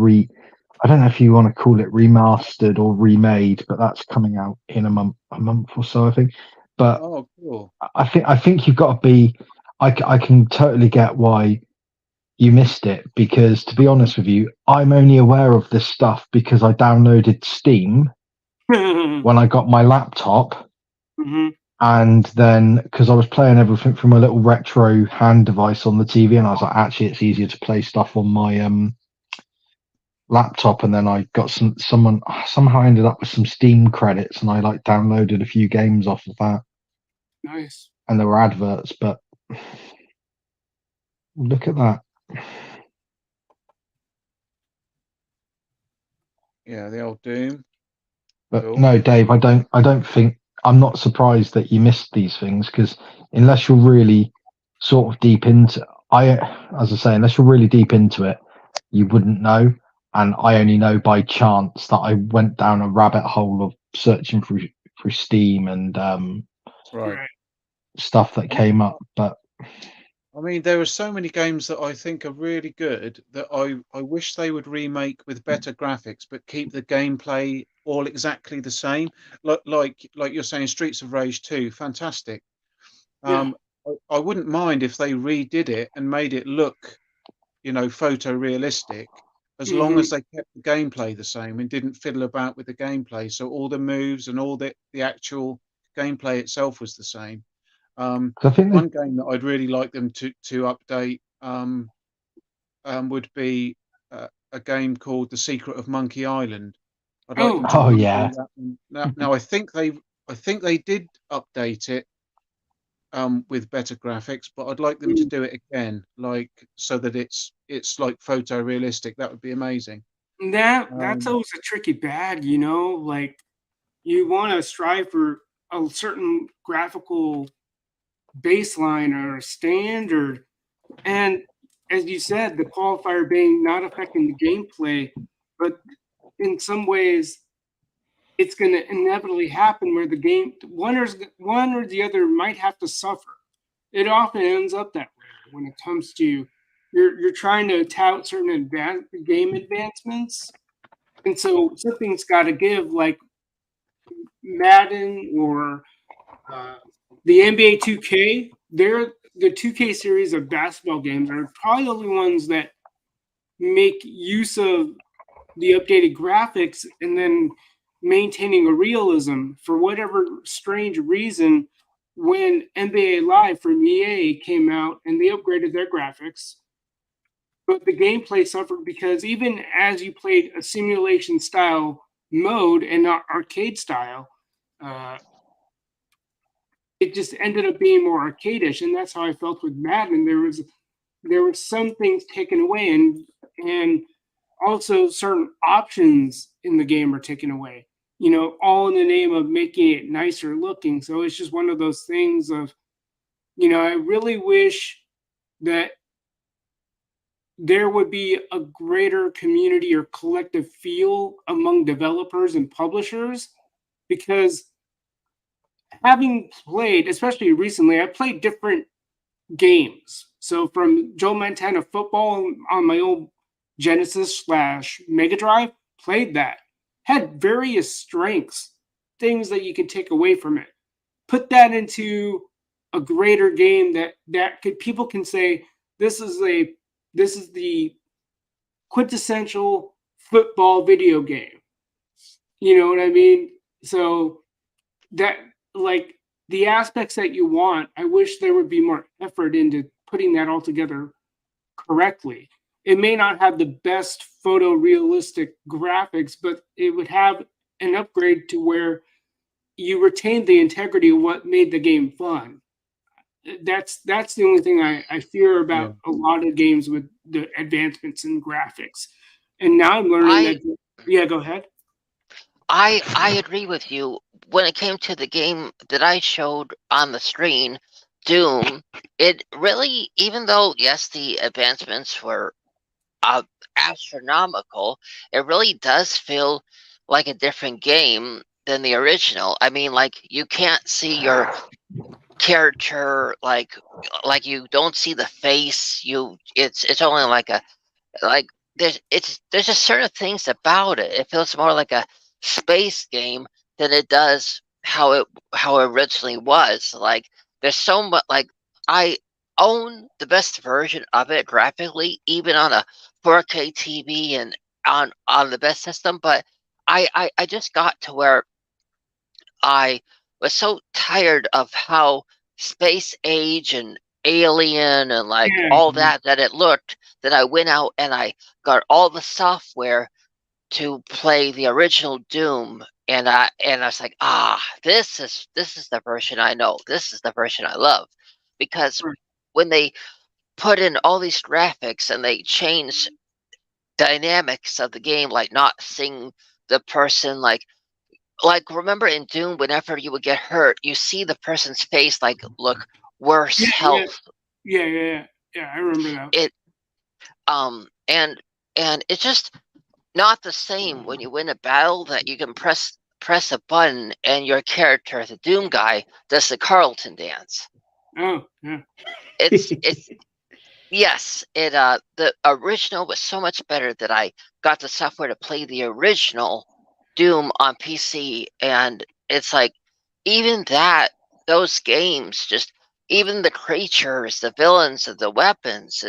I don't know if you want to call it remastered or remade, but that's coming out in a month or so, I think. But cool. I think you've got to be. I can totally get why you missed it, because to be honest with you, I'm only aware of this stuff because I downloaded Steam when I got my laptop. Mm-hmm. And then, because I was playing everything from a little retro hand device on the TV, and I was like, actually, it's easier to play stuff on my laptop, and then I got somehow I ended up with some Steam credits, and I like downloaded a few games off of that, Nice. and there were adverts, but look at that. Yeah, the old Doom. But Cool. no, Dave, I don't think, I'm not surprised that you missed these things, because unless you're really sort of deep into, as I say, unless you're really deep into it, you wouldn't know. And I only know by chance that I went down a rabbit hole of searching through Steam and Right. stuff that came up. But I mean, there are so many games that I think are really good that I wish they would remake with better graphics, but keep the gameplay all exactly the same. Like you're saying, Streets of Rage 2, fantastic. Yeah. I wouldn't mind if they redid it and made it look, photorealistic, as long as they kept the gameplay the same and didn't fiddle about with the gameplay. So all the moves and all the actual gameplay itself was the same. I think One game that I'd really like them to update would be a game called The Secret of Monkey Island. I'd like them to Oh, redo yeah. that one. Now I think they did update it with better graphics, but I'd like them to do it again, like so that it's like photorealistic. That would be amazing. That's always a tricky bag, like you want to strive for a certain graphical baseline or standard, and as you said, the qualifier being not affecting the gameplay, but in some ways it's going to inevitably happen where the game one or the other might have to suffer. It often ends up that way when it comes to you're trying to tout certain game advancements, and so something's got to give, like Madden or the NBA 2K. They're the 2K series of basketball games are probably the only ones that make use of the updated graphics and then maintaining a realism. For whatever strange reason, when NBA Live from EA came out and they upgraded their graphics, but the gameplay suffered because even as you played a simulation style mode and not arcade style, it just ended up being more arcadish, and that's how I felt with Madden. There were some things taken away, and also certain options in the game are taken away. All in the name of making it nicer looking. So it's just one of those things of, I really wish that there would be a greater community or collective feel among developers and publishers, because having played, especially recently, I played different games. So from Joe Montana football on my old Genesis / Mega Drive, played that. Had various strengths, things that you could take away from it. Put that into a greater game that people can say this is the quintessential football video game. You know what I mean? So that, like, the aspects that you want, I wish there would be more effort into putting that all together correctly. It may not have the best photorealistic graphics, but it would have an upgrade to where you retain the integrity of what made the game fun. That's the only thing I fear about a lot of games with the advancements in graphics. And now I'm learning that. Yeah, go ahead. I agree with you. When it came to the game that I showed on the screen, Doom, it really, even though, yes, the advancements were astronomical, it really does feel like a different game than the original. I mean, like, you can't see your character, like you don't see the face. It's only like there's just certain things about it. It feels more like a space game than it does how it originally was. Like, there's so much. Like, I own the best version of it graphically, even on a 4K TV and on the best system. But I just got to where I was so tired of how space age and alien and like all that it looked, that I went out and I got all the software to play the original Doom, and I was like, this is the version I know. This is the version I love, because Right. when they put in all these graphics and they change dynamics of the game, like not seeing the person like remember in Doom, whenever you would get hurt, you see the person's face like look worse Yeah, health. Yeah, I remember that. It and it's just not the same when you win a battle that you can press a button and your character, the Doom guy, does the Carlton dance. Oh, yeah. It's yes, the original was so much better that I got the software to play the original Doom on PC, and it's like even those games, just even the creatures, the villains, the weapons,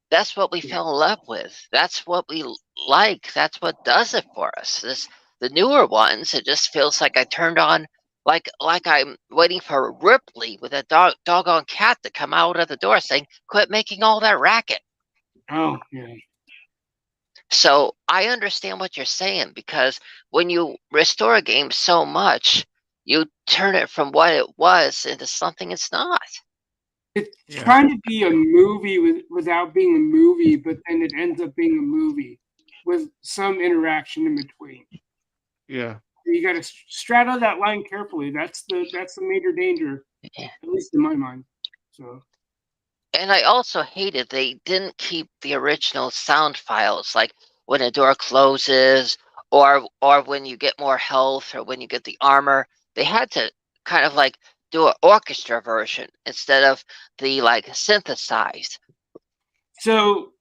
that's what we fell in love with. That's what we like. That's what does it for us. The newer ones, it just feels like I turned on like I'm waiting for Ripley with a doggone cat to come out of the door saying, "Quit making all that racket." Oh, yeah. So I understand what you're saying, because when you restore a game so much, you turn it from what it was into something it's not. It's Yeah. trying to be a movie without being a movie, but then it ends up being a movie with some interaction in between. Yeah. You got to straddle that line carefully. That's the major danger, at least in my mind. So. And I also hated they didn't keep the original sound files, like when a door closes, or when you get more health, or when you get the armor. They had to kind of like do an orchestra version instead of the like synthesized. So,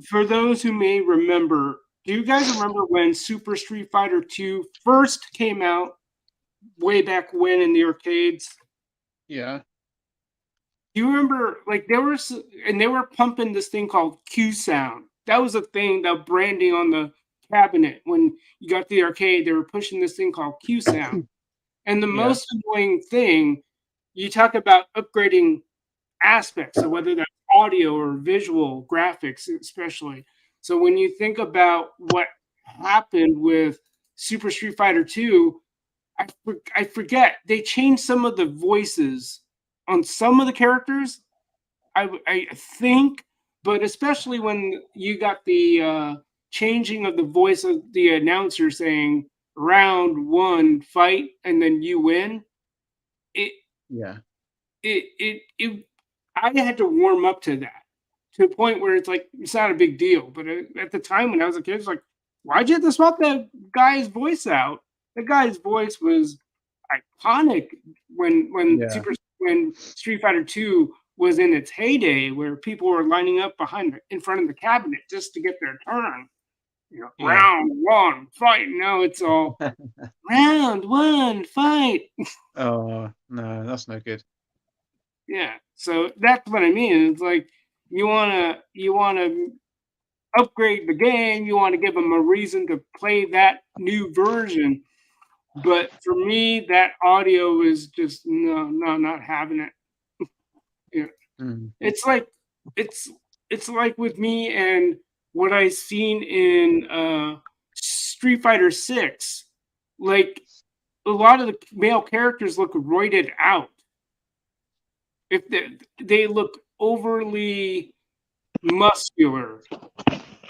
for those who may remember, do you guys remember when Super Street Fighter 2 first came out way back when in the arcades? Yeah. Do you remember, like, they were pumping this thing called Q Sound. That was a thing, the branding on the cabinet. When you got to the arcade, they were pushing this thing called Q Sound. And the most annoying thing, you talk about upgrading aspects, so whether that's audio or visual graphics, especially. So when you think about what happened with Super Street Fighter 2, I forget they changed some of the voices on some of the characters. I think, but especially when you got the changing of the voice of the announcer saying "round one, fight," and then you win. It Yeah. I had to warm up to that, to a point where it's like it's not a big deal. But at the time when I was a kid, it's like, why'd you have to swap that guy's voice out? The guy's voice was iconic when Yeah. when Street Fighter 2 was in its heyday, where people were lining up in front of the cabinet just to get their turn. You know, Yeah. round one, fight. Now it's all round one, fight. Oh no, that's no good. Yeah, so that's what I mean. It's like you wanna upgrade the game. You want to give them a reason to play that new version. But for me, that audio is just no, not having it. Mm. It's like it's like with me and what I seen in Street Fighter 6. Like a lot of the male characters look roided out. If they look overly muscular,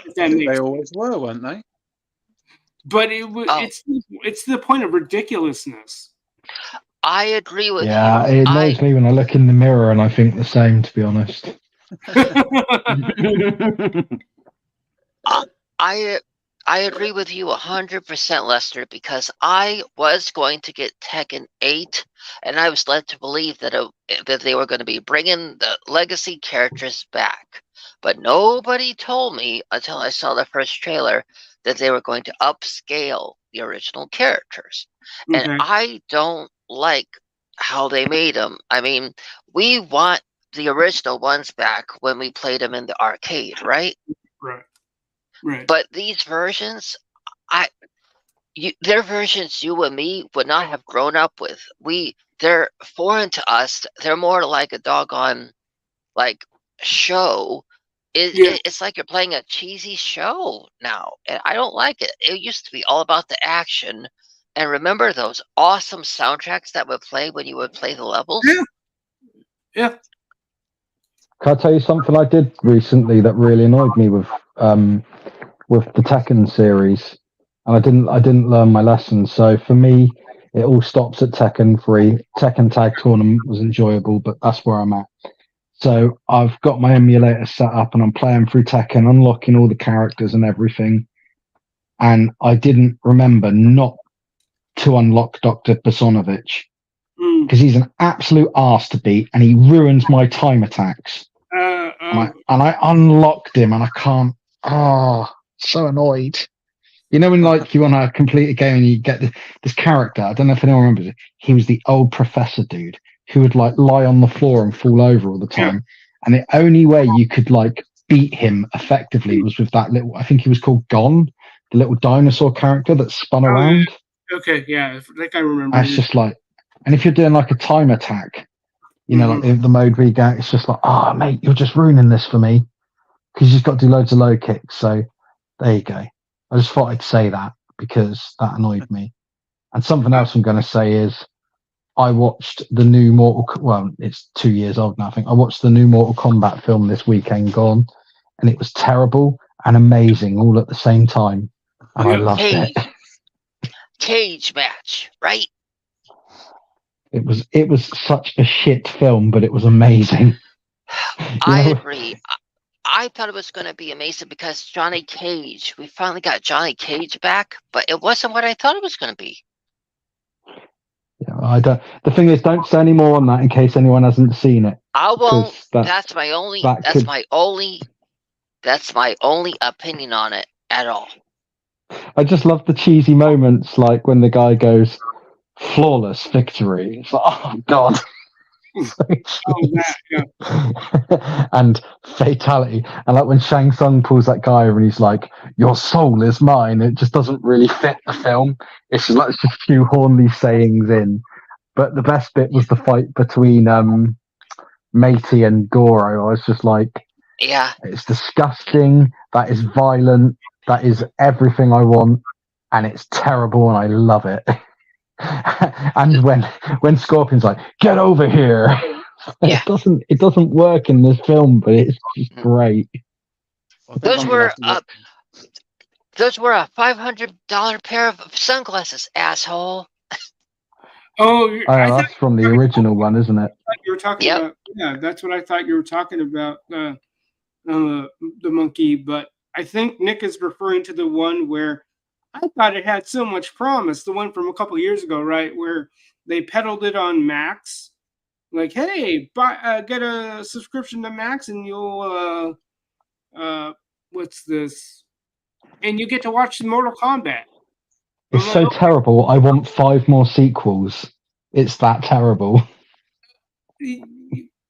if that makes They sense. always were, weren't they? But Oh. it's the point of ridiculousness. I agree with Yeah, you. it annoys me when I look in the mirror and I think the same, to be honest. I agree with you 100%, Lester, because I was going to get Tekken 8, and I was led to believe that that they were going to be bringing the legacy characters back. But nobody told me until I saw the first trailer that they were going to upscale the original characters. Okay. And I don't like how they made them. I mean, we want the original ones back when we played them in the arcade, right? Right. But these versions, they're versions you and me would not have grown up with. They're foreign to us. They're more like a doggone like show It's like you're playing a cheesy show now, and I don't like it. It used to be all about the action, and remember those awesome soundtracks that would play when you would play the levels? Yeah. Can I tell you something I did recently that really annoyed me with the Tekken series? And I didn't learn my lesson. So for me, it all stops at Tekken 3. Tekken Tag Tournament was enjoyable, but that's where I'm at. So I've got my emulator set up and I'm playing through Tekken, unlocking all the characters and everything. And I didn't remember not to unlock Dr. Personovich because he's an absolute arse to beat and he ruins my time attacks. And I unlocked him and I can't. Oh, so annoyed. You know when like you want to complete a game and you get this character. I don't know if anyone remembers it. He was the old professor dude who would like lie on the floor and fall over all the time. And the only way you could like beat him effectively was with that little. I think he was called Gon, the little dinosaur character that spun around. Okay, yeah, I think I remember. And it's just like, and if you're doing like a time attack, you know, like the mode where you go, it's just like, oh mate, you're just ruining this for me because you've got to do loads of low kicks. So there you go. I just thought I'd say that because that annoyed me. And something else I'm going to say is I watched the new well, it's 2 years old now, I think. I watched the new Mortal Kombat film this weekend gone, and it was terrible and amazing all at the same time. And I loved it. Cage match, right? It was such a shit film, but it was amazing. I agree. I thought it was going to be amazing because Johnny Cage, we finally got Johnny Cage back, but it wasn't what I thought it was going to be. Yeah, I don't. The thing is, don't say any more on that in case anyone hasn't seen it. I won't. That's my only opinion on it at all. I just love the cheesy moments, like when the guy goes flawless victory. It's like, oh god. And fatality, and like when Shang Tsung pulls that guy over and he's like, your soul is mine, it just doesn't really fit the film. It's just like shoehorn these sayings in. But the best bit was the fight between Matey and Goro. I was just like, yeah, it's disgusting, that is violent, that is everything I want, and it's terrible and I love it. And when Scorpion's like, get over here, yeah. it doesn't work in this film, but it's just great. Those were a $500 pair of sunglasses, asshole. That's from the original one, isn't it? You were talking about, yeah, that's what I thought you were talking about, the monkey, but I think Nick is referring to the one where I thought it had so much promise, the one from a couple of years ago, right, where they peddled it on Max, like, hey, get a subscription to Max and you'll what's this, and you get to watch Mortal Kombat. It's so terrible. I want 5 more sequels. It's that terrible.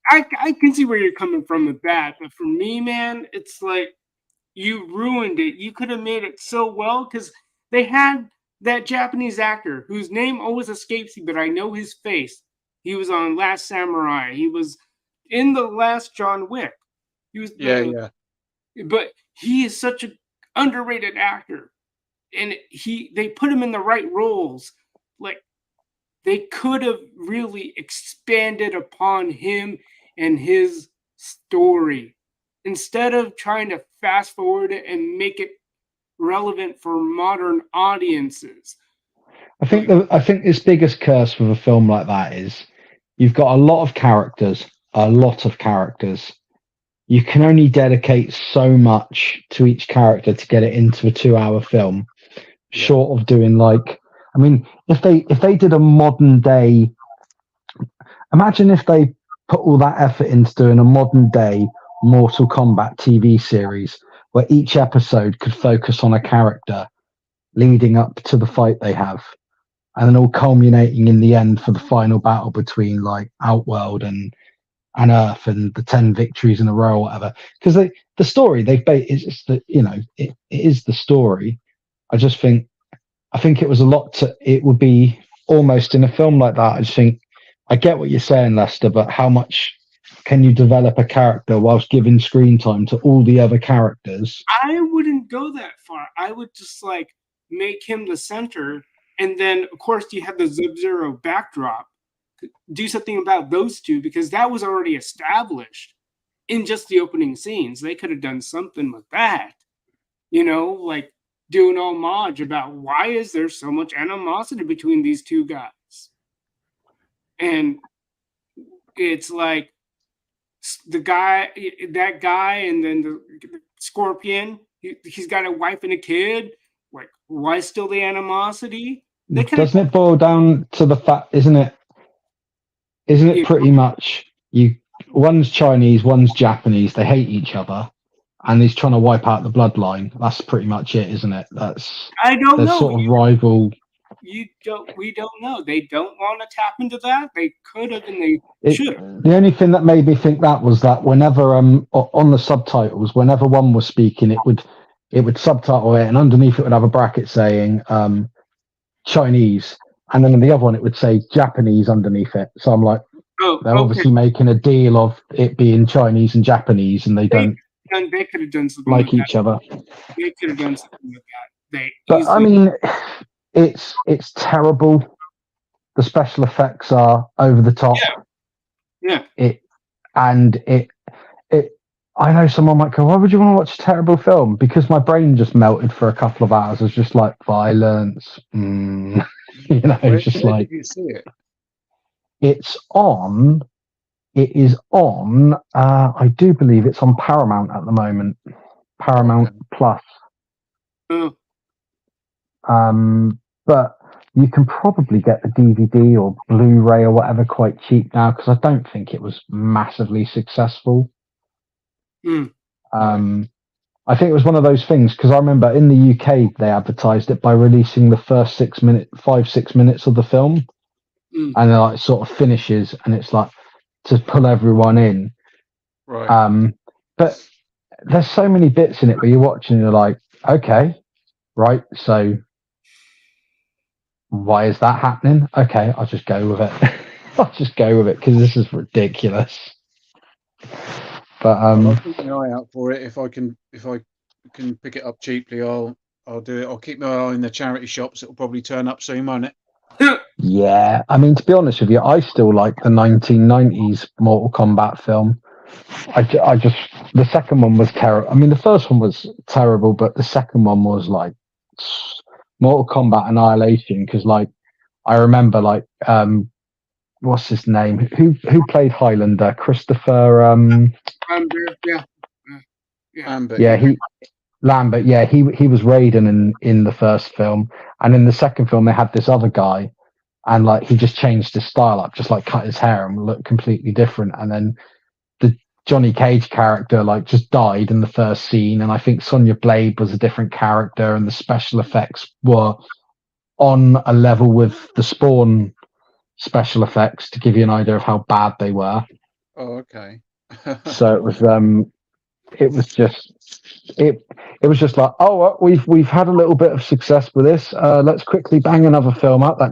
I can see where you're coming from with that, but for me, man, it's like you ruined it. You could have made it so well because they had that Japanese actor whose name always escapes me, but I know his face. He was on Last Samurai. He was in the last John Wick. He was But he is such an underrated actor, and they put him in the right roles. Like they could have really expanded upon him and his story instead of trying to fast forward it and make it relevant for modern audiences. I think its biggest curse with a film like that is you've got a lot of characters. You can only dedicate so much to each character to get it into a 2-hour film, short of doing like, I mean, if they did a modern day, imagine if they put all that effort into doing a modern day Mortal Kombat TV series where each episode could focus on a character leading up to the fight they have, and then all culminating in the end for the final battle between like Outworld and Earth and the 10 victories in a row or whatever. Because the story they've is the, you know, it is the story. I think it was a lot it would be almost in a film like that. I just think I get what you're saying, Lester, but how much can you develop a character whilst giving screen time to all the other characters? I wouldn't go that far. I would just like make him the center, and then of course you have the Sub-Zero backdrop. Do something about those two because that was already established in just the opening scenes. They could have done something with that, like do an homage about why is there so much animosity between these two guys, and it's like that guy, and then the Scorpion. He's got a wife and a kid. Like, why still the animosity? Doesn't it boil down to the fact? Isn't it pretty much one's Chinese, one's Japanese. They hate each other, and he's trying to wipe out the bloodline. That's pretty much it, isn't it? I don't know. Sort of rival. We don't know. They don't want to tap into that. They could have, and they should. The only thing that made me think that was that whenever on the subtitles, whenever one was speaking, it would subtitle it, and underneath it would have a bracket saying Chinese, and then in the other one it would say Japanese underneath it. So I'm like, they're obviously making a deal of it being Chinese and Japanese, and they don't. They could have done something like with each other. They could have done something with that. But I mean, it's terrible. The special effects are over the top. Yeah. I know someone might go, why would you want to watch a terrible film? Because my brain just melted for a couple of hours. It's just like violence. It's just where like. Did you see it? It is on. I do believe it's on Paramount at the moment. Paramount Plus. But you can probably get the DVD or Blu-ray or whatever quite cheap now because I don't think it was massively successful. I think it was one of those things because I remember in the UK they advertised it by releasing the first 6 minutes of the film, and it like sort of finishes, and it's like to pull everyone in. Right. But there's so many bits in it where you're watching and you're like, okay, right, so why is that happening? Okay, I'll just go with it. I'll just go with it because this is ridiculous. But I'll keep an eye out for it. If I can pick it up cheaply, I'll do it. I'll keep my eye on the charity shops. It'll probably turn up soon, won't it? Yeah, I mean, to be honest with you, I still like the 1990s Mortal Kombat film. I just the second one was terrible. I mean, the first one was terrible, but the second one was like Mortal Kombat Annihilation. Because like I remember like what's his name? Who played Highlander? Christopher Lambert. Lambert. Yeah, he was Raiden in the first film, and in the second film they had this other guy, and like he just changed his style up, just like cut his hair and looked completely different. And then the Johnny Cage character like just died in the first scene, and I think Sonya Blade was a different character, and the special effects were on a level with the Spawn special effects to give you an idea of how bad they were. Oh, okay. So it was just like, oh, well, we've had a little bit of success with this. Let's quickly bang another film out that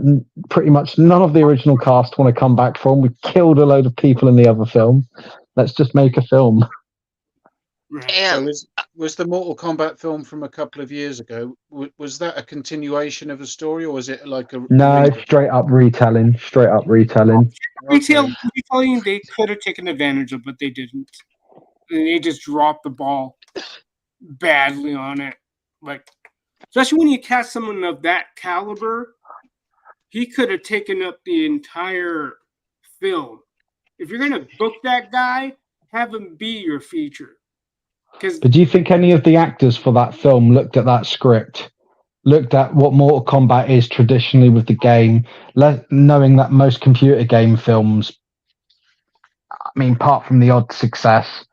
pretty much none of the original cast want to come back from. We killed a load of people in the other film. Let's just make a film. So was the Mortal Kombat film from a couple of years ago? Was that a continuation of the story, or was it like a straight up retelling? Retelling, they could have taken advantage of, but they didn't. And they just dropped the ball badly on it. Like, especially when you cast someone of that caliber, he could have taken up the entire film. If you're gonna book that guy, have him be your feature. But do you think any of the actors for that film looked at that script, looked at what Mortal Kombat is traditionally with the game, knowing that most computer game films, I mean, apart from the odd success,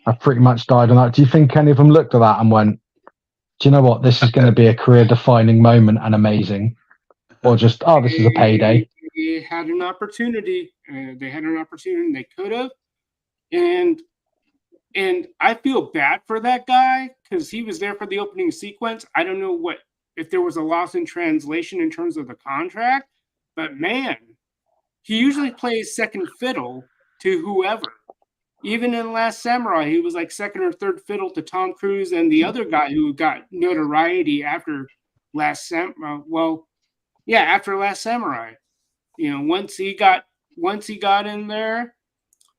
have pretty much died on that? Do you think any of them looked at that and went, do you know what, this is going to be a career-defining moment and amazing? Or just, oh, this is a payday? They had an opportunity. They could have. And I feel bad for that guy because he was there for the opening sequence. I don't know if there was a loss in translation in terms of the contract, but man, he usually plays second fiddle to whoever. even in Last Samurai, he was like second or third fiddle to Tom Cruise and the other guy who got notoriety after Last Samurai. Well, yeah, after Last Samurai. Once he got in there,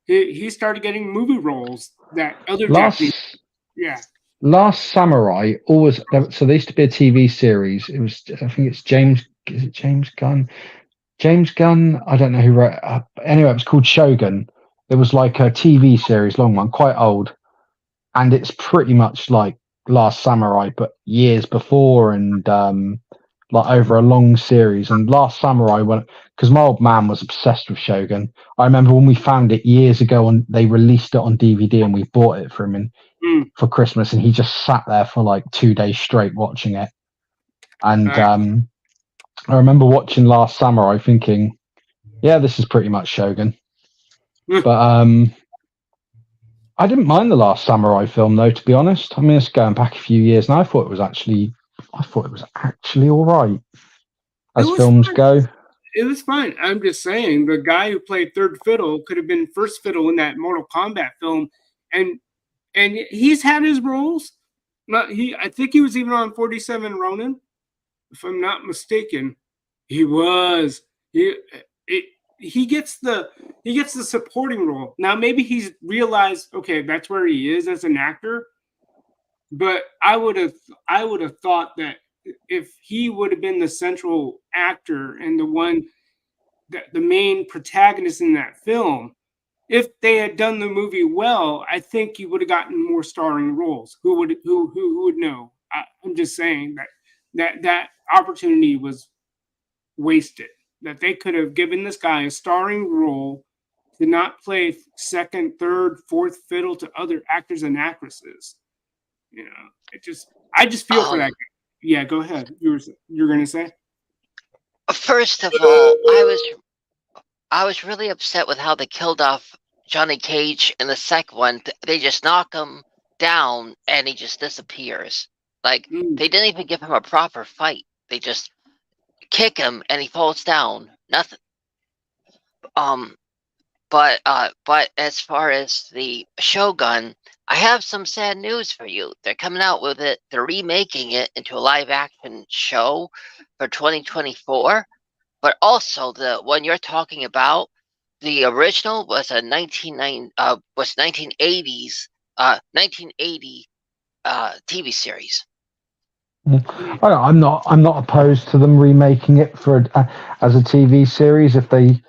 he started getting movie roles that other Japanese. Yeah. Last Samurai always. So there used to be a TV series. It was, I think it's James. Is it James Gunn? James Gunn. I don't know who wrote. Anyway, it was called Shogun. It was like a TV series, long one, quite old, and it's pretty much like Last Samurai, but years before, and like over a long series. And Last Samurai, because my old man was obsessed with Shogun. I remember when we found it years ago, and they released it on DVD, and we bought it for him for Christmas, and he just sat there for like 2 days straight watching it. And I remember watching Last Samurai, thinking, "Yeah, this is pretty much Shogun." But I didn't mind the Last Samurai film, though, to be honest. I mean, it's going back a few years, and I thought it was actually all right as films go. It was fine. I'm just saying, the guy who played third fiddle could have been first fiddle in that Mortal Kombat film, and he's had his roles. I think he was even on 47 Ronin, if I'm not mistaken. He was. He gets the supporting role. Now maybe he's realized, okay, that's where he is as an actor. But I would have thought that if he would have been the central actor and the main protagonist in that film, if they had done the movie well, I think he would have gotten more starring roles. Who would know? I'm just saying that opportunity was wasted. That they could have given this guy a starring role to not play second, third, fourth fiddle to other actors and actresses. I just feel for that guy. Yeah, go ahead. You're gonna say? First of all, I was really upset with how they killed off Johnny Cage in the second one. They just knock him down and he just disappears. Like they didn't even give him a proper fight. They just kick him and he falls down. Nothing. But as far as the Shogun, I have some sad news for you. They're coming out with it. They're remaking it into a live action show for 2024. But also the one you're talking about, the original was a 1980 TV series. I'm not opposed to them remaking it as a TV series if they,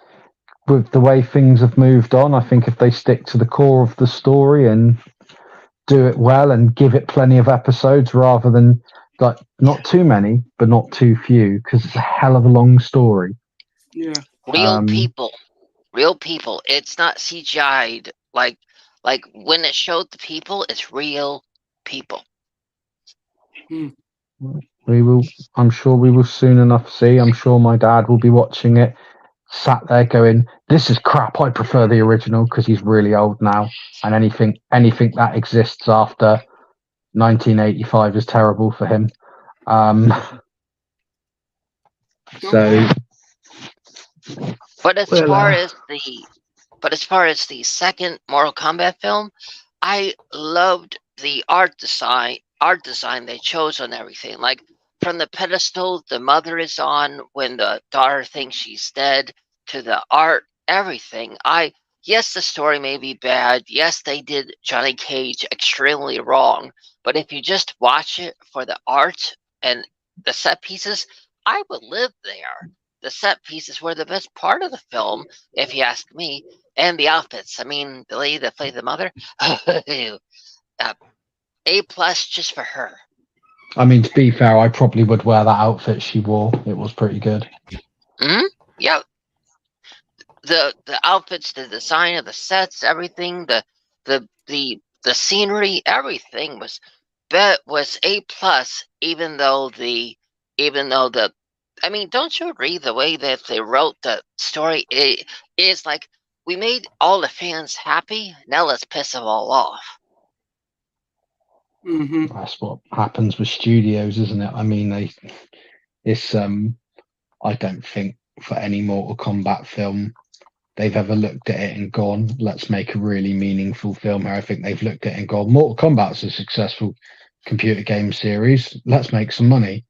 with the way things have moved on. I think if they stick to the core of the story and do it well and give it plenty of episodes rather than like not too many but not too few, because it's a hell of a long story. Yeah, real people. It's not CGI'd. Like when it showed the people, it's real people. I'm sure we will soon enough see. I'm sure my dad will be watching it, sat there going, "This is crap. I prefer the original," because he's really old now, and anything that exists after 1985 is terrible for him. So, but as far as the second Mortal Kombat film, I loved the art design they chose on everything. Like from the pedestal the mother is on when the daughter thinks she's dead, to the art, everything. Yes, the story may be bad. Yes, they did Johnny Cage extremely wrong. But if you just watch it for the art and the set pieces, I would live there. The set pieces were the best part of the film, if you ask me, and the outfits. I mean, the lady that played the mother, A+ just for her. I mean, to be fair, I probably would wear that outfit she wore. It was pretty good. Yeah. The outfits, the design of the sets, everything, the scenery, everything was A+. Even though I mean, don't you agree the way that they wrote the story? It is like, we made all the fans happy. Now let's piss them all off. That's what happens with studios, isn't it? I mean, I don't think for any Mortal Kombat film they've ever looked at it and gone, let's make a really meaningful film here. I think they've looked at it and gone, Mortal Kombat's a successful computer game series. Let's make some money.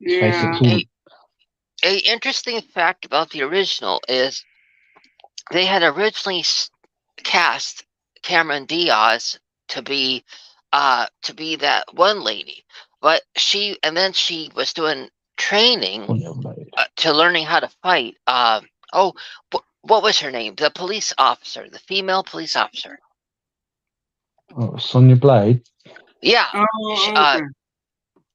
Let's face it, Yeah. it's all A interesting fact about the original is they had originally cast Cameron Diaz to be that one lady, but she was doing training to learning how to fight. What was her name? The police officer, the female police officer. Sonya Blade. Yeah. Oh,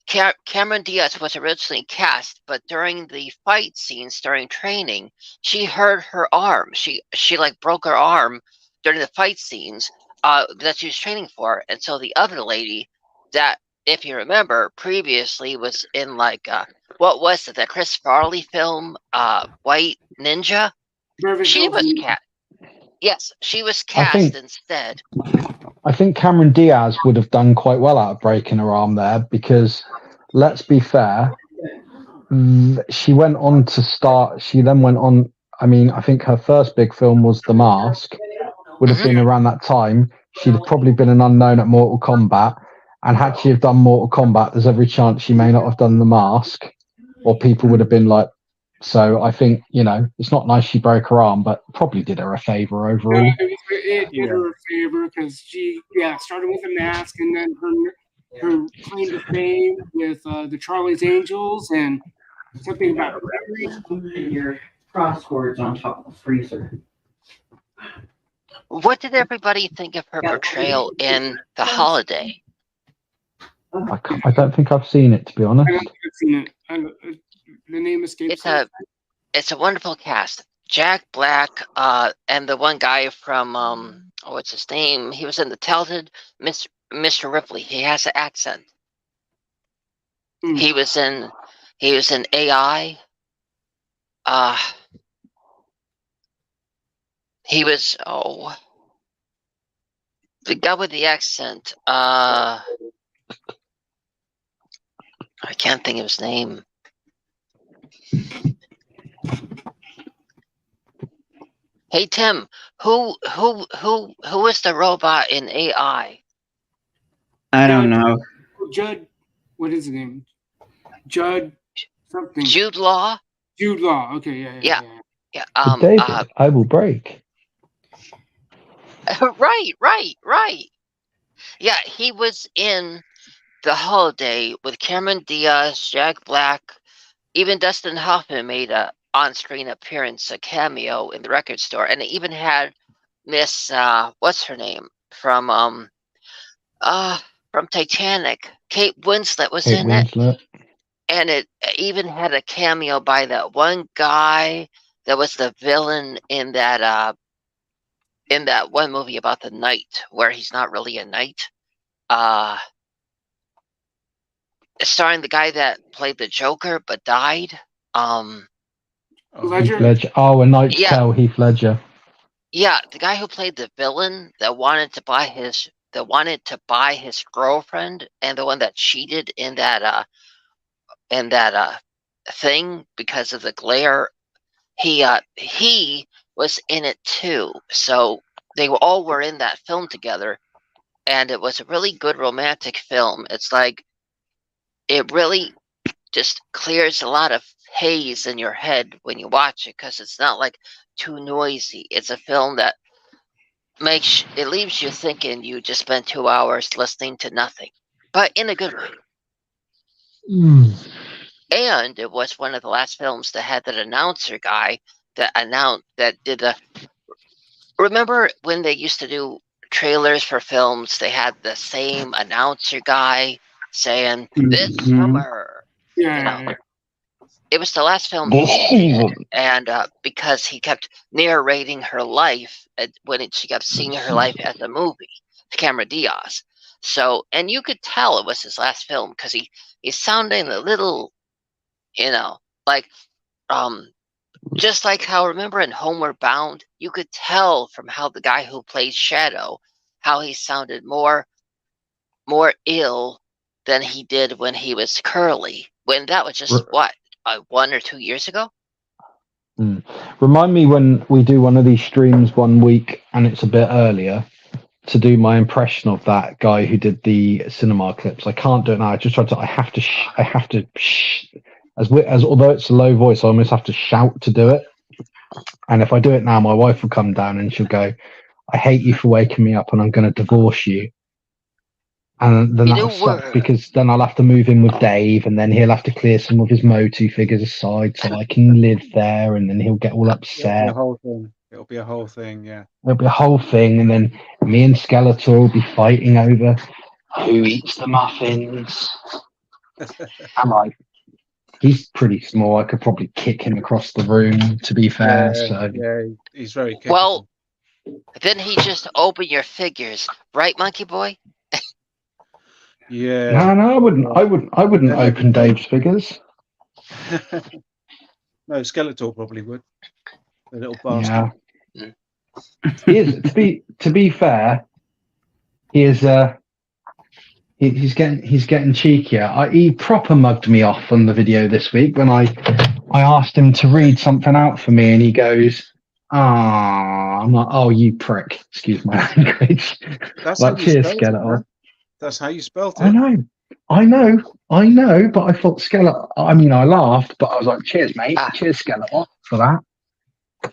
okay. Cameron Diaz was originally cast, but during the fight scenes, during training, she hurt her arm. She like broke her arm during the fight scenes that she was training for. And so the other lady that, if you remember, previously was in like what was it, that Chris Farley film, White Ninja? She was cast. Yes, she was cast instead. I think Cameron Diaz would have done quite well out of breaking her arm there, because let's be fair, she went on to start. She then went on. I mean, I think her first big film was The Mask. Would have been around that time. She'd have probably been an unknown at Mortal Kombat, and had she have done Mortal Kombat, there's every chance she may not have done The Mask, or people would have been like. So I think, it's not nice she broke her arm, but probably did her a favor overall. It did her a favor, because she started with The Mask, and then her claim to fame with the Charlie's Angels and something about your crosswords on top of the freezer. What did everybody think of her portrayal in The Holiday? I don't think I've seen it, to be honest. I don't think I've seen it. The name escapes me. It's a wonderful cast. Jack Black, and the one guy from what's his name? He was in The Talented Mr. Ripley. He has an accent. He was in AI. He was the guy with the accent. I can't think of his name. Hey Tim, who is the robot in AI? I don't know. Judd, what is his name? Judd something. Jude Law. Jude Law. Okay, yeah. David, I will break. Right. Yeah, he was in The Holiday with Cameron Diaz, Jack Black, even Dustin Hoffman made a on-screen appearance, a cameo in the record store, and it even had Miss what's her name from Titanic, Kate Winslet was in it, and it even had a cameo by that one guy that was the villain in that one movie about the knight, where he's not really a knight. Starring the guy that played the Joker but died. Ledger. Oh, A Knight's Tale, Heath Ledger. Yeah, the guy who played the villain that wanted to buy his girlfriend, and the one that cheated in that thing because of the glare. He was in it too. So they all were in that film together, and it was a really good romantic film. It's like it really just clears a lot of haze in your head when you watch it, because it's not like too noisy. It's a film that leaves you thinking you just spent 2 hours listening to nothing, but in a good way. And it was one of the last films that had that announcer guy that did the. Remember when they used to do trailers for films? They had the same announcer guy saying this summer. Yeah. It was the last film and because he kept narrating her life when she kept seeing her life as a movie, Cameron Diaz. So, and you could tell it was his last film, because he's sounding a little, like, just like how, remember in Homeward Bound, you could tell from how the guy who played Shadow, how he sounded more ill than he did when he was Curly. When that was just 1 or 2 years ago. Remind me when we do one of these streams one week and it's a bit earlier to do my impression of that guy who did the cinema clips. I can't do it now. I just tried to. I have to. As although it's a low voice, I almost have to shout to do it. And if I do it now, my wife will come down and she'll go, "I hate you for waking me up, and I'm going to divorce you." And then that'll stop because then I'll have to move in with Dave, and then he'll have to clear some of his Motu figures aside so I can live there, and then he'll get all upset. It'll be a whole thing. It'll be a whole thing, yeah. It'll be a whole thing, and then me and Skeletor will be fighting over who eats the muffins. Am I? He's pretty small. I could probably kick him across the room, to be fair. Yeah, he's very capable. Well, then he just open your figures, right, Monkeyboy? Yeah. No, I wouldn't open Dave's figures. No, Skeletor probably would. The little bastard. Yeah. He is, to be fair, he is he's getting cheekier. He proper mugged me off on the video this week when I asked him to read something out for me, and he goes, I'm like, oh, you prick. Excuse my language. That's like, how you cheers, spelled Skeletor. it. That's how you spelled it. I know, but I thought Skeletor. I mean, I laughed, but I was like, cheers, mate. Cheers, Skeletor, for that.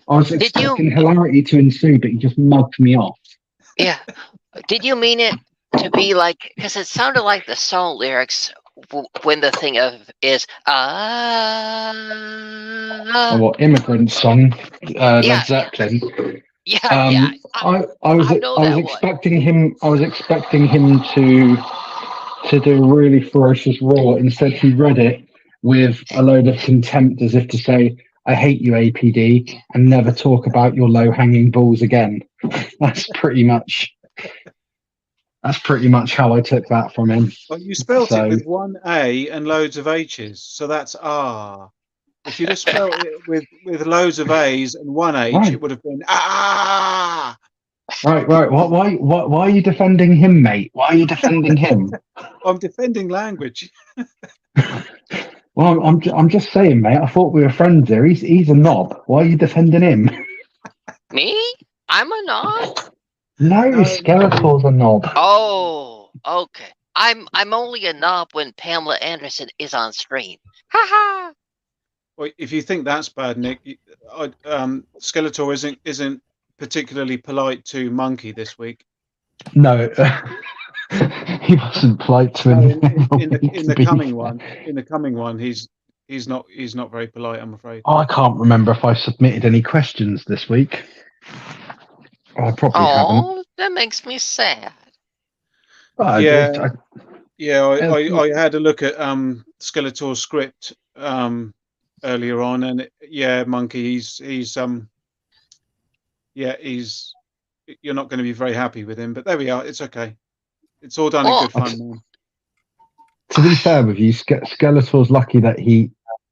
I was expecting hilarity to ensue, but he just mugged me off. Yeah. Did you mean it to be like, because it sounded like the song lyrics when the thing is what immigrant song? Led Zeppelin. Yeah. I was expecting him. I was expecting him to do a really ferocious roar. Instead, he read it with a load of contempt, as if to say, "I hate you, APD, and never talk about your low-hanging balls again." That's pretty much how I took that from him. Well, you spelt it with one A and loads of H's, so that's R. If you'd have spelled it with loads of A's and one H, right, it would have been ah. Right. Why are you defending him, mate? Why are you defending him? I'm defending language. Well, I'm just saying, mate. I thought we were friends here. He's a knob. Why are you defending him? Me? I'm a knob? No, Skeletor's a knob. Oh, okay. I'm only a knob when Pamela Anderson is on screen. Ha ha. Well, if you think that's bad, Nick, Skeletor isn't particularly polite to Monkey this week. No, he wasn't polite to him. In the coming one. In the coming one, he's not very polite, I'm afraid. Oh, I can't remember if I submitted any questions this week. I probably haven't. Oh, that makes me sad. I had a look at Skeletor's script earlier on, and Monkey, you're not going to be very happy with him, but there we are. It's okay. It's all done in good fun, man. To be fair with you, Skeletor's lucky that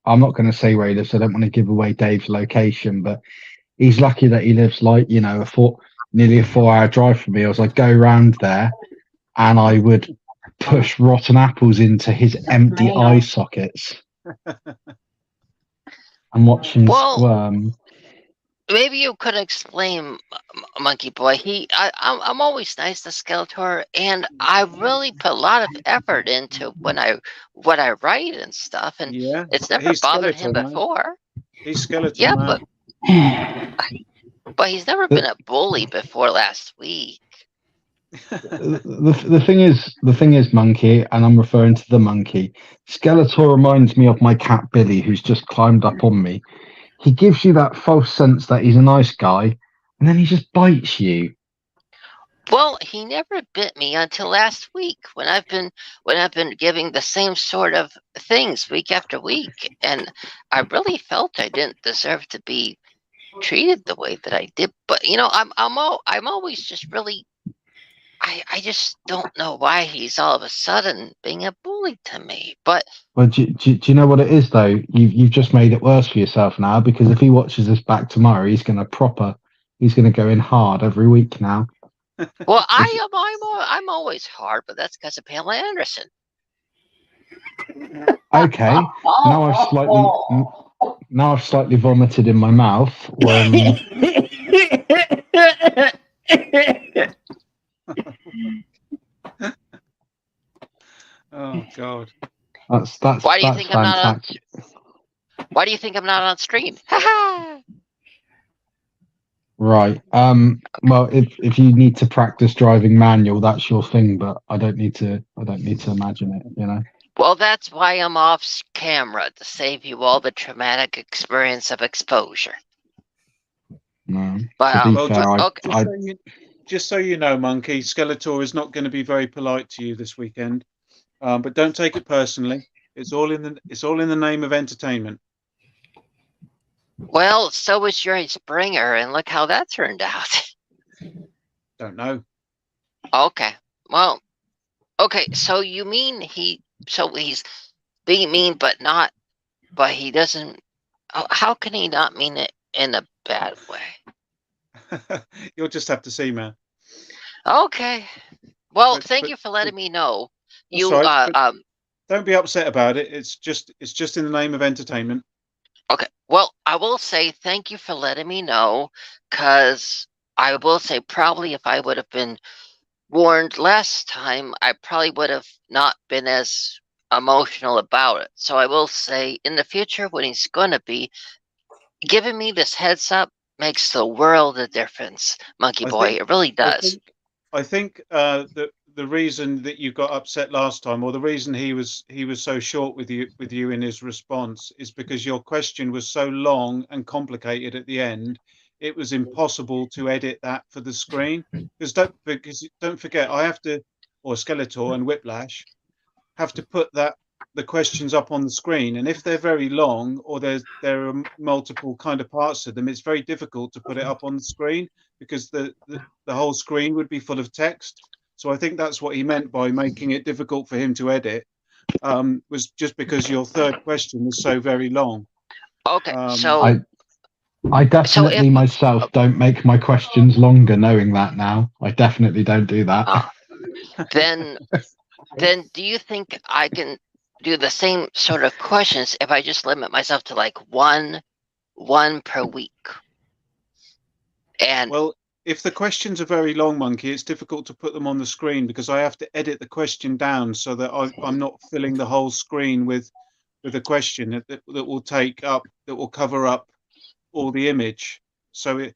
I'm not going to say where he lives. I don't want to give away Dave's location, but he's lucky that he lives nearly a 4-hour drive from me. I was like, go round there, and I would push rotten apples into his empty eye sockets and watch him squirm. Maybe you could explain, Monkeyboy. I'm always nice to Skeletor, and I really put a lot of effort into what I write and stuff, and it's never bothered him before. He's Skeletor. Yeah, but he's never been a bully before last week. The thing is, Monkey, and I'm referring to the monkey. Skeletor reminds me of my cat Billy, who's just climbed up on me. He gives you that false sense that he's a nice guy, and then he just bites you. Well, he never bit me until last week when I've been giving the same sort of things week after week, and I really felt I didn't deserve to be treated the way that I did. But I'm always just really. I just don't know why he's all of a sudden being a bully to me. But do you know what it is though? You've just made it worse for yourself now, because if he watches this back tomorrow, he's going to go in hard every week now. Well, I'm always hard, but that's because of Pamela Anderson. Okay, now now I've slightly vomited in my mouth. Oh God. That's Why do you think I'm not on? fantastic. Why do you think I'm not on stream? Ha ha! Right. Well, if you need to practice driving manual, that's your thing. But I don't need to imagine it. You know. Well, that's why I'm off camera, to save you all the traumatic experience of exposure. No. But, To be Well, fair, just so you know, Monkey, Skeletor is not going to be very polite to you this weekend. But don't take it personally. It's all in the name of entertainment. well, so was Jerry Springer, and look how that turned out. Don't know. Okay, well, okay, so you mean he's being mean, but he doesn't, how can he not mean it in a bad way? You'll just have to see, man. Okay, well, But- thank but- you for letting me know. That's You, all right, but don't be upset about it. It's just in the name of entertainment. okay, well, I will say thank you for letting me know, because I will say probably if I would have been warned last time, I probably would have not been as emotional about it. So I will say in the future, when he's going to be giving me this heads up, makes the world of difference, Monkey I Boy. think- It really does. I think that the reason that you got upset last time, or the reason he was so short with you in his response, is because your question was so long and complicated at the end. It was impossible to edit that for the screen. Because don't forget, I have to, or Skeletor and Whiplash have to put the questions up on the screen, and if they're very long or there are multiple kind of parts to them, it's very difficult to put it up on the screen because the whole screen would be full of text. So I think that's what he meant by making it difficult for him to edit, was just because your third question was so very long. Okay, Um, so I definitely if- myself don't make my questions longer. Knowing that now, I definitely don't do that. then do you think I can do the same sort of questions if I just limit myself to like one per week? And well, if the questions are very long, Monkey, it's difficult to put them on the screen because I have to edit the question down so that I'm not filling the whole screen with a question that will cover up all the image. So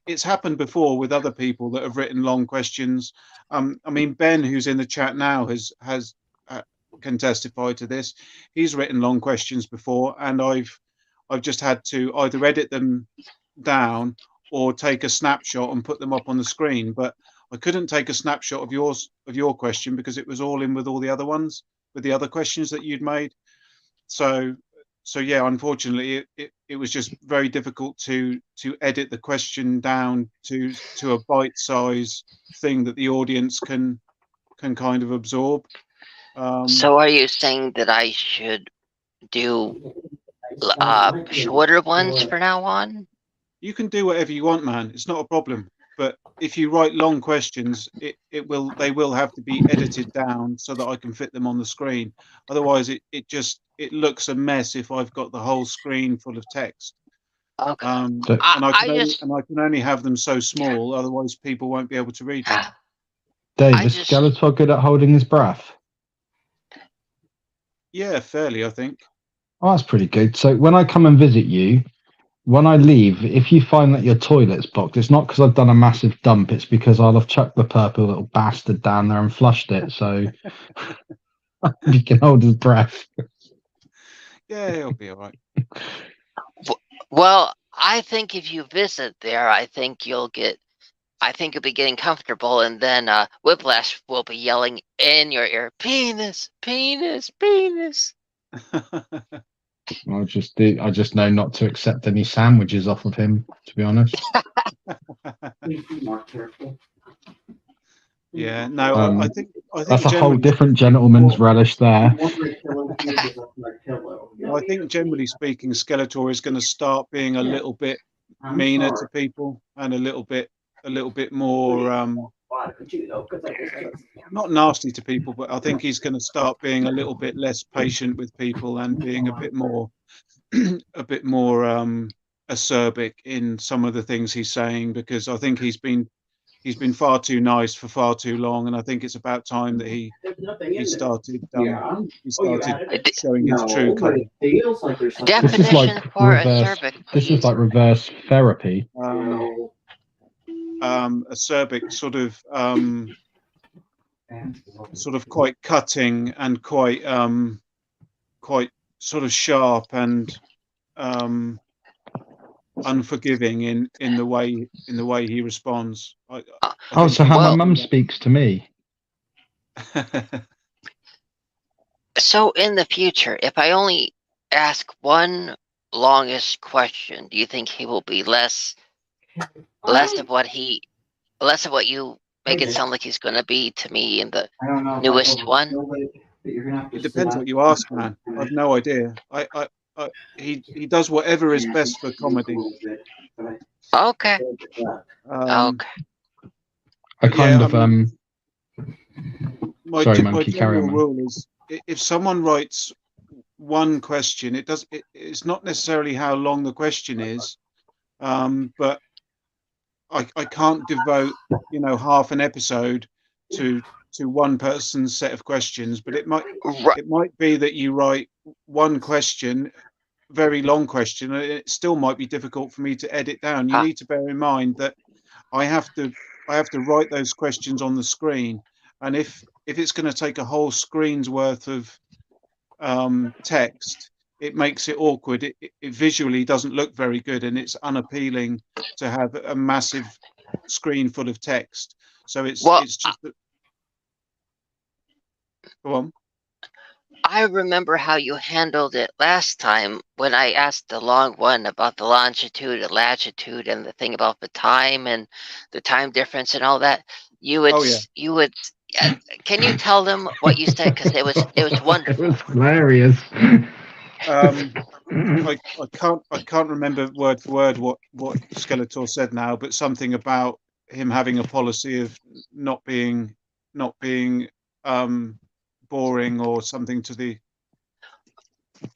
it's happened before with other people that have written long questions. I mean, Ben, who's in the chat now, can testify to this. He's written long questions before, and I've just had to either edit them down or take a snapshot and put them up on the screen. But I couldn't take a snapshot of your question because it was all in with all the other ones, with the other questions that you'd made. So yeah, unfortunately, it was just very difficult to edit the question down to a bite size thing that the audience can kind of absorb. so are you saying that I should do shorter ones for now on? You can do whatever you want, man. It's not a problem. But if you write long questions, they will have to be edited down so that I can fit them on the screen. Otherwise, it looks a mess if I've got the whole screen full of text. Okay. And I I can only have them so small. Otherwise, people won't be able to read them. Dave, I is just- Skeletor good at holding his breath? Yeah, fairly, I think. Oh, that's pretty good. So when I come and visit you, when I leave, if you find that your toilet's blocked, it's not because I've done a massive dump. It's because I'll have chucked the purple little bastard down there and flushed it. So he can hold his breath. Yeah, he'll be all right. Well, I think if you visit there, I think you'll be getting comfortable, and then Whiplash will be yelling in your ear, "Penis, penis, penis." I just know not to accept any sandwiches off of him, to be honest. Yeah, no, I think That's a whole generally, different gentleman's relish there. I think generally speaking, Skeletor is going to start being a little bit meaner to people and a little bit more not nasty to people, but I think he's going to start being a little bit less patient with people and being a bit more a bit more acerbic in some of the things he's saying, because I think he's been far too nice for far too long, and I think it's about time that he started showing his true colours. This is like Definition for reverse. acerbic, This is please. like reverse therapy. Acerbic, sort of quite cutting and quite sort of sharp and unforgiving in the way he responds. So how my Well- mum speaks to me. So in the future, if I only ask one longest question, do you think he will be less of what you make it sound like he's going to be to me in the newest one? It depends what you ask, man. I've no idea. He does whatever is best for comedy. Okay. Um, I kind yeah, of I mean, my Sorry, Monkey, carry general on. rule is, if someone writes one question, it's not necessarily how long the question is, but I can't devote half an episode to one person's set of questions. But it might be that you write one question, very long question, and it still might be difficult for me to edit down. You need to bear in mind that I have to write those questions on the screen, and if it's going to take a whole screen's worth of text, it makes it awkward. It visually doesn't look very good, and it's unappealing to have a massive screen full of text. So it's just that. Go on. I remember how you handled it last time when I asked the long one about the longitude and latitude and the thing about the time and the time difference and all that. You would. Can you tell them what you said? Because it was wonderful. It was hilarious. I can't remember word for word what Skeletor said now, but something about him having a policy of not being boring or something to the.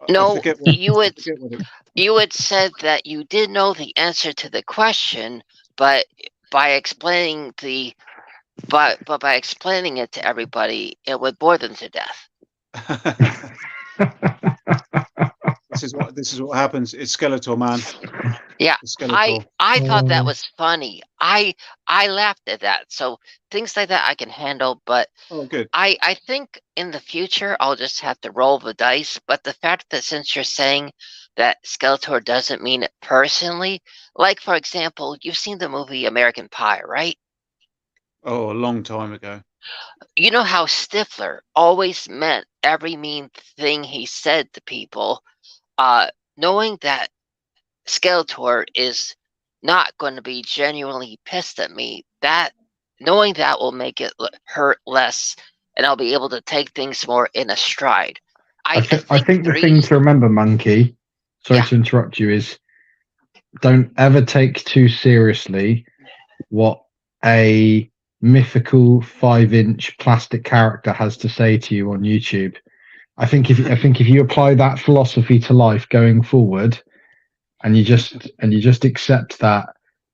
No, you had said that you did know the answer to the question, but by explaining by explaining it to everybody, it would bore them to death. This is what happens. It's Skeletor, man. Yeah, Skeletor. I thought that was funny. I laughed at that. So things like that I can handle, but good. I think in the future I'll just have to roll the dice. But the fact that since you're saying that Skeletor doesn't mean it personally, like for example, you've seen the movie American Pie, right? Oh, a long time ago. You know how Stifler always meant every mean thing he said to people, knowing that Skeletor is not going to be genuinely pissed at me, knowing that will make it hurt less, and I'll be able to take things more in a stride. I think the thing to remember, Monkey, sorry to interrupt you, is don't ever take too seriously what a mythical 5-inch plastic character has to say to you on YouTube. I think if you apply that philosophy to life going forward, and you just accept that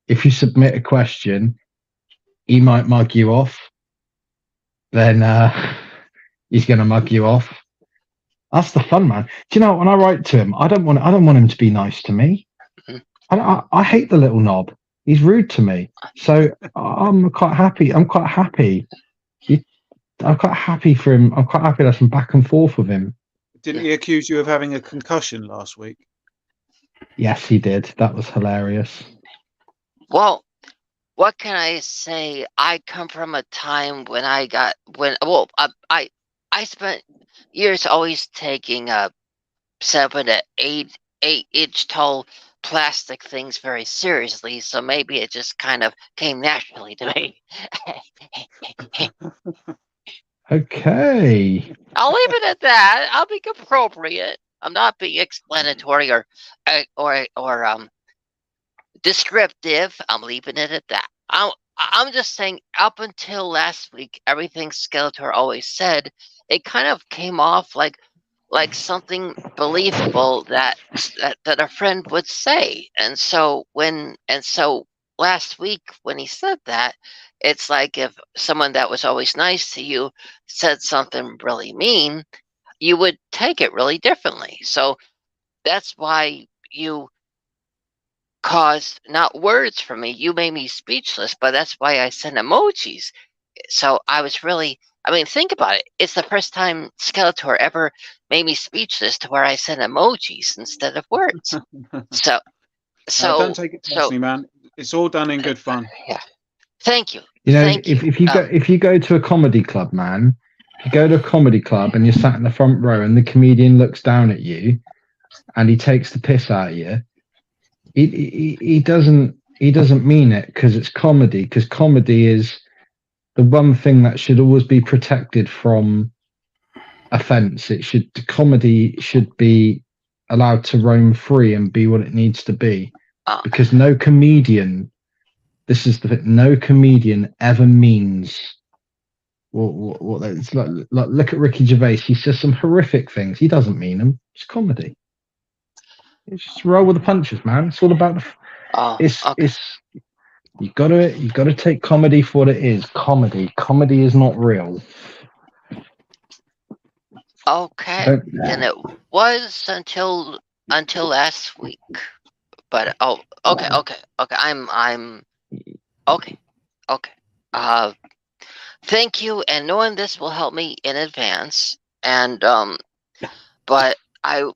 if you submit a question, he might mug you off, then he's going to mug you off. That's the fun, man. Do you know, when I write to him, I don't want him to be nice to me. I hate the little knob. He's rude to me. So I'm quite happy. I'm quite happy for him. I'm quite happy there's some back and forth with him. Didn't he accuse you of having a concussion last week? Yes, he did. That was hilarious. Well, what can I say? I come from a time when I spent years always taking 7 to 8 inch tall plastic things very seriously, so maybe it just kind of came naturally to me. Okay. I'll leave it at that. I'll be appropriate. I'm not being explanatory or descriptive. I'm leaving it at that. I'm just saying, up until last week, everything Skeletor always said, it kind of came off like, something believable that a friend would say. And so last week when he said that, it's like if someone that was always nice to you said something really mean, you would take it really differently. So that's why you caused not words for me. You made me speechless, but that's why I sent emojis. So I was really, I mean, think about it. It's the first time Skeletor ever made me speechless to where I sent emojis instead of words. So Don't take it personally, man. It's all done in good fun. Yeah. Thank you. You know, Thank you. if you go to a comedy club, man, if you go to a comedy club and you're sat in the front row and the comedian looks down at you and he takes the piss out of you, he doesn't mean it because it's comedy. Because comedy is the one thing that should always be protected from offence. Comedy should be allowed to roam free and be what it needs to be. Because no comedian, this is the thing, no comedian ever means what it's like. Look at Ricky Gervais. He says some horrific things. He doesn't mean them. It's comedy. It's just roll with the punches, man. It's all about it's you gotta take comedy for what it is. Comedy is not real. Okay. And it was until last week. But okay. I'm okay. Thank you, and knowing this will help me in advance. And but I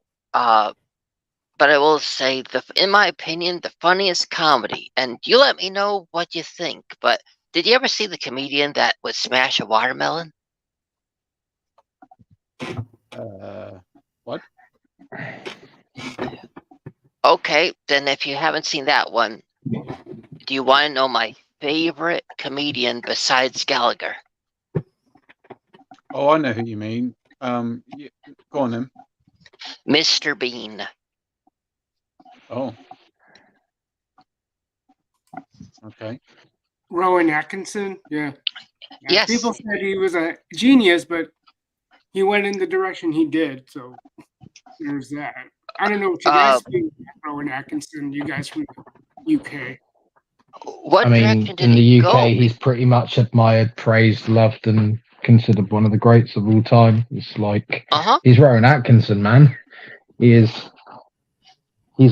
will say, in my opinion, the funniest comedy. And you let me know what you think. But did you ever see the comedian that would smash a watermelon? What? Okay, then if you haven't seen that one, do you want to know my favorite comedian besides Gallagher? Oh, I know who you mean. Go on then. Mr. Bean. Oh. Okay. Rowan Atkinson, yeah. Yes. People said he was a genius, but he went in the direction he did. So there's that. I don't know what you guys think about Rowan Atkinson. You guys from the UK. What direction did in the he UK, go? he's pretty much admired, praised, loved, and considered one of the greats of all time. It's like he's Rowan Atkinson, man. He's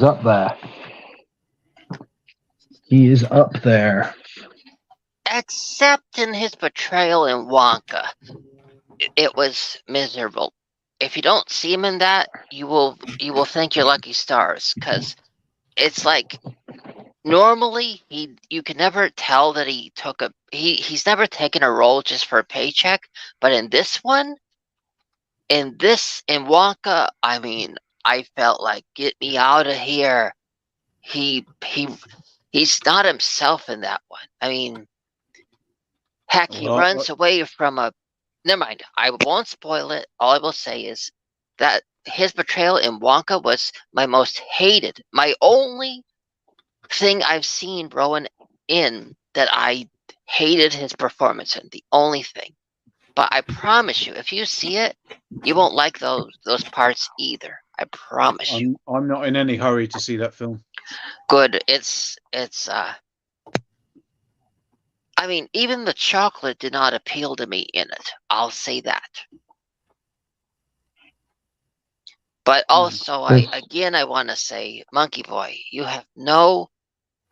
up there. He is up there. Except in his portrayal in Wonka, it was miserable. If you don't see him in that, you will thank your lucky stars, because it's like normally you can never tell that he's never taken a role just for a paycheck, but in this one, in Wonka, I mean, I felt like, get me out of here. He's not himself in that one. I mean, heck, he runs away from a. Never mind. I won't spoil it. All I will say is that his portrayal in Wonka was my most hated. My only thing I've seen Rowan in that I hated his performance in. The only thing. But I promise you, if you see it, you won't like those parts either. I promise you. I'm not in any hurry to see that film. Good. It's I mean, even the chocolate did not appeal to me in it. I'll say that. But also, I want to say, Monkeyboy, you have no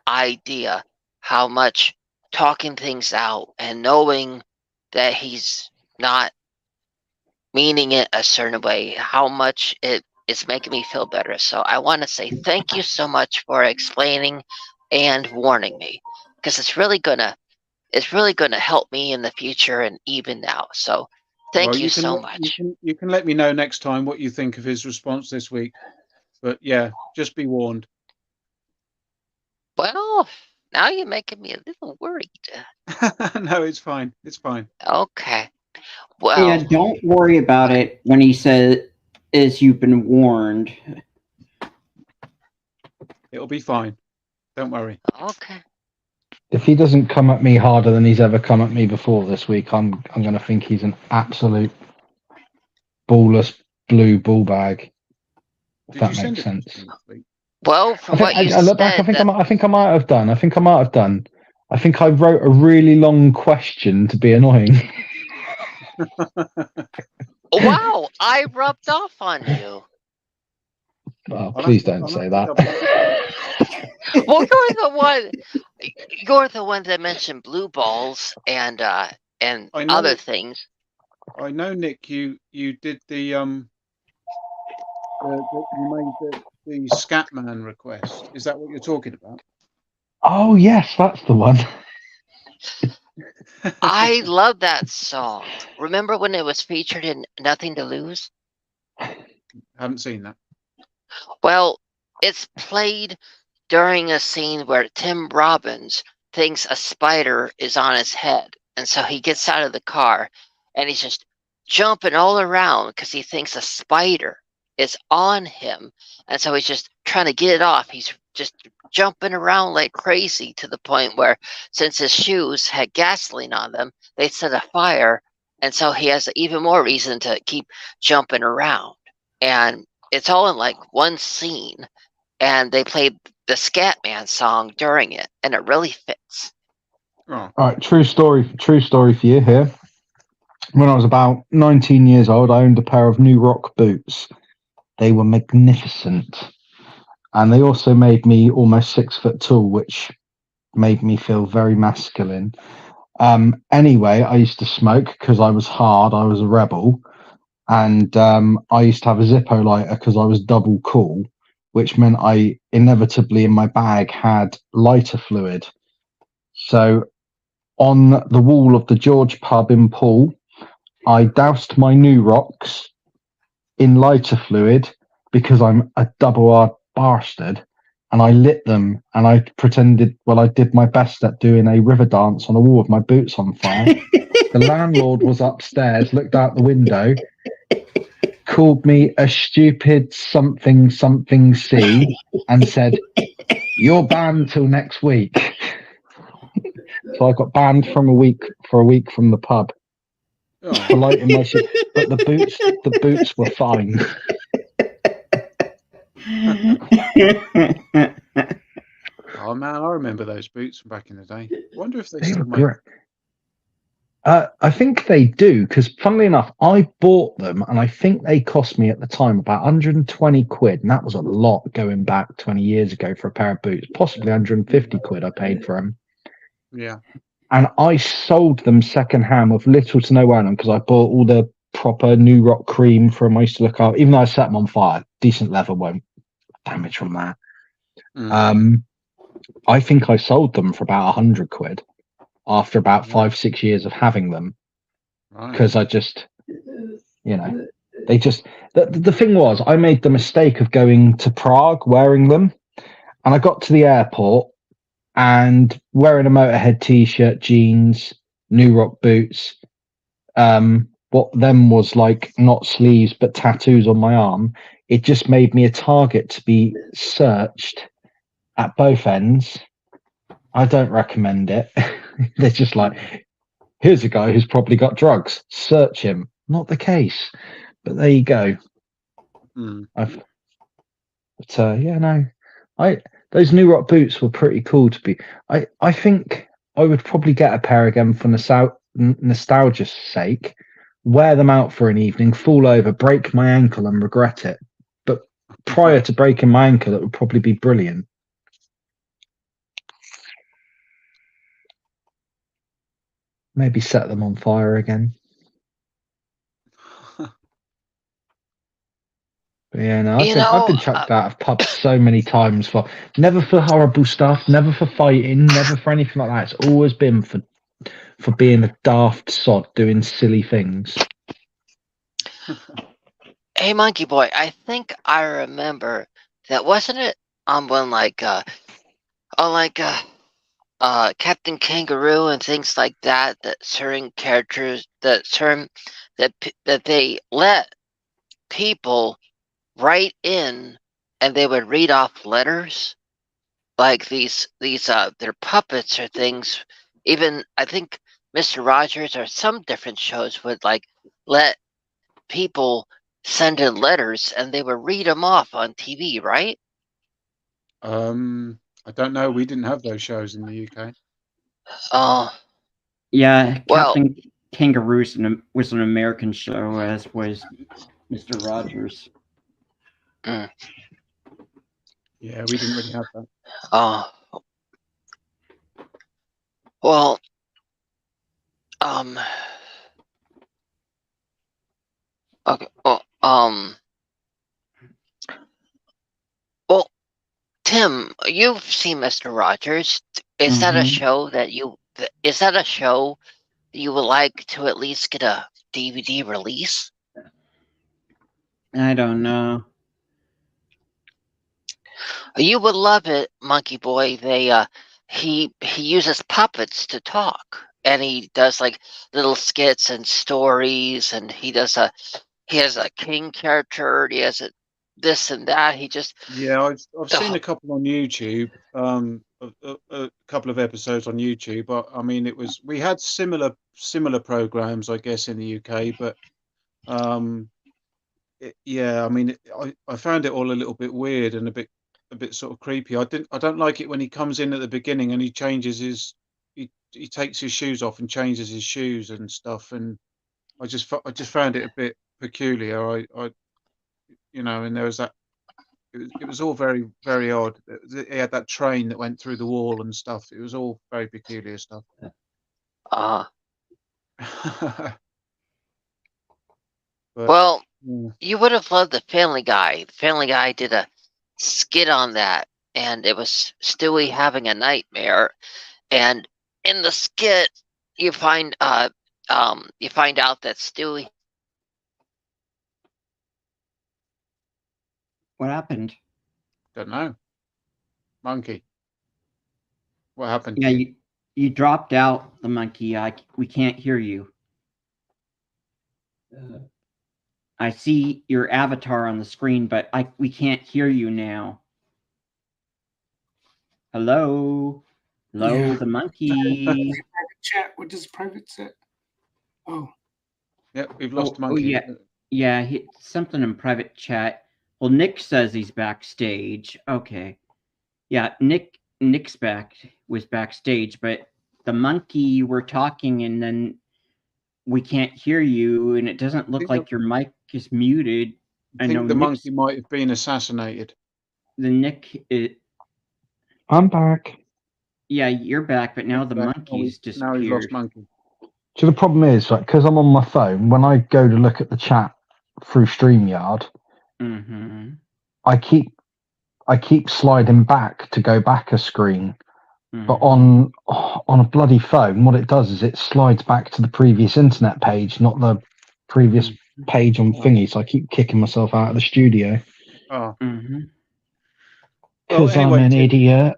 idea how much talking things out and knowing that he's not meaning it a certain way, how much it is making me feel better. So I want to say thank you so much for explaining and warning me, because it's really gonna help me in the future and even now. So thank you so much. You can let me know next time what you think of his response this week. But yeah, just be warned. Well, now you're making me a little worried. No, it's fine. It's fine. Okay. Well, yeah, don't worry about it when he says you've been warned. It'll be fine. Don't worry. Okay. If he doesn't come at me harder than he's ever come at me before this week, I'm going to think he's an absolute ballless blue ball bag. If Did that you send makes it sense. to me? Well, from what you I look back. said, I think I might have done. I think I wrote a really long question to be annoying. wow, I rubbed off on you. Oh, I'll please have to- don't I'll say have to that. double- Well, you're the one that mentioned blue balls and I know. other things. I know, Nick. You did the you made the Scatman request. Is that what you're talking about? Oh yes, that's the one. I love that song. Remember when it was featured in Nothing to Lose? Haven't seen that. Well, it's played during a scene where Tim Robbins thinks a spider is on his head. And so he gets out of the car and he's just jumping all around because he thinks a spider is on him. And so he's just trying to get it off. He's just jumping around like crazy to the point where, since his shoes had gasoline on them, they set a fire. And so he has even more reason to keep jumping around. And it's all in like one scene. And they played the Scatman song during it, and it really fits. Oh, All right, true story for you here. When I was about 19 years old, I owned a pair of New Rock boots. They were magnificent. And they also made me almost 6 foot tall, which made me feel very masculine. Anyway, I used to smoke because I was hard. I was a rebel. And I used to have a Zippo lighter because I was double cool, which meant I inevitably in my bag had lighter fluid. So on the wall of the George pub in Poole, I doused my New Rocks in lighter fluid because I'm a double R bastard, and I lit them and I pretended, well, I did my best at doing a river dance on a wall with my boots on fire. The landlord was upstairs, looked out the window, called me a stupid something C, and said, "You're banned till next week." So I got banned for a week from the pub for lighting my shit. But the boots were fine. Oh man, I remember those boots from back in the day. I wonder if they They still were make. great. I think they do, because funnily enough, I bought them and I think they cost me at the time about 120 quid. And that was a lot going back 20 years ago for a pair of boots, possibly 150 quid I paid for them. Yeah. And I sold them secondhand with little to no on them because I bought all the proper New Rock cream from I used to look out, even though I set them on fire, decent leather won't damage from that. I think I sold them for about 100 quid after about 5-6 years of having them, because I just, they just, the thing was, I made the mistake of going to Prague wearing them, and I got to the airport and wearing a Motorhead t-shirt, jeans, New Rock boots, what then was like not sleeves but tattoos on my arm. It just made me a target to be searched at both ends. I don't recommend it. They're just like, here's a guy who's probably got drugs, search him. Not the case, but there you go. Those New Rock boots were pretty cool to be. I think I would probably get a pair again for nostalgia's sake, wear them out for an evening, fall over, break my ankle and regret it. But prior to breaking my ankle, it would probably be brilliant. Maybe set them on fire again. But yeah, no, I've been chucked out of pubs so many times never for horrible stuff, never for fighting, never for anything like that. It's always been for being a daft sod doing silly things. Hey, Monkeyboy, I think I remember that. Wasn't it on one Captain Kangaroo and things like that, that certain characters, that they let people write in and they would read off letters, like these they're puppets or things. Even I think Mr. Rogers or some different shows would like let people send in letters and they would read them off on TV, right? I don't know. We didn't have those shows in the UK. Yeah, Well- Captain Kangaroo was an American show, as was Mr. Rogers. Yeah, we didn't really have that. Well, okay. Well, Tim, you've seen Mr. Rogers. Is that a Mhm. show that is that a show you would like to at least get a DVD release? I don't know. You would love it, Monkeyboy. He uses puppets to talk, and he does like little skits and stories, and he has a king character. He has this and that. He just Yeah, I've seen a couple on YouTube. A couple of episodes on YouTube. But I mean, we had similar programs, I guess, in the UK. But yeah, I mean, I found it all a little bit weird and a bit sort of creepy. I don't like it when he comes in at the beginning and he changes he takes his shoes off and changes his shoes and stuff, and I just found it a bit peculiar. I and there was that. It was all very, very odd. He had that train that went through the wall and stuff. It was all very peculiar stuff. But, well, yeah. you would have loved the Family Guy. The Family Guy did a skit on that, and it was Stewie having a nightmare. And in the skit, you find out that Stewie. What happened? Don't know. Monkey. What happened? Yeah, you dropped out, the monkey. We can't hear you. I see your avatar on the screen, but we can't hear you now. Hello? Hello, Yeah. the monkey. Private chat. What does private say? Oh. Yeah, we've lost Monkey. Yeah, something in private chat. Well, Nick says he's backstage. Okay. Yeah, Nick's was backstage, but the monkey, we're talking and then we can't hear you, and it doesn't look like your mic is muted. I think the monkey might have been assassinated. I'm back. Yeah, you're back, but now the monkey's disappeared. Now we've lost Monkey. So the problem is, like, because I'm on my phone, when I go to look at the chat through StreamYard, I keep sliding back to go back a screen. But on a bloody phone, what it does is it slides back to the previous internet page, not the previous page on thingy. So I keep kicking myself out of the studio. Oh. Because I'm an idiot.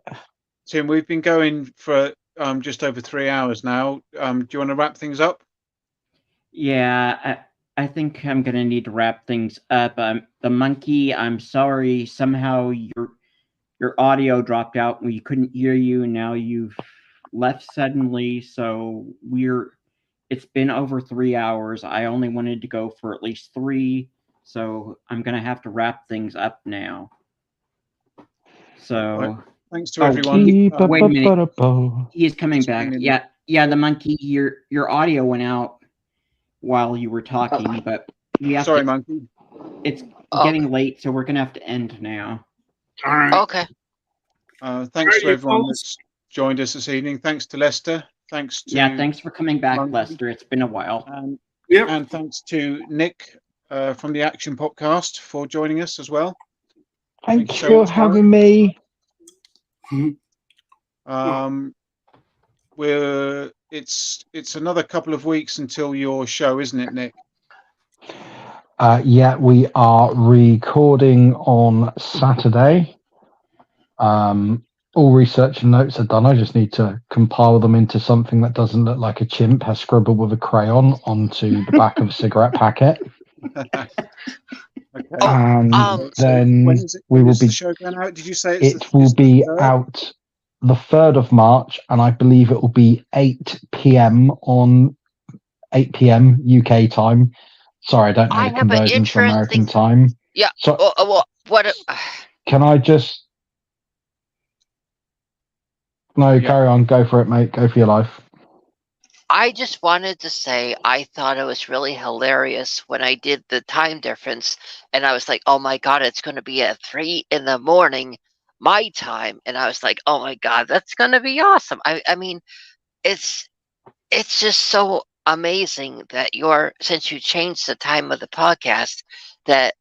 Tim, we've been going for just over 3 hours now. Do you want to wrap things up? Yeah, I think I'm gonna need to wrap things up. The monkey, I'm sorry. Somehow your audio dropped out. We couldn't hear you, and now you've left suddenly. So it's been over 3 hours. I only wanted to go for at least 3, so I'm gonna have to wrap things up now. So. Right. Thanks to everyone. Wait a minute. He is coming back. Yeah, the monkey, your audio went out while you were talking, but we have Sorry, Monkey. It's getting late, so we're gonna have to end now. All right. Okay. Thanks to everyone that's joined us this evening. Thanks to Lester. Thanks for coming back, Monkey. Lester. It's been a while. And thanks to Nick from the Action Podcast for joining us as well. Thanks for having me. It's another couple of weeks until your show, isn't it, Nick? Yeah, we are recording on Saturday. All research and notes are done. I just need to compile them into something that doesn't look like a chimp has scribbled with a crayon onto the back of a cigarette packet. Okay. And then we will be. The show going out? Did you say it will be out the 3rd of March, and I believe it will be 8 p.m. UK time. Sorry, I don't know I the have an conversion for American interesting. time. Yeah. So Well, what? can I just? No, Yeah. carry on. Go for it, mate. Go for your life. I just wanted to say I thought it was really hilarious when I did the time difference, and I was like, "Oh my god, it's going to be at 3 in the morning, my time," and I was like, "Oh my god, that's going to be awesome." I mean, it's just so amazing that since you changed the time of the podcast, that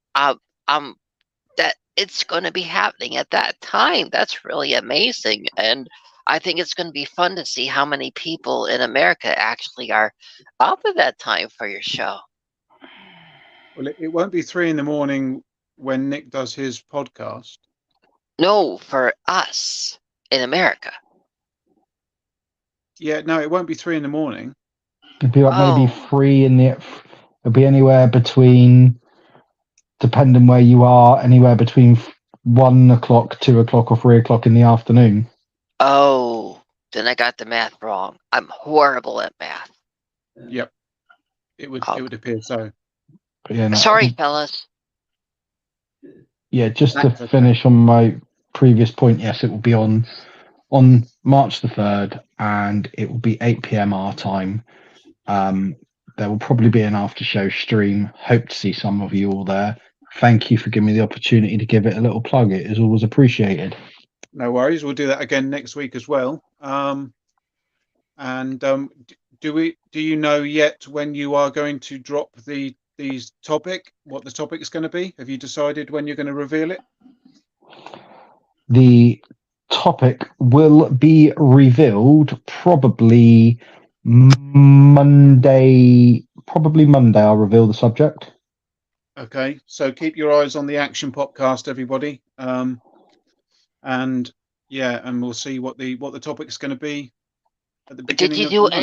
that it's going to be happening at that time. That's really amazing, and I think it's going to be fun to see how many people in America actually are up at that time for your show. Well, it won't be 3 in the morning when Nick does his podcast. No, for us in America. Yeah, no, it won't be 3 in the morning. It'd be like maybe Oh. 3 in the. It'd be anywhere between, depending where you are, anywhere between 1 o'clock, 2 o'clock, or 3 o'clock in the afternoon. Oh, then I got the math wrong. I'm horrible at math. Yep. It would appear so. But yeah, no, Sorry, fellas. Yeah, just to That's okay. finish on my previous point, yes, it will be on March the 3rd, and it will be 8 p.m. our time. There will probably be an after show stream. Hope to see some of you all there. Thank you for giving me the opportunity to give it a little plug. It is always appreciated. No worries. We'll do that again next week as well. Do you know yet when you are going to drop these topic? What the topic is going to be? Have you decided when you're going to reveal it? The topic will be revealed probably Monday. Probably Monday. I'll reveal the subject. Okay, so keep your eyes on the Action Podcast, everybody. And we'll see what the topic is going to be at the beginning of the month.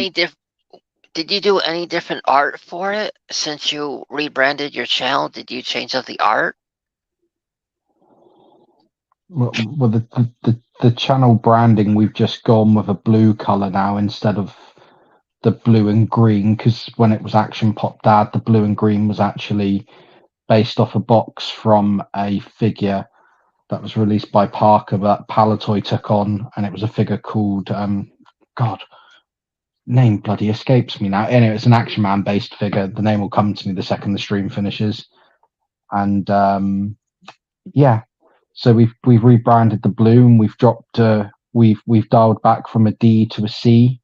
Did you do any different art for it since you rebranded your channel? Did you change up the art? Well, the channel branding, we've just gone with a blue color now instead of the blue and green, because when it was Action Pop Dad, the blue and green was actually based off a box from a figure that was released by Parker that Palatoy took on, and it was a figure called name bloody escapes me now. Anyway, it's an Action Man based figure. The name will come to me the second the stream finishes. And so we've rebranded the blue, and we've dropped we've dialed back from a D to a C.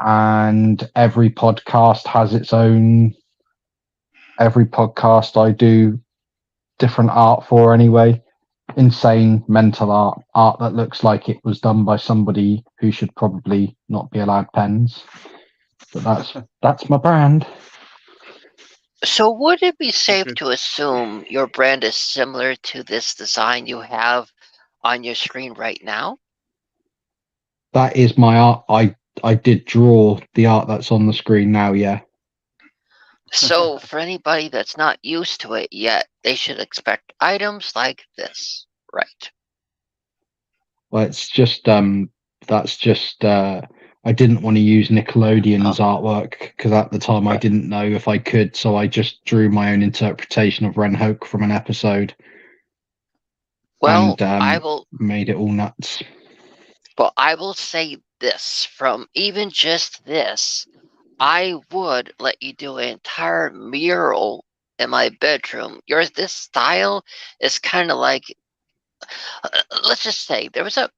And every podcast has its own. Every podcast I do different art for anyway. Insane mental art that looks like it was done by somebody who should probably not be allowed pens. But that's my brand. So would it be safe to assume your brand is similar to this design you have on your screen right now? That is my art. I did draw the art that's on the screen now, yeah. So for anybody that's not used to it yet, they should expect items like this, right? Well, it's just that's just I didn't want to use Nickelodeon's artwork because at the time I didn't know if I could, so I just drew my own interpretation of Ren Hoke from an episode. Well, and made it all nuts. Well, I will say this, from even just this, I would let you do an entire mural in my bedroom. This style is kind of like, let's just say there was a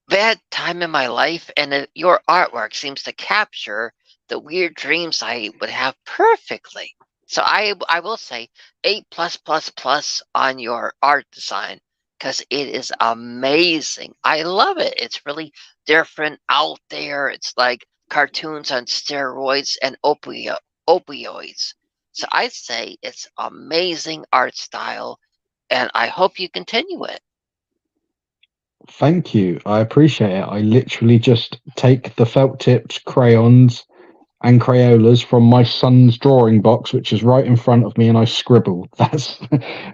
bad time in my life, and your artwork seems to capture the weird dreams I would have perfectly. So I will say 8+++ on your art design, because it is amazing. I love it. It's really different, out there. It's like cartoons on steroids and opioids. So I say it's amazing art style, and I hope you continue it. Thank you. I appreciate it. I literally just take the felt tipped crayons and Crayolas from my son's drawing box, which is right in front of me, and I scribble.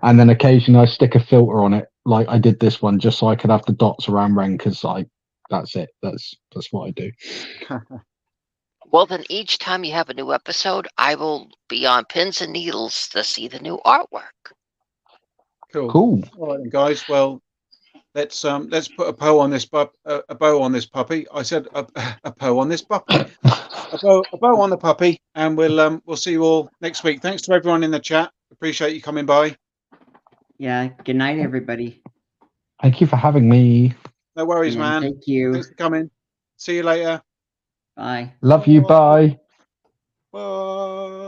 And then occasionally I stick a filter on it, like I did this one, just so I could have the dots around Ren, because that's it. That's what I do. Well, then each time you have a new episode, I will be on pins and needles to see the new artwork. Cool. Cool. All right, then, guys. Well, let's put a bow on this a bow on this puppy. I said a bow on this puppy. A bow on the puppy, and we'll see you all next week. Thanks to everyone in the chat. Appreciate you coming by. Yeah. Good night, everybody. Thank you for having me. No worries, And man. thank you. Thanks for coming. See you later. Bye. Love you. Bye. Bye.